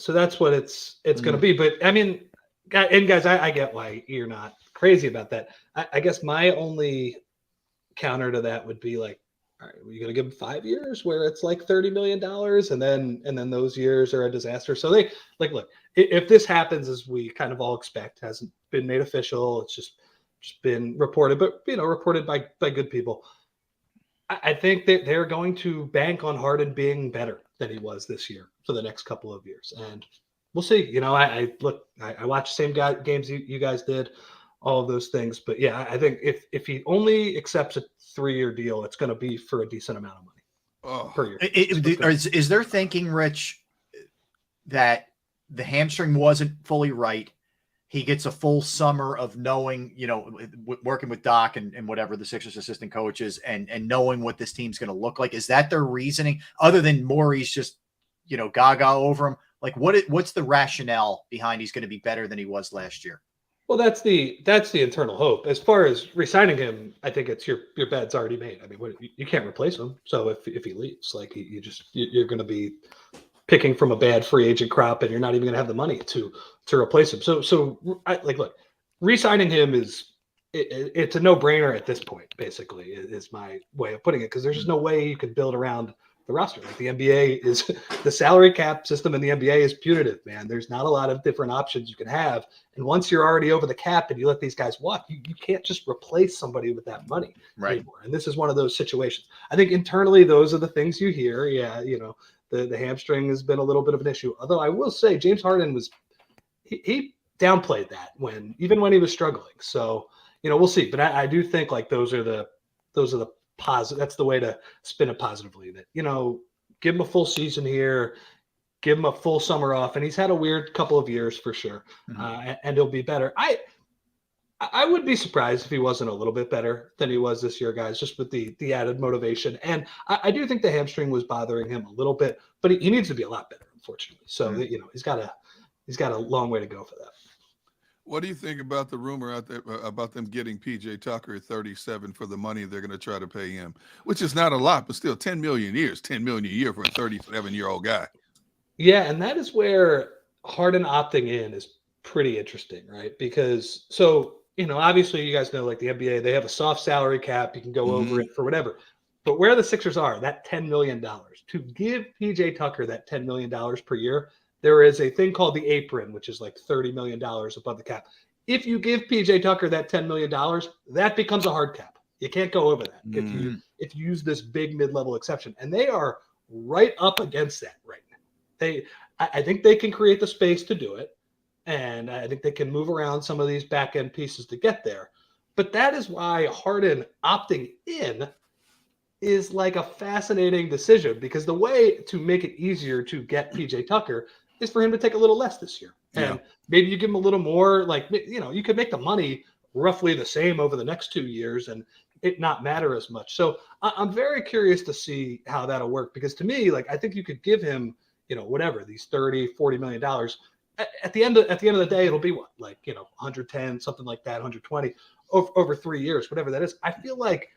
that's what it's going to be. But I mean, and guys, I get why you're not crazy about that. I guess my only counter to that would be like, all right, you're going to give them 5 years where it's like $30 million, and then those years are a disaster. So they look, if this happens as we kind of all expect, hasn't been made official, it's just been reported, but reported by good people. I think that they're going to bank on Harden being better than he was this year for the next couple of years. And we'll see. I watched the same games you guys did, all of those things. But yeah, I think if he only accepts a 3-year deal, it's going to be for a decent amount of money per year. Is there thinking, Rich, that the hamstring wasn't fully right? He gets a full summer of knowing, working with Doc and whatever the Sixers assistant coach is, and knowing what this team's going to look like. Is that their reasoning, other than Morey's just, gaga over him? Like, what's the rationale behind he's going to be better than he was last year? Well, that's the internal hope. As far as re-signing him, I think it's your bed's already made. I mean, you can't replace him. So if he leaves, like you're going to be picking from a bad free agent crop, and you're not even going to have the money to replace him. So look, re-signing him it's a no-brainer at this point. Basically, is my way of putting it, because there's just no way you could build around the roster. Like, the NBA is the salary cap system in the NBA is punitive, man. There's not a lot of different options you can have. And once you're already over the cap and you let these guys walk, you can't just replace somebody with that money anymore. And this is one of those situations. I think internally, those are the things you hear. Yeah, the hamstring has been a little bit of an issue. Although I will say James Harden he downplayed that even when he was struggling. So, we'll see. But I do think like those are the positive. That's the way to spin it positively. That, give him a full season here, give him a full summer off, and he's had a weird couple of years for sure, and he'll be better. I would be surprised if he wasn't a little bit better than he was this year, guys, just with the added motivation. And I do think the hamstring was bothering him a little bit, but he needs to be a lot better, unfortunately. So he's got a long way to go for that. What do you think about the rumor out there about them getting PJ Tucker at 37 for the money they're going to try to pay him, which is not a lot, but still $10 million a year for a 37-year-old guy. Yeah, and that is where Harden opting in is pretty interesting, right? Because obviously you guys know, like the NBA, they have a soft salary cap. You can go over it for whatever. But where the Sixers are, that $10 million, to give PJ Tucker that $10 million per year, there is a thing called the apron, which is like $30 million above the cap. If you give PJ Tucker that $10 million, that becomes a hard cap. You can't go over that if you use this big mid-level exception. And they are right up against that right now. I think they can create the space to do it. And I think they can move around some of these back-end pieces to get there. But that is why Harden opting in is like a fascinating decision, because the way to make it easier to get PJ Tucker is for him to take a little less this year. And maybe you give him a little more, like, you could make the money roughly the same over the next 2 years and it not matter as much. So I'm very curious to see how that'll work, because to me, like, I think you could give him, whatever, these $30-40 million. At the end of the day, it'll be what, like, 110, something like that, 120 over 3 years, whatever that is. I feel like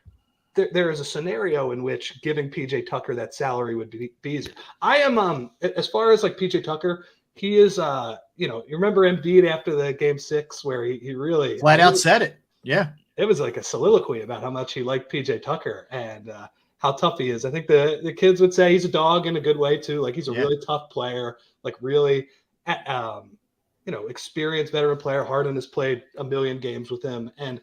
there is a scenario in which giving PJ Tucker that salary would be easier. I am, as far as like PJ Tucker, he is, you remember Embiid after the game 6 where he really flat out said it. Yeah. It was like a soliloquy about how much he liked PJ Tucker and how tough he is. I think the kids would say he's a dog in a good way too. Like, he's a really tough player, like really, experienced veteran player. Harden has played a million games with him. And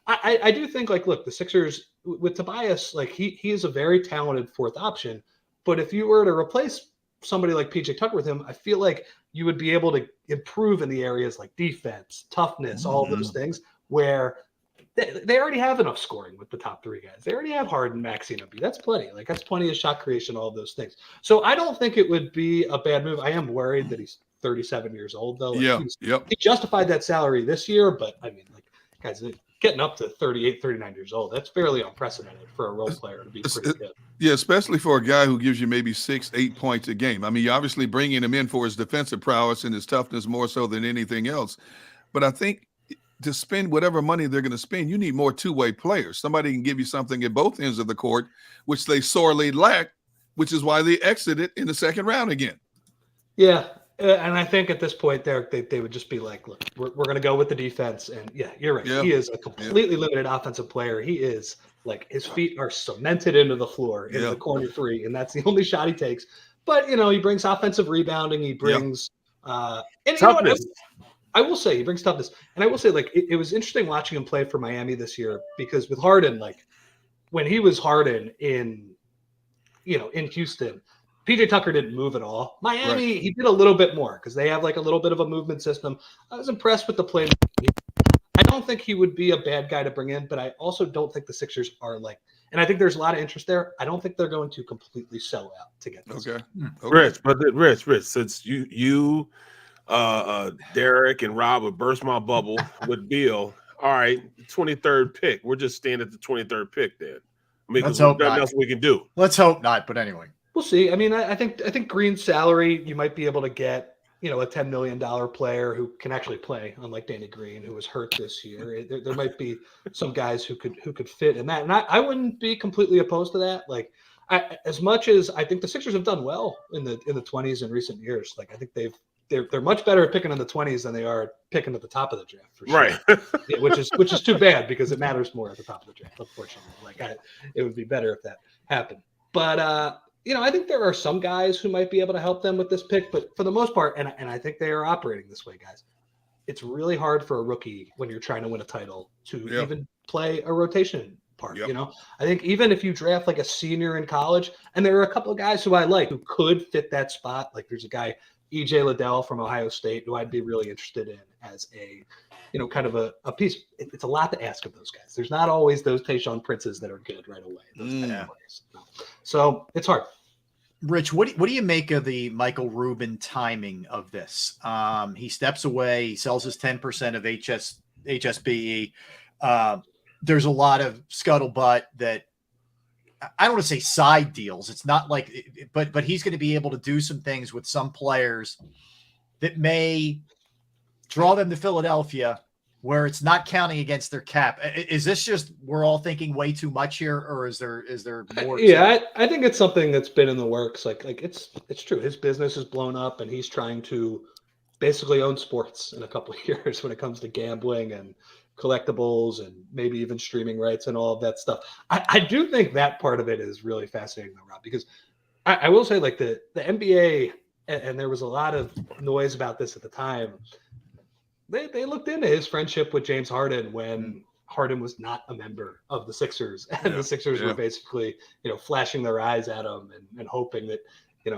I do think, like, look, the Sixers with Tobias, like, he is a very talented fourth option. But if you were to replace somebody like PJ Tucker with him, I feel like you would be able to improve in the areas like defense, toughness, all of those things, where they already have enough scoring with the top 3 guys. They already have Harden, Maxey, and Embiid. That's plenty. Like, that's plenty of shot creation, all of those things. So I don't think it would be a bad move. I am worried that he's 37 years old, though. Like, he justified that salary this year, but I mean, like, guys, getting up to 38, 39 years old, that's fairly unprecedented for a role player to be pretty good. Yeah, especially for a guy who gives you maybe 6-8 points a game. I mean, you're obviously bringing him in for his defensive prowess and his toughness more so than anything else. But I think to spend whatever money they're going to spend, you need more two-way players. Somebody can give you something at both ends of the court, which they sorely lack, which is why they exited in the second round again. Yeah. And I think at this point, they would just be like, look, we're going to go with the defense. And yeah, you're right. He is a completely limited offensive player. He is, like, his feet are cemented into the floor in the corner 3, and that's the only shot he takes. But, he brings offensive rebounding. He brings and toughness. I will say he brings toughness. And I will say, like, it was interesting watching him play for Miami this year, because with Harden, like, when he was Harden in Houston, PJ Tucker didn't move at all. Miami, he did a little bit more because they have like a little bit of a movement system. I was impressed with the play. I don't think he would be a bad guy to bring in, but I also don't think the Sixers are like, and I think there's a lot of interest there. I don't think they're going to completely sell out to get this. Okay. Rich, since you Derek and Rob would burst my bubble with Beal. All right, 23rd pick. We're just staying at the 23rd pick then. I mean, let's hope nothing else we can do. Let's hope not, but anyway. We'll see. I mean, I think Green's salary, you might be able to get, a $10 million player who can actually play, unlike Danny Green, who was hurt this year. There might be some guys who could fit in that. And I wouldn't be completely opposed to that. Like, as much as I think the Sixers have done well in the 20s in recent years, like I think they're much better at picking in the 20s than they are at picking at the top of the draft, for sure. Right. Yeah, which is too bad because it matters more at the top of the draft, unfortunately. Like it would be better if that happened. But I think there are some guys who might be able to help them with this pick, but for the most part, and I think they are operating this way, guys. It's really hard for a rookie when you're trying to win a title to even play a rotation part. Yep. I think even if you draft like a senior in college, and there are a couple of guys who I like who could fit that spot. Like there's a guy, EJ Liddell from Ohio State, who I'd be really interested in as a, kind of a piece. It's a lot to ask of those guys. There's not always those Tayshaun Princes that are good right away. Those kind of players. So it's hard. Rich, what do you make of the Michael Rubin timing of this? He steps away, he sells his 10% of HSBE. There's a lot of scuttlebutt that I don't want to say side deals. It's not like, but he's going to be able to do some things with some players that may draw them to Philadelphia where it's not counting against their cap. Is this just we're all thinking way too much here, or is there more? Yeah, I think it's something that's been in the works. Like it's true. His business is blown up, and he's trying to basically own sports in a couple of years when it comes to gambling and collectibles and maybe even streaming rights and all of that stuff. I do think that part of it is really fascinating, though, Rob, because I will say, like the NBA, and there was a lot of noise about this at the time. They looked into his friendship with James Harden when Harden was not a member of the Sixers, and the Sixers were basically, flashing their eyes at him and hoping that,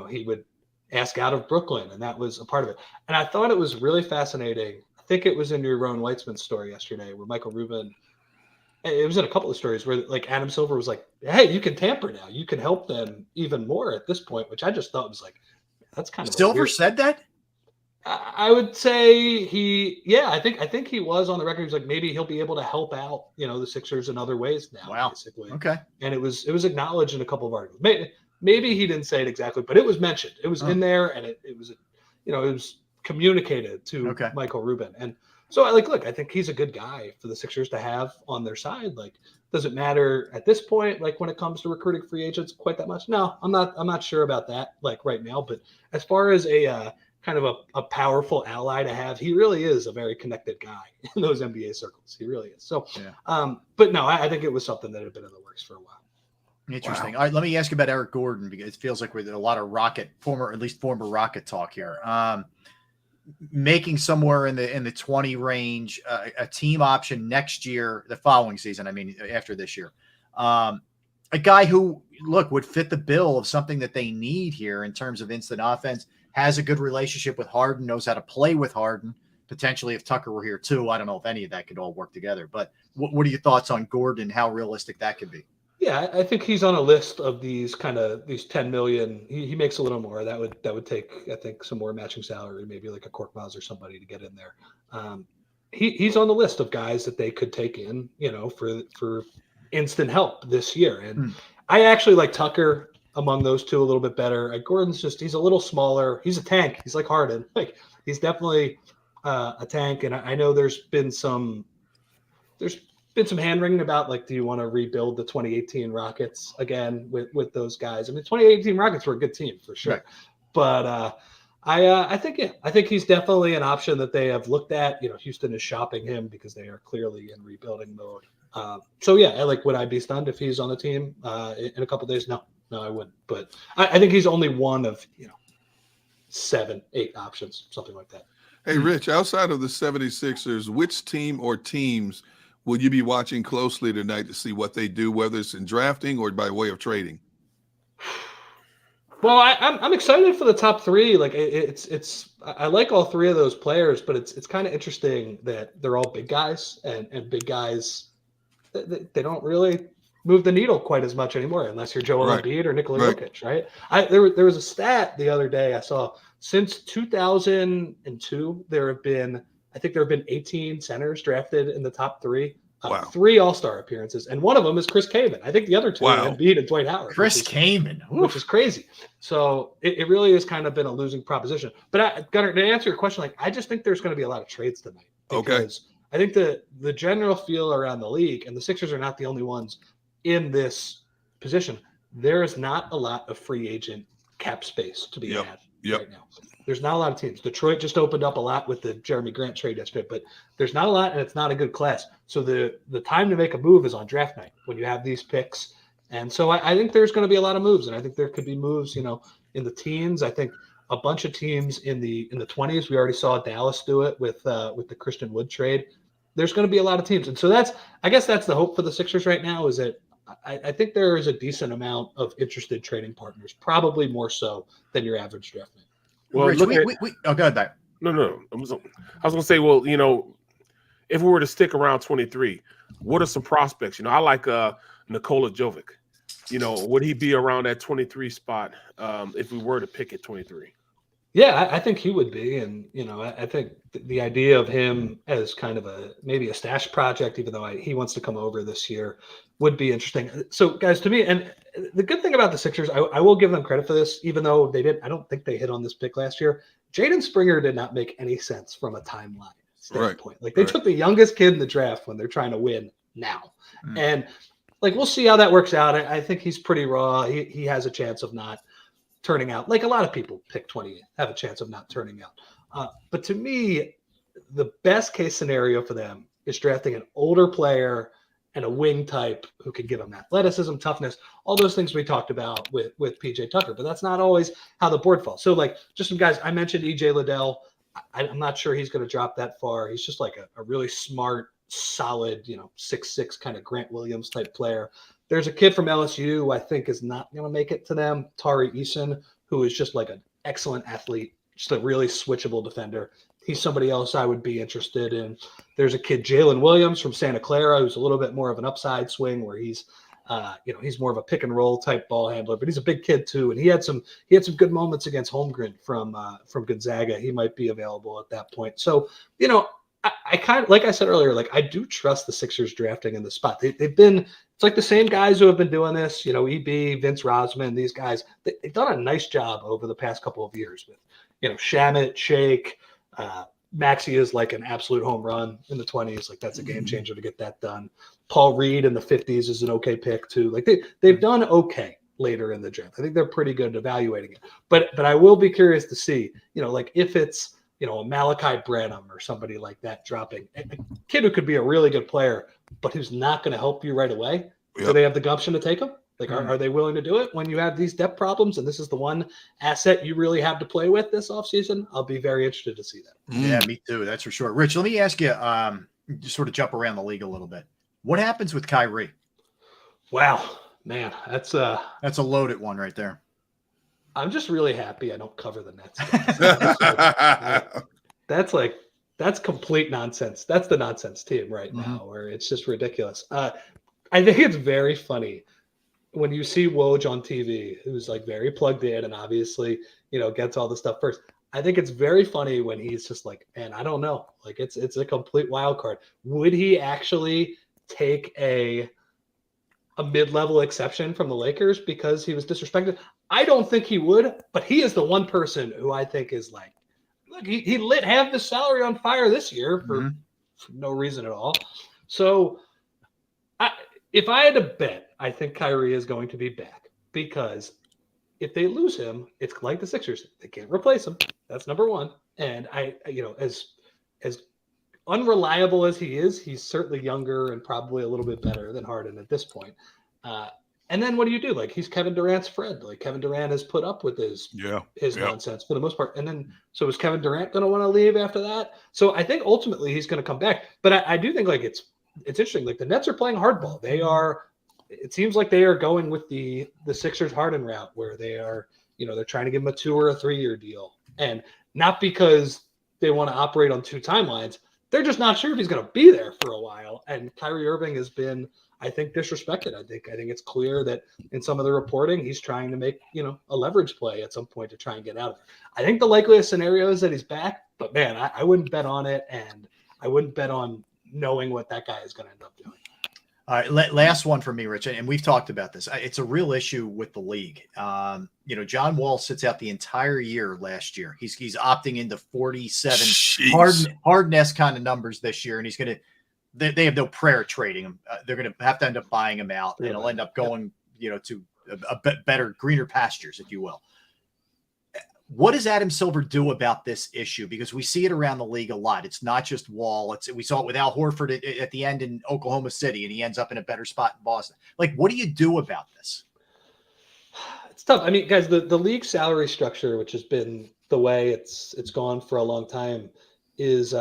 he would ask out of Brooklyn, and that was a part of it. And I thought it was really fascinating. I think it was in your Ron Weitzman's story yesterday where Michael Rubin, it was in a couple of stories where like Adam Silver was like, hey, you can tamper now. You can help them even more at this point, which I just thought was like, that's kind of Silver said that? I would say I think he was on the record. He's like, maybe he'll be able to help out, the Sixers in other ways now, basically. Okay. And it was acknowledged in a couple of articles. Maybe he didn't say it exactly, but it was mentioned. It was in there, and it was, it was communicated to Michael Rubin. And so I think he's a good guy for the Sixers to have on their side. Like, does it matter at this point, like when it comes to recruiting free agents quite that much? No, I'm not sure about that, like right now. But as far as a kind of a powerful ally to have, he really is a very connected guy in those NBA circles. He really is. So, but no, I think it was something that had been in the works for a while. Interesting. All right, let me ask you about Eric Gordon, because it feels like we're a lot of former Rocket talk here. Making somewhere in the 20 range, a team option next year, the following season. I mean, after this year, a guy who would fit the bill of something that they need here in terms of instant offense. Has a good relationship with Harden, knows how to play with Harden. Potentially, if Tucker were here too, I don't know if any of that could all work together. But what are your thoughts on Gordon? How realistic that could be? Yeah, I think he's on a list of these 10 million. He makes a little more. That would take, I think, some more matching salary, maybe like a Korkmaz or somebody to get in there. He's on the list of guys that they could take in, for instant help this year. And I actually like Tucker among those two a little bit better. Gordon's he's a little smaller. He's a tank. He's like Harden. Like he's definitely a tank. And I know there's been some hand wringing about, like, do you want to rebuild the 2018 Rockets again with those guys? I mean, 2018 Rockets were a good team for sure. Right. But I think he's definitely an option that they have looked at. Houston is shopping him because they are clearly in rebuilding mode. Would I be stunned if he's on the team in a couple of days? No, I wouldn't. But I think he's only one of 7, 8 options, something like that. Hey, Rich, outside of the 76ers, which team or teams will you be watching closely tonight to see what they do, whether it's in drafting or by way of trading? Well, I'm excited for the top 3. Like I like all 3 of those players, but it's kind of interesting that they're all big guys, and big guys they don't really move the needle quite as much anymore, unless you're Joel Embiid or Nikola Jokic, right? There was a stat the other day I saw. Since 2002, there have been 18 centers drafted in the top 3. 3 All-Star appearances, and one of them is Chris Kaman. I think the other 2 are Embiid and Dwight Howard. Chris Kaman, which is crazy. So it really has kind of been a losing proposition. But Gunnar, to answer your question, I just think there's going to be a lot of trades tonight. Because I think the general feel around the league, and the Sixers are not the only ones in this position. there is not a lot of free agent cap space to be had right now. There's not a lot of teams. Detroit just opened up a lot with the Jeremy Grant trade yesterday, but there's not a lot, and it's not a good class. So the time to make a move is on draft night when you have these picks. And so I think there's going to be a lot of moves, and I think there could be moves, in the teens. I think a bunch of teams in the 20s. We already saw Dallas do it with the Christian Wood trade. There's going to be a lot of teams, and so I guess that's the hope for the Sixers right now. Is that I think there is a decent amount of interested trading partners, probably more so than your average draft night. Well, Rich, go ahead, back. No. I was going to say, well, if we were to stick around 23, what are some prospects? I like Nikola Jovic. Would he be around that 23 spot if we were to pick at 23? Yeah, I think he would be. And, I think the idea of him as kind of maybe a stash project, even though he wants to come over this year, would be interesting. So, guys, to me, and the good thing about the Sixers, I will give them credit for this, even though I don't think they hit on this pick last year. Jaden Springer did not make any sense from a timeline standpoint. Right. Like, they took the youngest kid in the draft when they're trying to win now. Mm. And, we'll see how that works out. I think he's pretty raw. He has a chance of not turning out. Like a lot of people pick 20 have a chance of not turning out. But to me, the best case scenario for them is drafting an older player and a wing type who can give them athleticism, toughness, all those things we talked about with PJ Tucker. But that's not always how the board falls. So just some guys, I mentioned EJ Liddell. I'm not sure he's going to drop that far. He's just like a really smart, solid, 6'6" kind of Grant Williams type player. There's a kid from LSU who I think is not going to make it to them, Tari Eason, who is just like an excellent athlete, just a really switchable defender. He's somebody else I would be interested in. There's a kid, Jalen Williams from Santa Clara, who's a little bit more of an upside swing where he's more of a pick and roll type ball handler, but he's a big kid too. And he had some good moments against Holmgren from Gonzaga. He might be available at that point. So, I kind of, like I said earlier, I do trust the Sixers drafting in the spot. They've been, it's like the same guys who have been doing this, EB, Vince Rosman, these guys, they've done a nice job over the past couple of years with, Shamet, Shake, Maxey is like an absolute home run in the 20s. That's a game changer to get that done. Paul Reed in the 50s is an okay pick too. They've done okay later in the draft. I think they're pretty good at evaluating it, but I will be curious to see, if it's, a Malachi Branham or somebody like that dropping a kid who could be a really good player, but who's not going to help you right away. Yep. Do they have the gumption to take him? Are they willing to do it when you have these depth problems? And this is the one asset you really have to play with this offseason. I'll be very interested to see that. Yeah, me too. That's for sure. Rich, let me ask you, just sort of jump around the league a little bit. What happens with Kyrie? Wow, man, that's a loaded one right there. I'm just really happy I don't cover the Nets. That's complete nonsense. That's the nonsense team right now, where it's just ridiculous. I think it's very funny when you see Woj on TV, who's very plugged in and obviously, gets all the stuff first. I think it's very funny when he's just man, I don't know. It's a complete wild card. Would he actually take a mid-level exception from the Lakers because he was disrespected? I don't think he would, but he is the one person who I think is look, he lit half the salary on fire this year for no reason at all. So if I had to bet, I think Kyrie is going to be back, because if they lose him, it's like the Sixers. They can't replace him. That's number one. And as unreliable as he is, he's certainly younger and probably a little bit better than Harden at this point. And then what do you do? He's Kevin Durant's friend. Kevin Durant has put up with his nonsense for the most part. And then, so is Kevin Durant going to want to leave after that? So I think ultimately he's going to come back. But I do think it's interesting. The Nets are playing hardball. It seems like they are going with the Sixers Harden route, where they are, they're trying to give him a 2 or a 3-year deal. And not because they want to operate on 2 timelines. They're just not sure if he's going to be there for a while. And Kyrie Irving has been, I think, disrespected. I think it's clear that in some of the reporting, he's trying to make, a leverage play at some point to try and get out of it. I think the likeliest scenario is that he's back, but man, I wouldn't bet on it. And I wouldn't bet on knowing what that guy is going to end up doing. All right, last one for me, Rich, and we've talked about this. It's a real issue with the league. John Wall sits out the entire year last year. He's opting into 47 Harden-esque kind of numbers this year, and he's going to. They have no prayer trading him. They're going to have to end up buying him out, and he'll end up going, to better, greener pastures, if you will. What does Adam Silver do about this issue? Because we see it around the league a lot. It's not just Wall. We saw it with Al Horford at the end in Oklahoma City, and he ends up in a better spot in Boston. Like, what do you do about this? It's tough. I mean, guys, the league salary structure, which has been the way it's gone for a long time, is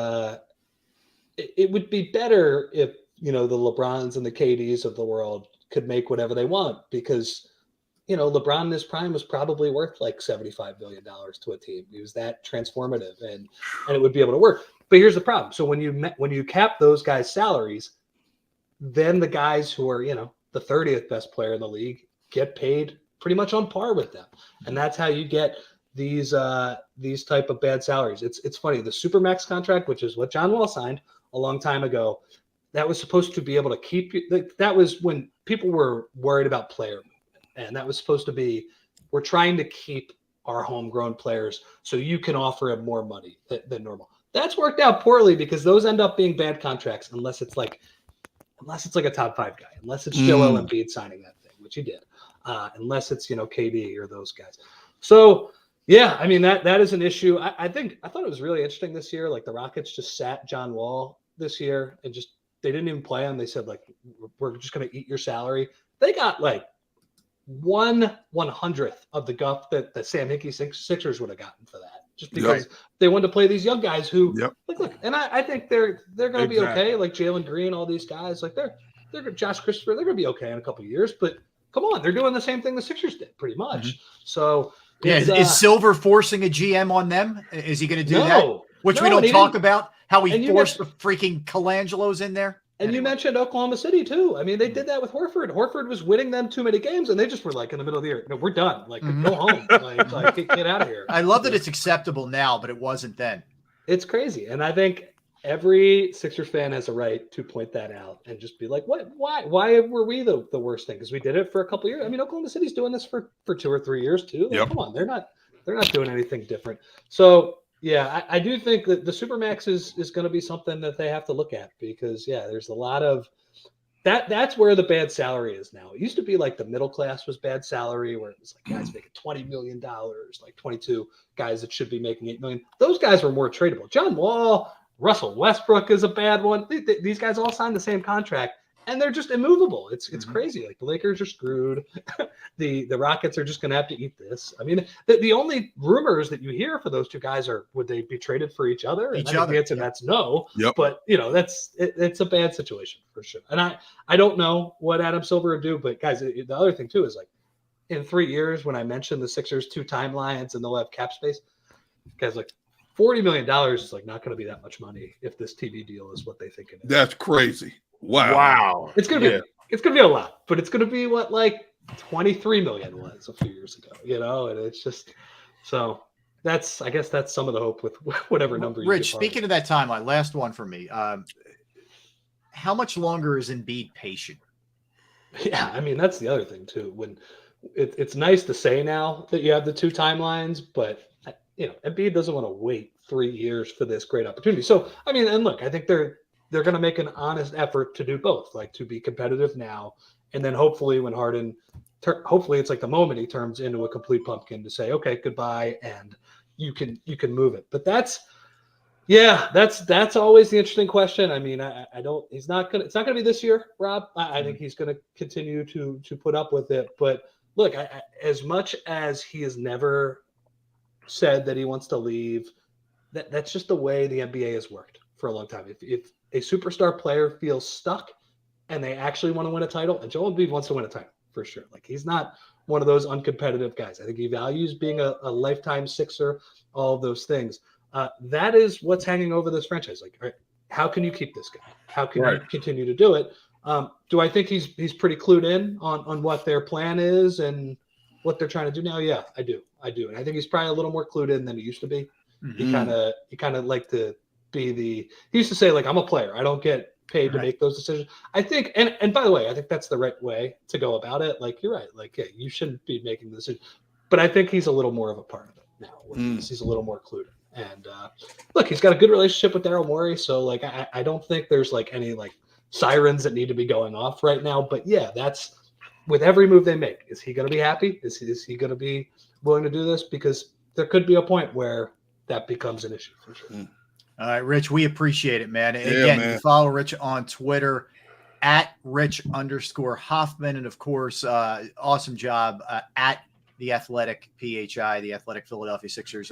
it would be better if, the LeBrons and the KDs of the world could make whatever they want, because LeBron in his prime was probably worth like $75 million to a team. He was that transformative, and it would be able to work. But here's the problem. So when you cap those guys' salaries, then the guys who are, the 30th best player in the league get paid pretty much on par with them. And that's how you get these type of bad salaries. It's funny. The Supermax contract, which is what John Wall signed a long time ago, that was supposed to be able to keep you. That was when people were worried about player. And that was supposed to be, we're trying to keep our homegrown players so you can offer them more money than normal. That's worked out poorly because those end up being bad contracts unless it's like a top 5 guy, unless it's Joel Embiid signing that thing, which he did, unless it's KD or those guys. So yeah, I mean that is an issue. I thought it was really interesting this year. Like the Rockets just sat John Wall this year and they didn't even play him. They said like we're just going to eat your salary. They got like 1/100th of the guff that the Sam Hinkie Sixers would have gotten for that, just because they wanted to play these young guys who look, and I think they're going to be okay. Like Jalen Green, all these guys, like they're Josh Christopher, they're going to be okay in a couple of years. But come on, they're doing the same thing the Sixers did, pretty much. Mm-hmm. So is Silver forcing a GM on them? Is he going to do that? Which we don't talk about how he forced the freaking Colangelos in there. And you mentioned Oklahoma City too. I mean, they did that with Horford. Horford was winning them too many games, and they just were like in the middle of the year, no, we're done. Like, go home. Like get out of here. I love that it's acceptable now, but it wasn't then. It's crazy. And I think every Sixers fan has a right to point that out and just be like, what? Why were we the worst thing? Because we did it for a couple of years. I mean, Oklahoma City's doing this for 2 or 3 years too. Like, come on, they're not doing anything different. So yeah, I do think that the Supermax is going to be something that they have to look at because, there's a lot of that. That's where the bad salary is now. It used to be like the middle class was bad salary, where it was like guys making $20 million, like 22 guys that should be making $8 million. Those guys were more tradable. John Wall, Russell Westbrook is a bad one. These guys all signed the same contract, and they're just immovable. It's crazy. Like the Lakers are screwed. The Rockets are just going to have to eat this. I mean, the only rumors that you hear for those two guys are, would they be traded for each other? And the answer that's no. Yep. But it's a bad situation for sure. And I don't know what Adam Silver would do, but guys, the other thing too is like in 3 years when I mentioned the Sixers 2 timelines and they'll have cap space, guys, like $40 million is like not going to be that much money if this TV deal is what they think it is. That's crazy. Wow. It's gonna be a lot, but it's gonna be what like 23 million was a few years ago, and it's just so I guess that's some of the hope with whatever number you Rich, speaking of that timeline, last one for me. How much longer is Embiid patient? Yeah, I mean that's the other thing too. When it's nice to say now that you have the 2 timelines, but Embiid doesn't want to wait 3 years for this great opportunity. So I mean, and look, I think they're going to make an honest effort to do both, like to be competitive now. And then hopefully when Harden, hopefully it's like the moment he turns into a complete pumpkin to say, okay, goodbye. And you can move it. But that's always the interesting question. I mean, it's not going to be this year, Rob. I think he's going to continue to put up with it. But look, as much as he has never said that he wants to leave, that's just the way the NBA has worked for a long time. If a superstar player feels stuck and they actually want to win a title, and Joel Embiid wants to win a title for sure. Like he's not one of those uncompetitive guys. I think he values being a lifetime Sixer, all of those things. That is what's hanging over this franchise. Like, right, how can you keep this guy? How can you continue to do it? Do I think he's pretty clued in on what their plan is and what they're trying to do now? Yeah, I do. And I think he's probably a little more clued in than he used to be. Mm-hmm. He kind of like to be he used to say like, I'm a player. I don't get paid to make those decisions. I think, and by the way, I think that's the right way to go about it. Like, you're right. Like, yeah, you shouldn't be making the decision, but I think he's a little more of a part of it now. He's a little more clued in. And look, he's got a good relationship with Daryl Morey. So like, I don't think there's like any like sirens that need to be going off right now, but yeah, that's with every move they make, is he going to be happy? Is he going to be willing to do this? Because there could be a point where that becomes an issue for sure. All right, Rich, we appreciate it, man. Yeah, Again, man. you follow Rich on Twitter at Rich_Hoffman. And of course, awesome job at The Athletic PHI, The Athletic Philadelphia Sixers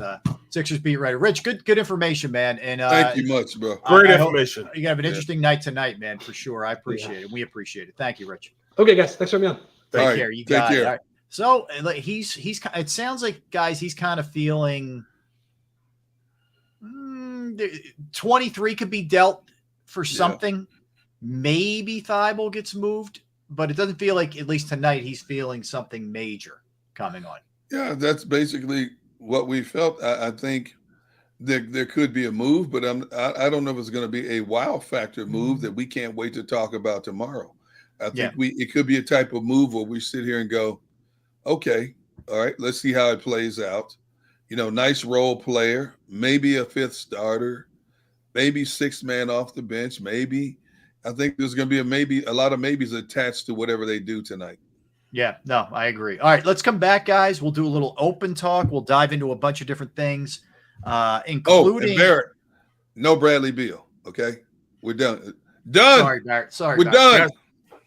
beat writer. Rich, good information, man. And thank you much, bro. Great information. You're gonna have an interesting night tonight, man, for sure. I appreciate it. We appreciate it. Thank you, Rich. Okay, guys, thanks for having me on. Take care. You got it. All right. So he's. It sounds like, guys, he's kind of feeling 23 could be dealt for something. Maybe Thibault gets moved, but it doesn't feel like, at least tonight, he's feeling something major coming on. Yeah, that's basically what we felt. I think there could be a move, but I don't know if it's going to be a wow factor move that we can't wait to talk about tomorrow. I think it could be a type of move where we sit here and go, okay, all right, let's see how it plays out. You know, nice role player, maybe a fifth starter, maybe sixth man off the bench, maybe. I think there's going to be a lot of maybes attached to whatever they do tonight. Yeah, no, I agree. All right, let's come back, guys. We'll do a little open talk. We'll dive into a bunch of different things, including and Barrett, no Bradley Beal. Okay, we're done. Done. Sorry, Barrett. Sorry, we're Barrett. done.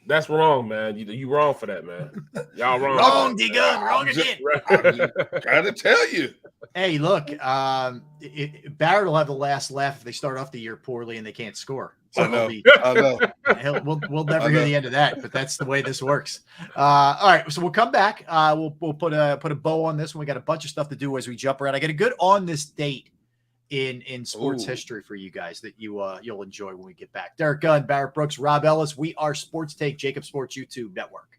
That's wrong, man. You wrong for that, man. Y'all wrong. Wrong, D-Gun. Wrong again. Trying to tell you. Hey, look, Barrett will have the last laugh if they start off the year poorly and they can't score. So I know. We'll never hear the end of that, but that's the way this works. All right, so we'll come back. We'll put a bow on this one. We got a bunch of stuff to do as we jump around. I got a good on this date in sports history for you guys that you'll enjoy when we get back. Derek Gunn, Barrett Brooks, Rob Ellis. We are Sports Take, JAKIB Sports YouTube Network.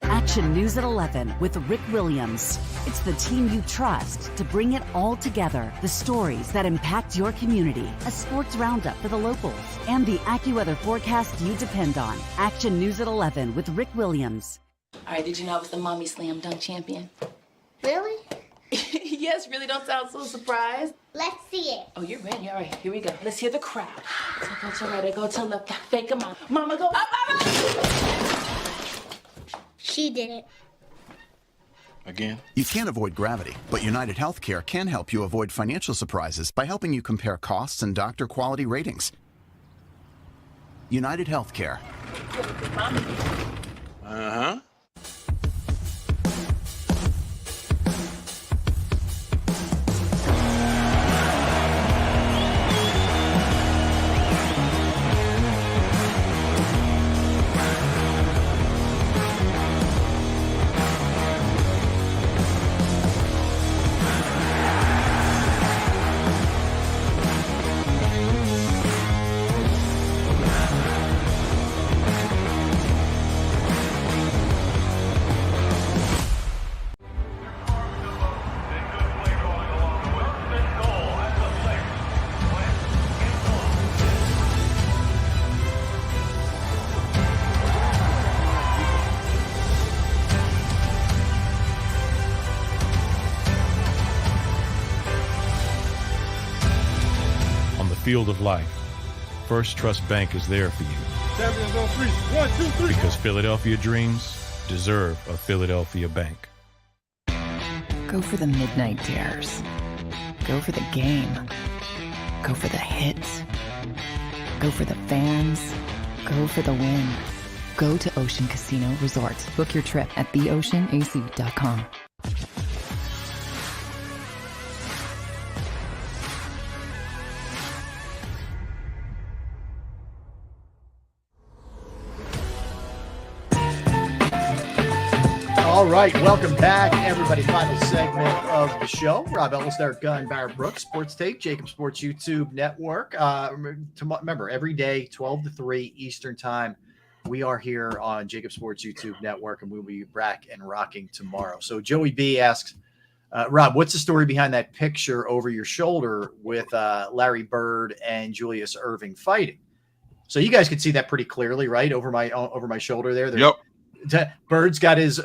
Action News at 11 with Rick Williams. It's the team you trust to bring it all together. The stories that impact your community. A sports roundup for the locals. And the AccuWeather forecast you depend on. Action News at 11 with Rick Williams. All right, did you know I was the mommy slam dunk champion? Really? Yes, really don't sound so surprised. Let's see it. Oh, you're ready. All right, here we go. Let's hear the crowd. So go to right, I go to left, fake 'em out. Mama, go up, mama! She did it. Again? You can't avoid gravity, but United Healthcare can help you avoid financial surprises by helping you compare costs and doctor quality ratings. United Healthcare. Uh-huh. Field of life, First Trust Bank is there for you. Champions on three. 1, 2, 3. Because Philadelphia dreams deserve a Philadelphia bank. Go for the midnight dares. Go for the game. Go for the hits. Go for the fans. Go for the win. Go to Ocean Casino Resort. Book your trip at theoceanac.com. All right, welcome back, everybody. Final segment of the show. Rob Ellis, Derek Gunn, Barrett Brooks, Sports Take, JAKIB Sports YouTube Network. Remember, every day, 12 to 3 Eastern Time, we are here on JAKIB Sports YouTube Network, and we'll be back and rocking tomorrow. So Joey B asks, Rob, what's the story behind that picture over your shoulder with Larry Bird and Julius Erving fighting? So you guys can see that pretty clearly, right? Over my shoulder there. Yep. Bird's got his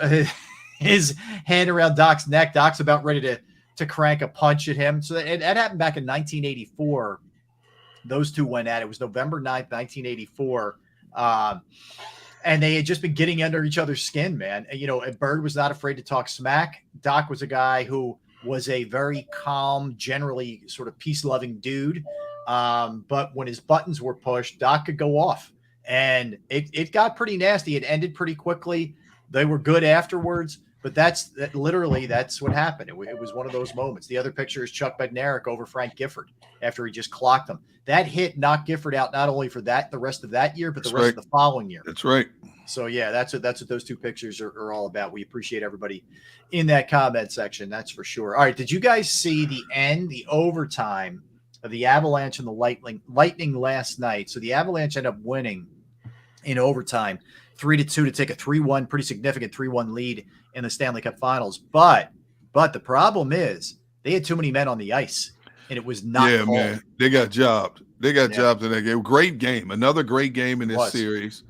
hand around Doc's neck. Doc's about ready to crank a punch at him. So that happened back in 1984. Those two went at it. It was November 9th, 1984. And they had just been getting under each other's skin, man. And Bird was not afraid to talk smack. Doc was a guy who was a very calm, generally sort of peace-loving dude. But when his buttons were pushed, Doc could go off. And it got pretty nasty. It ended pretty quickly. They were good afterwards, but that's what happened. It was one of those moments. The other picture is Chuck Bednarik over Frank Gifford after he just clocked him. That hit knocked Gifford out not only for the rest of that year, but the rest of the following year. That's right. So yeah, that's what those two pictures are all about. We appreciate everybody in that comment section. That's for sure. All right. Did you guys see the overtime of the Avalanche and the Lightning last night? So the Avalanche ended up winning in overtime 3-2 to take a 3-1, pretty significant 3-1 lead in the Stanley Cup Finals. But the problem is they had too many men on the ice, and it was not. Yeah, called. Man, they got jobbed. They got jobbed in that game. Great game, another great game in this series.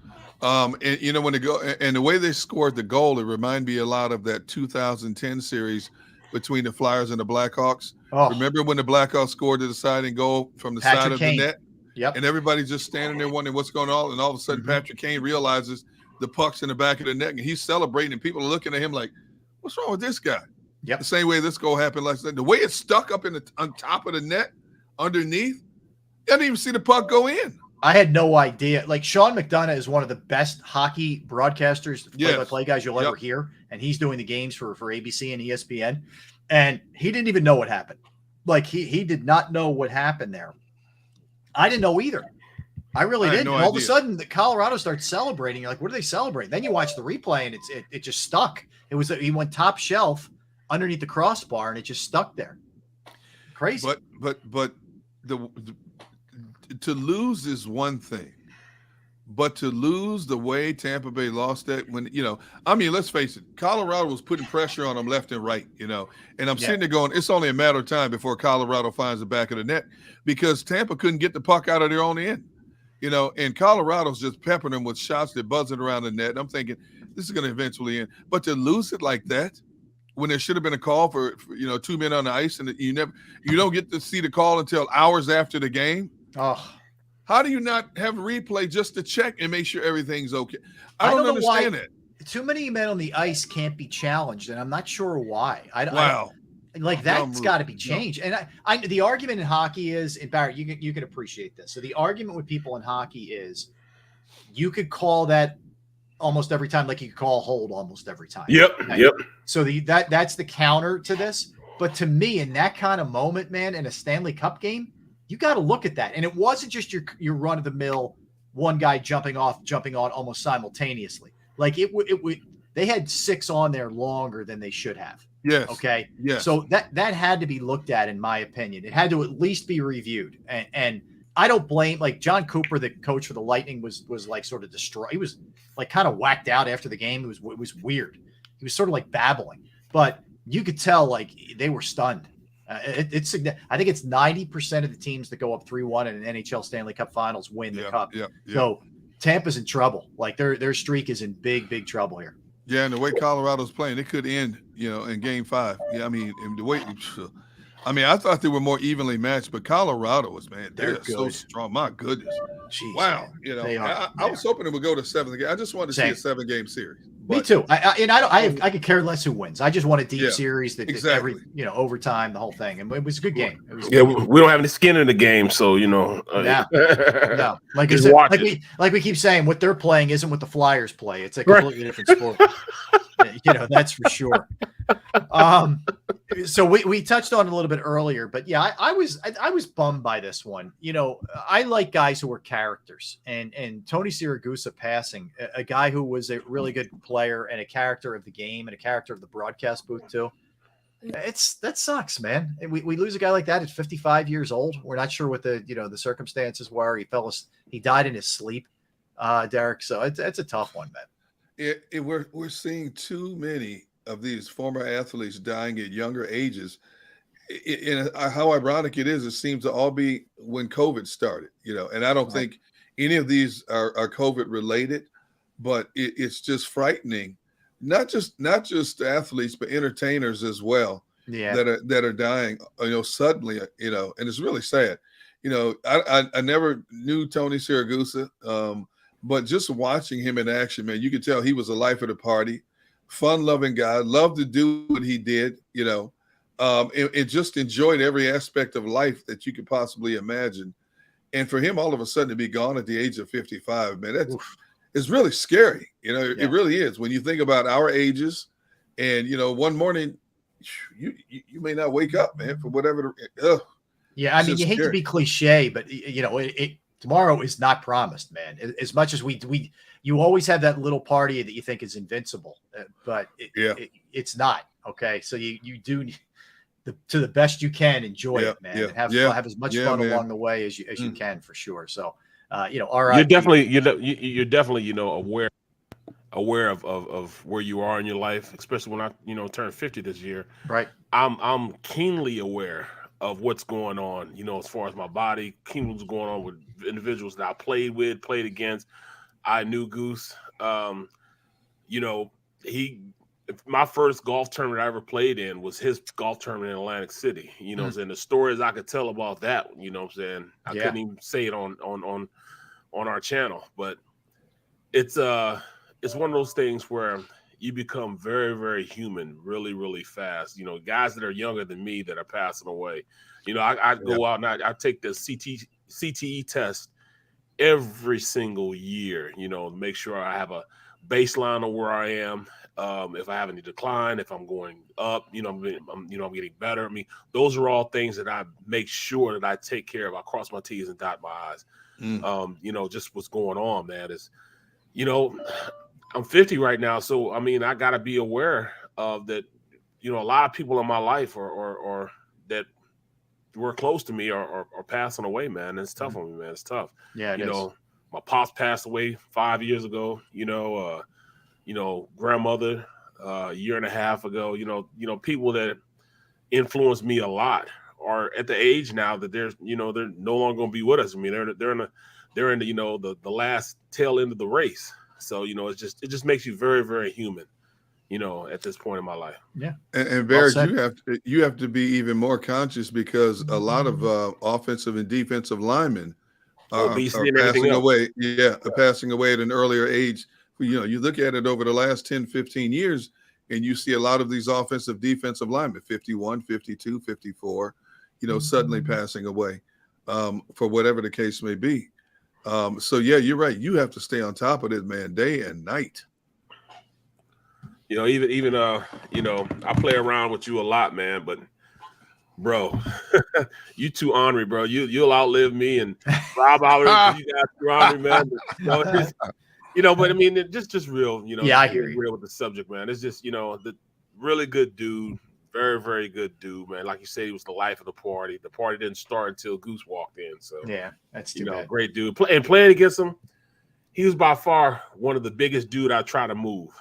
And when they go and the way they scored the goal, it reminded me a lot of that 2010 series between the Flyers and the Blackhawks. Oh. Remember when the Blackhawks scored the deciding goal from the side of the net? Yep. And everybody's just standing there wondering what's going on. And all of a sudden, Patrick Kane realizes the puck's in the back of the net, and he's celebrating, and people are looking at him like, what's wrong with this guy? Yep. The same way this goal happened last night. The way it's stuck up on top of the net underneath, I didn't even see the puck go in. I had no idea. Like, Sean McDonough is one of the best hockey broadcasters, play-by-play guys you'll ever hear, and he's doing the games for ABC and ESPN, and he didn't even know what happened. Like, he did not know what happened there. I didn't know either. I really didn't. No all of a sudden, the Colorado starts celebrating. You're like, what are they celebrating? Then you watch the replay, and it just stuck. He went top shelf underneath the crossbar, and it just stuck there. Crazy. But to lose is one thing, but to lose the way Tampa Bay lost that let's face it, Colorado was putting pressure on them left and right, and I'm sitting there going, it's only a matter of time before Colorado finds the back of the net because Tampa couldn't get the puck out of their own end, and Colorado's just peppering them with shots that buzzing around the net. And I'm thinking this is going to eventually end, but to lose it like that, when there should have been a call for 2 men on the ice, and you don't get to see the call until hours after the game. Oh, how do you not have a replay just to check and make sure everything's okay? I don't understand it. Too many men on the ice can't be challenged, and I'm not sure why. That's got to be changed. No. And the argument in hockey is, and Barrett, you can appreciate this. So the argument with people in hockey is you could call that almost every time, like you could call a hold almost every time. Yep. Okay? Yep. So that's the counter to this. But to me, in that kind of moment, man, in a Stanley Cup game, you got to look at that. And it wasn't just your run of the mill, one guy jumping on almost simultaneously. Like they had 6 on there longer than they should have. Yes. Okay. Yes. So that had to be looked at, in my opinion. It had to at least be reviewed. And I don't blame, like, John Cooper, the coach for the Lightning, was like sort of destroyed. He was like kind of whacked out after the game. It was weird. He was sort of like babbling, but you could tell like they were stunned. I think it's 90% of the teams that go up 3-1 in an NHL Stanley Cup Finals win the cup. Yeah. So Tampa's in trouble. Like their streak is in big trouble here. Yeah, and the way Colorado's playing, it could end, in Game 5. Yeah, and the way, I thought they were more evenly matched, but Colorado was, man, they're so strong. My goodness. Jeez, wow. Man. I was hoping it would go to 7 games. I just wanted to see a 7-game series. Me too. I could care less who wins. I just want a deep series that exactly. Every overtime, the whole thing, and it was a good game. We don't have any skin in the game, so no. Like I said, like we keep saying, what they're playing isn't what the Flyers play. It's a completely different sport. That's for sure. So we touched on it a little bit earlier, but yeah, I was bummed by this one. You know, I like guys who are characters, and Tony Siragusa passing, a guy who was a really good player and a character of the game and a character of the broadcast booth too. That sucks, man. We lose a guy like that at 55 years old. We're not sure what the circumstances were. He died in his sleep, Derek. So it's a tough one, man. We're seeing too many of these former athletes dying at younger ages. And how ironic it is, it seems to all be when COVID started, and I don't think any of these are COVID related, but it's just frightening. Not just athletes, but entertainers as well. Yeah. That are dying, suddenly, and it's really sad. I never knew Tony Siragusa, but just watching him in action, man, you could tell he was a life of the party, fun-loving guy, loved to do what he did, and just enjoyed every aspect of life that you could possibly imagine. And for him all of a sudden to be gone at the age of 55, man, it's really scary. It really is. When you think about our ages and, one morning you may not wake up, man, for whatever. Yeah. I mean, you hate to be cliche, but tomorrow is not promised, man. As much as you always have that little party that you think is invincible, but it's not. Okay. So you do to the best you can enjoy it, man. And have as much fun along the way as you can, for sure. So, all right. You're definitely aware of where you are in your life, especially when I turned 50 this year. Right. I'm keenly aware of what's going on, as far as my body, keenly what's going on with individuals that I played against. I knew Goose. My first golf tournament I ever played in was his golf tournament in Atlantic City. And the stories I could tell about that, I couldn't even say it on our channel, but it's one of those things where you become very, very human really, really fast. Guys that are younger than me that are passing away. I go out and I take the CTE test every single year, to make sure I have a baseline of where I am. If I have any decline, if I'm going up, I'm getting better. I mean, those are all things that I make sure that I take care of. I cross my T's and dot my I's. Just what's going on, man, is, I'm 50 right now. So, I mean, I got to be aware of that, a lot of people in my life or that were close to me are passing away, man. It's tough on me, man. It's tough. Yeah, my pops passed away 5 years ago, grandmother a year and a half ago, people that influenced me a lot are at the age now that they're no longer going to be with us. I mean, they're in the last tail end of the race. So, it just makes you very, very human, at this point in my life. Yeah. And Barrett, you have to be even more conscious because a lot of offensive and defensive linemen are passing away. Passing away at an earlier age. You look at it over the last 10, 15 years, and you see a lot of these offensive, defensive linemen, 51, 52, 54, suddenly passing away for whatever the case may be. So, yeah, you're right. You have to stay on top of it, man, day and night. Even I play around with you a lot, man, but bro, you too ornery, bro. You'll outlive me, and Rob outlive you guys too ornery, man. But I mean, just real, I hear you. Real with the subject, man. It's just, the really good dude, very, very good dude, man. Like you said, he was the life of the party. The party didn't start until Goose walked in. So yeah, that's too bad. Great dude. And playing against him, he was by far one of the biggest dude I tried to move.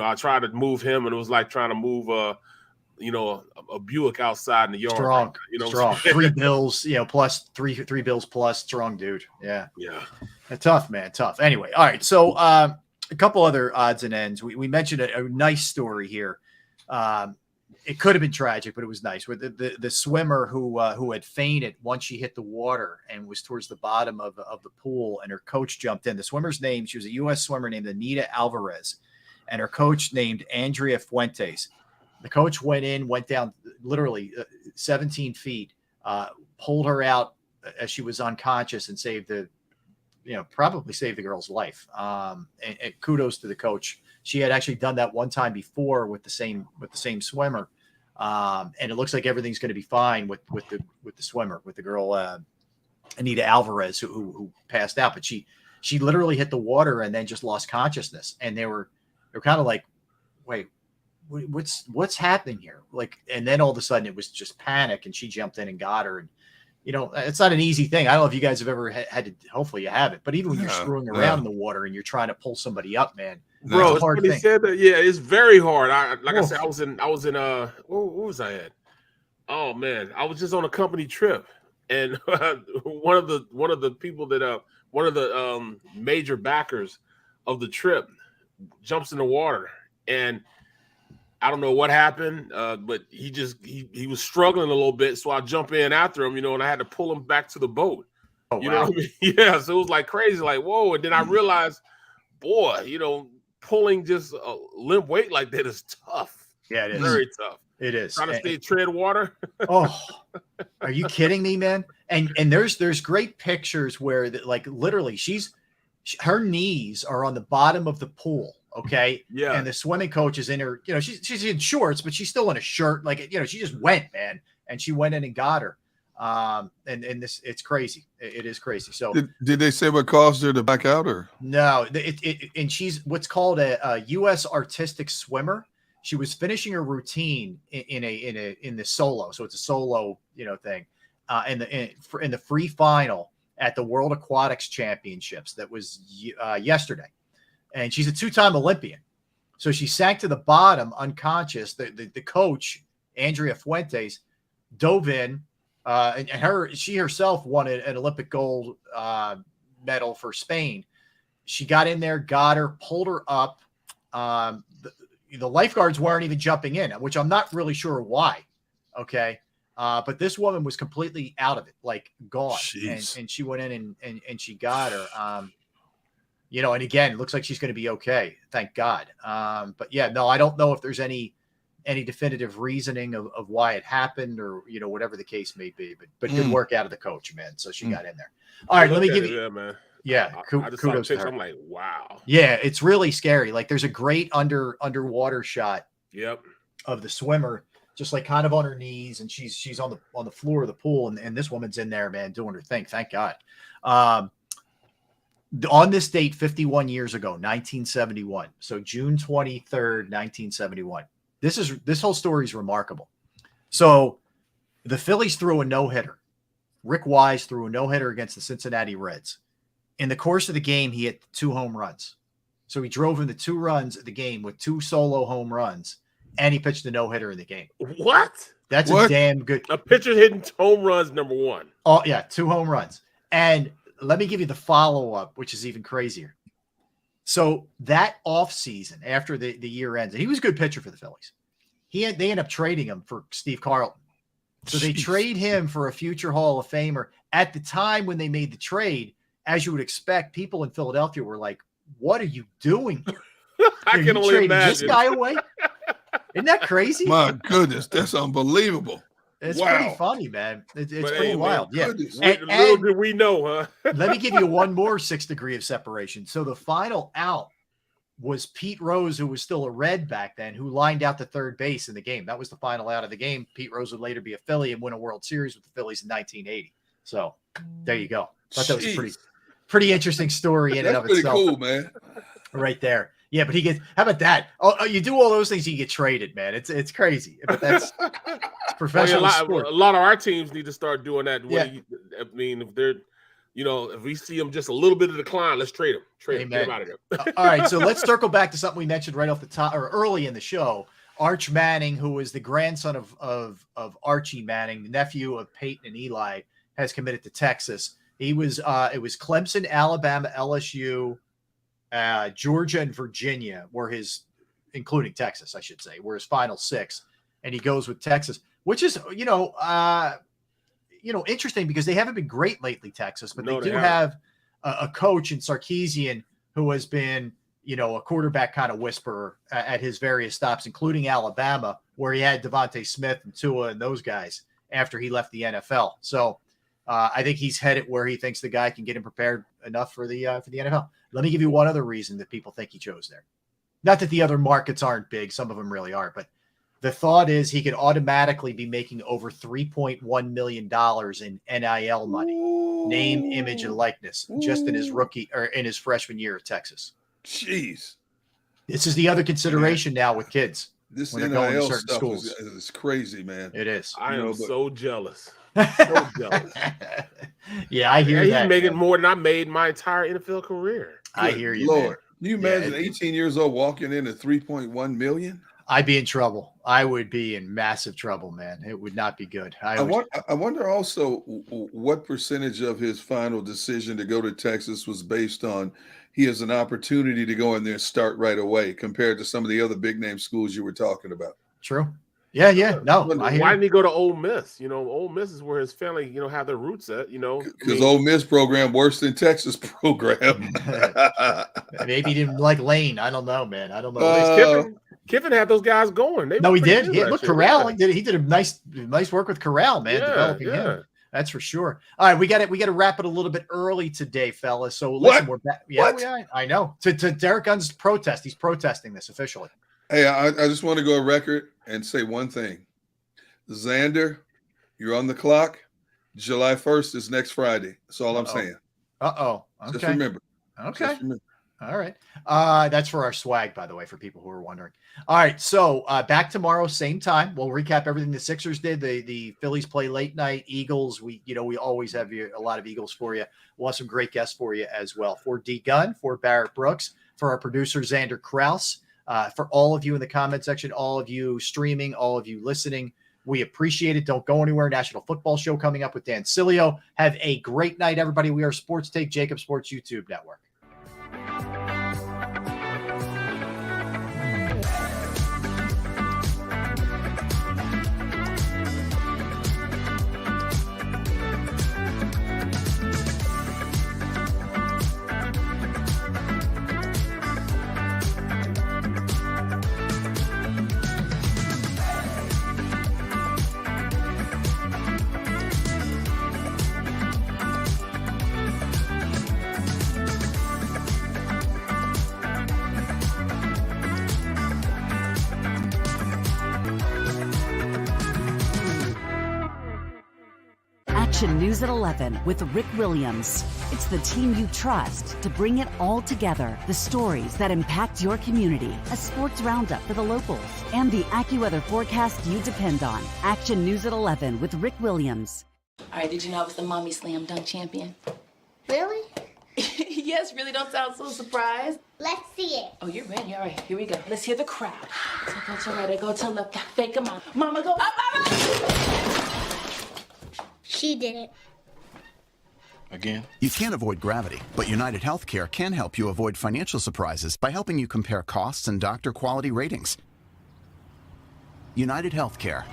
I tried to move him, and it was like trying to move a Buick outside in the yard. Strong, strong. 3 bills, plus three bills plus. Strong dude. Yeah. Tough, man. Tough. Anyway, all right. So a couple other odds and ends. We mentioned a nice story here. It could have been tragic, but it was nice. With the swimmer who had fainted once she hit the water and was towards the bottom of the pool, and her coach jumped in. The swimmer's name, she was a U.S. swimmer named Anita Alvarez, and her coach named Andrea Fuentes. The coach went down literally 17 feet, pulled her out as she was unconscious, and probably saved the girl's life. And kudos to the coach She had actually done that one time before with the same swimmer. And it looks like everything's going to be fine with the swimmer, with the girl, Anita Alvarez, who passed out, but she literally hit the water and then just lost consciousness. And they're kind of like, wait, what's happening here? Like, and then all of a sudden it was just panic, and she jumped in and got her. And, it's not an easy thing. I don't know if you guys have ever had to, hopefully you haven't, but even when you're screwing around in the water and you're trying to pull somebody up, man, bro, it's a hard thing. Said that, yeah, it's very hard. I said, I was in what was I at? Oh man, I was just on a company trip, and one of the people that one of the major backers of the trip jumps in the water, and I don't know what happened, but he was struggling a little bit, so I jump in after him, and I had to pull him back to the boat. Oh, you know what I mean? Yeah, so it was like crazy, like whoa, and then I realized, boy, pulling just a limp weight like that is tough. Yeah, it is very tough. It is. Trying to tread water. Oh, are you kidding me, man? And there's great pictures where like literally her knees are on the bottom of the pool. Okay. Yeah. And the swimming coach is in her, she's in shorts, but she's still in a shirt. Like, she just went, man. And she went in and got her. And it's crazy. It is crazy. So did they say what caused her to back out, or no? And she's what's called a U.S. artistic swimmer. She was finishing her routine in the solo. So it's a solo, thing. In the free final at the World Aquatics Championships. That was yesterday. And she's a 2-time Olympian. So she sank to the bottom unconscious. The coach, Andrea Fuentes, dove in, and she herself won an Olympic gold medal for Spain. She got in there, got her, pulled her up. The lifeguards weren't even jumping in, which I'm not really sure why. Okay. But this woman was completely out of it, like gone. And she went in and she got her. And again, it looks like she's going to be okay. Thank God. But yeah, no, I don't know if there's any definitive reasoning of why it happened, or, whatever the case may be, but good work out of the coach, man. So she got in there. All right. Let me give you, yeah, man. Yeah. I just saw Kudos to her. I'm like, wow. Yeah. It's really scary. Like there's a great underwater shot. Yep. Of the swimmer, just like kind of on her knees, and she's on the floor of the pool, and this woman's in there, man, doing her thing. Thank God. On this date, 51 years ago, 1971. So June 23rd, 1971. This whole story is remarkable. So the Phillies threw a no-hitter. Rick Wise threw a no-hitter against the Cincinnati Reds. In the course of the game, he hit 2 home runs. So he drove in the 2 runs of the game with 2 solo home runs, and he pitched a no-hitter in the game. What? That's a damn good. A pitcher hitting home runs, number 1. Oh, yeah, 2 home runs. And let me give you the follow-up, which is even crazier. So that offseason, after the year ends, and he was a good pitcher for the Phillies. They end up trading him for Steve Carlton. So they trade him for a future Hall of Famer. At the time when they made the trade, as you would expect, people in Philadelphia were like, what are you doing here? I can only imagine. This guy away? Isn't that crazy? My goodness, that's unbelievable. It's pretty funny, man. It's pretty wild. Man, yeah. Little did we know, huh? Let me give you one more 6 degree of separation. So the final out was Pete Rose, who was still a Red back then, who lined out to third base in the game. That was the final out of the game. Pete Rose would later be a Philly and win a World Series with the Phillies in 1980. So there you go. Thought that was a pretty interesting story in and of itself. That's pretty cool, man. Right there. Yeah, but how about that? Oh, you do all those things, you get traded, man. It's crazy. But it's professional sport. A lot of our teams need to start doing that. Yeah. I mean, if they're, if we see them just a little bit of decline, let's trade them. Get them out of there. All right, so let's circle back to something we mentioned right off the top, or early in the show. Arch Manning, who is the grandson of Archie Manning, the nephew of Peyton and Eli, has committed to Texas. It was Clemson, Alabama, LSU, Georgia, and Virginia were including Texas, I should say, were his final 6, and he goes with Texas, which is interesting because they haven't been great lately, Texas, but they have a coach in Sarkisian who has been a quarterback kind of whisperer at his various stops, including Alabama, where he had Devontae Smith and Tua and those guys after he left the NFL. So I think he's headed where he thinks the guy can get him prepared enough for the NFL. Let me give you one other reason that people think he chose there. Not that the other markets aren't big. Some of them really are. But the thought is he could automatically be making over $3.1 million in NIL money, name, image, and likeness, just in his rookie or in his freshman year at Texas. Jeez. This is the other consideration now with kids. This when they're going to NIL certain stuff schools. is crazy, man. It is. I am so jealous. So jealous. Yeah, I hear that. He's making more than I made my entire NFL career. I hear you, Lord. man. Can you imagine 18 years old walking in at 3.1 million? I'd be in trouble. I would be in massive trouble, man. It would not be good. I wonder also what percentage of his final decision to go to Texas was based on he has an opportunity to go in there and start right away compared to some of the other big name schools you were talking about. True. Yeah, yeah. No, Why didn't he go to Ole Miss? You know, Ole Miss is where his family, you know, have their roots at, you know. Because Ole Miss program worse than Texas program. Maybe he didn't like Lane. I don't know, man. I don't know. Kiffin had those guys going. No, he did. Look, Corral. He did a nice work with Corral, man, developing him. That's for sure. All right, we got to wrap it a little bit early today, fellas. So listen, we're back. Yeah, I know. To Derek Gunn's protest, he's protesting this officially. Hey, I just want to go on record and say one thing. Xander, you're on the clock. July 1st is next Friday. That's all I'm saying. Okay. Just remember. Okay. Just remember. All right. That's for our swag, by the way, for people who are wondering. All right. So back tomorrow, same time. We'll recap everything the Sixers did. The Phillies play late night. Eagles. We always have a lot of Eagles for you. We'll have some great guests for you as well. For D Gunn, for Barrett Brooks, for our producer Xander Krause, for all of you in the comment section, all of you streaming, all of you listening. We appreciate it. Don't go anywhere. National Football Show coming up with Dan Cilio. Have a great night, everybody. We are Sports Take, JAKIB Sports YouTube Network. News at 11 with Rick Williams. It's the team you trust to bring it all together. The stories that impact your community, a sports roundup for the locals, and the AccuWeather forecast you depend on. Action News at 11 with Rick Williams. All right, did you know I was the mommy slam dunk champion? Really? Yes, really. Don't sound so surprised. Let's see it. Oh, you're ready. All right, here we go. Let's hear the crowd. So go to right, I go to left, fake 'em out. Mama, go up, mama! She did it. Again? You can't avoid gravity, but United Healthcare can help you avoid financial surprises by helping you compare costs and doctor quality ratings. United Healthcare.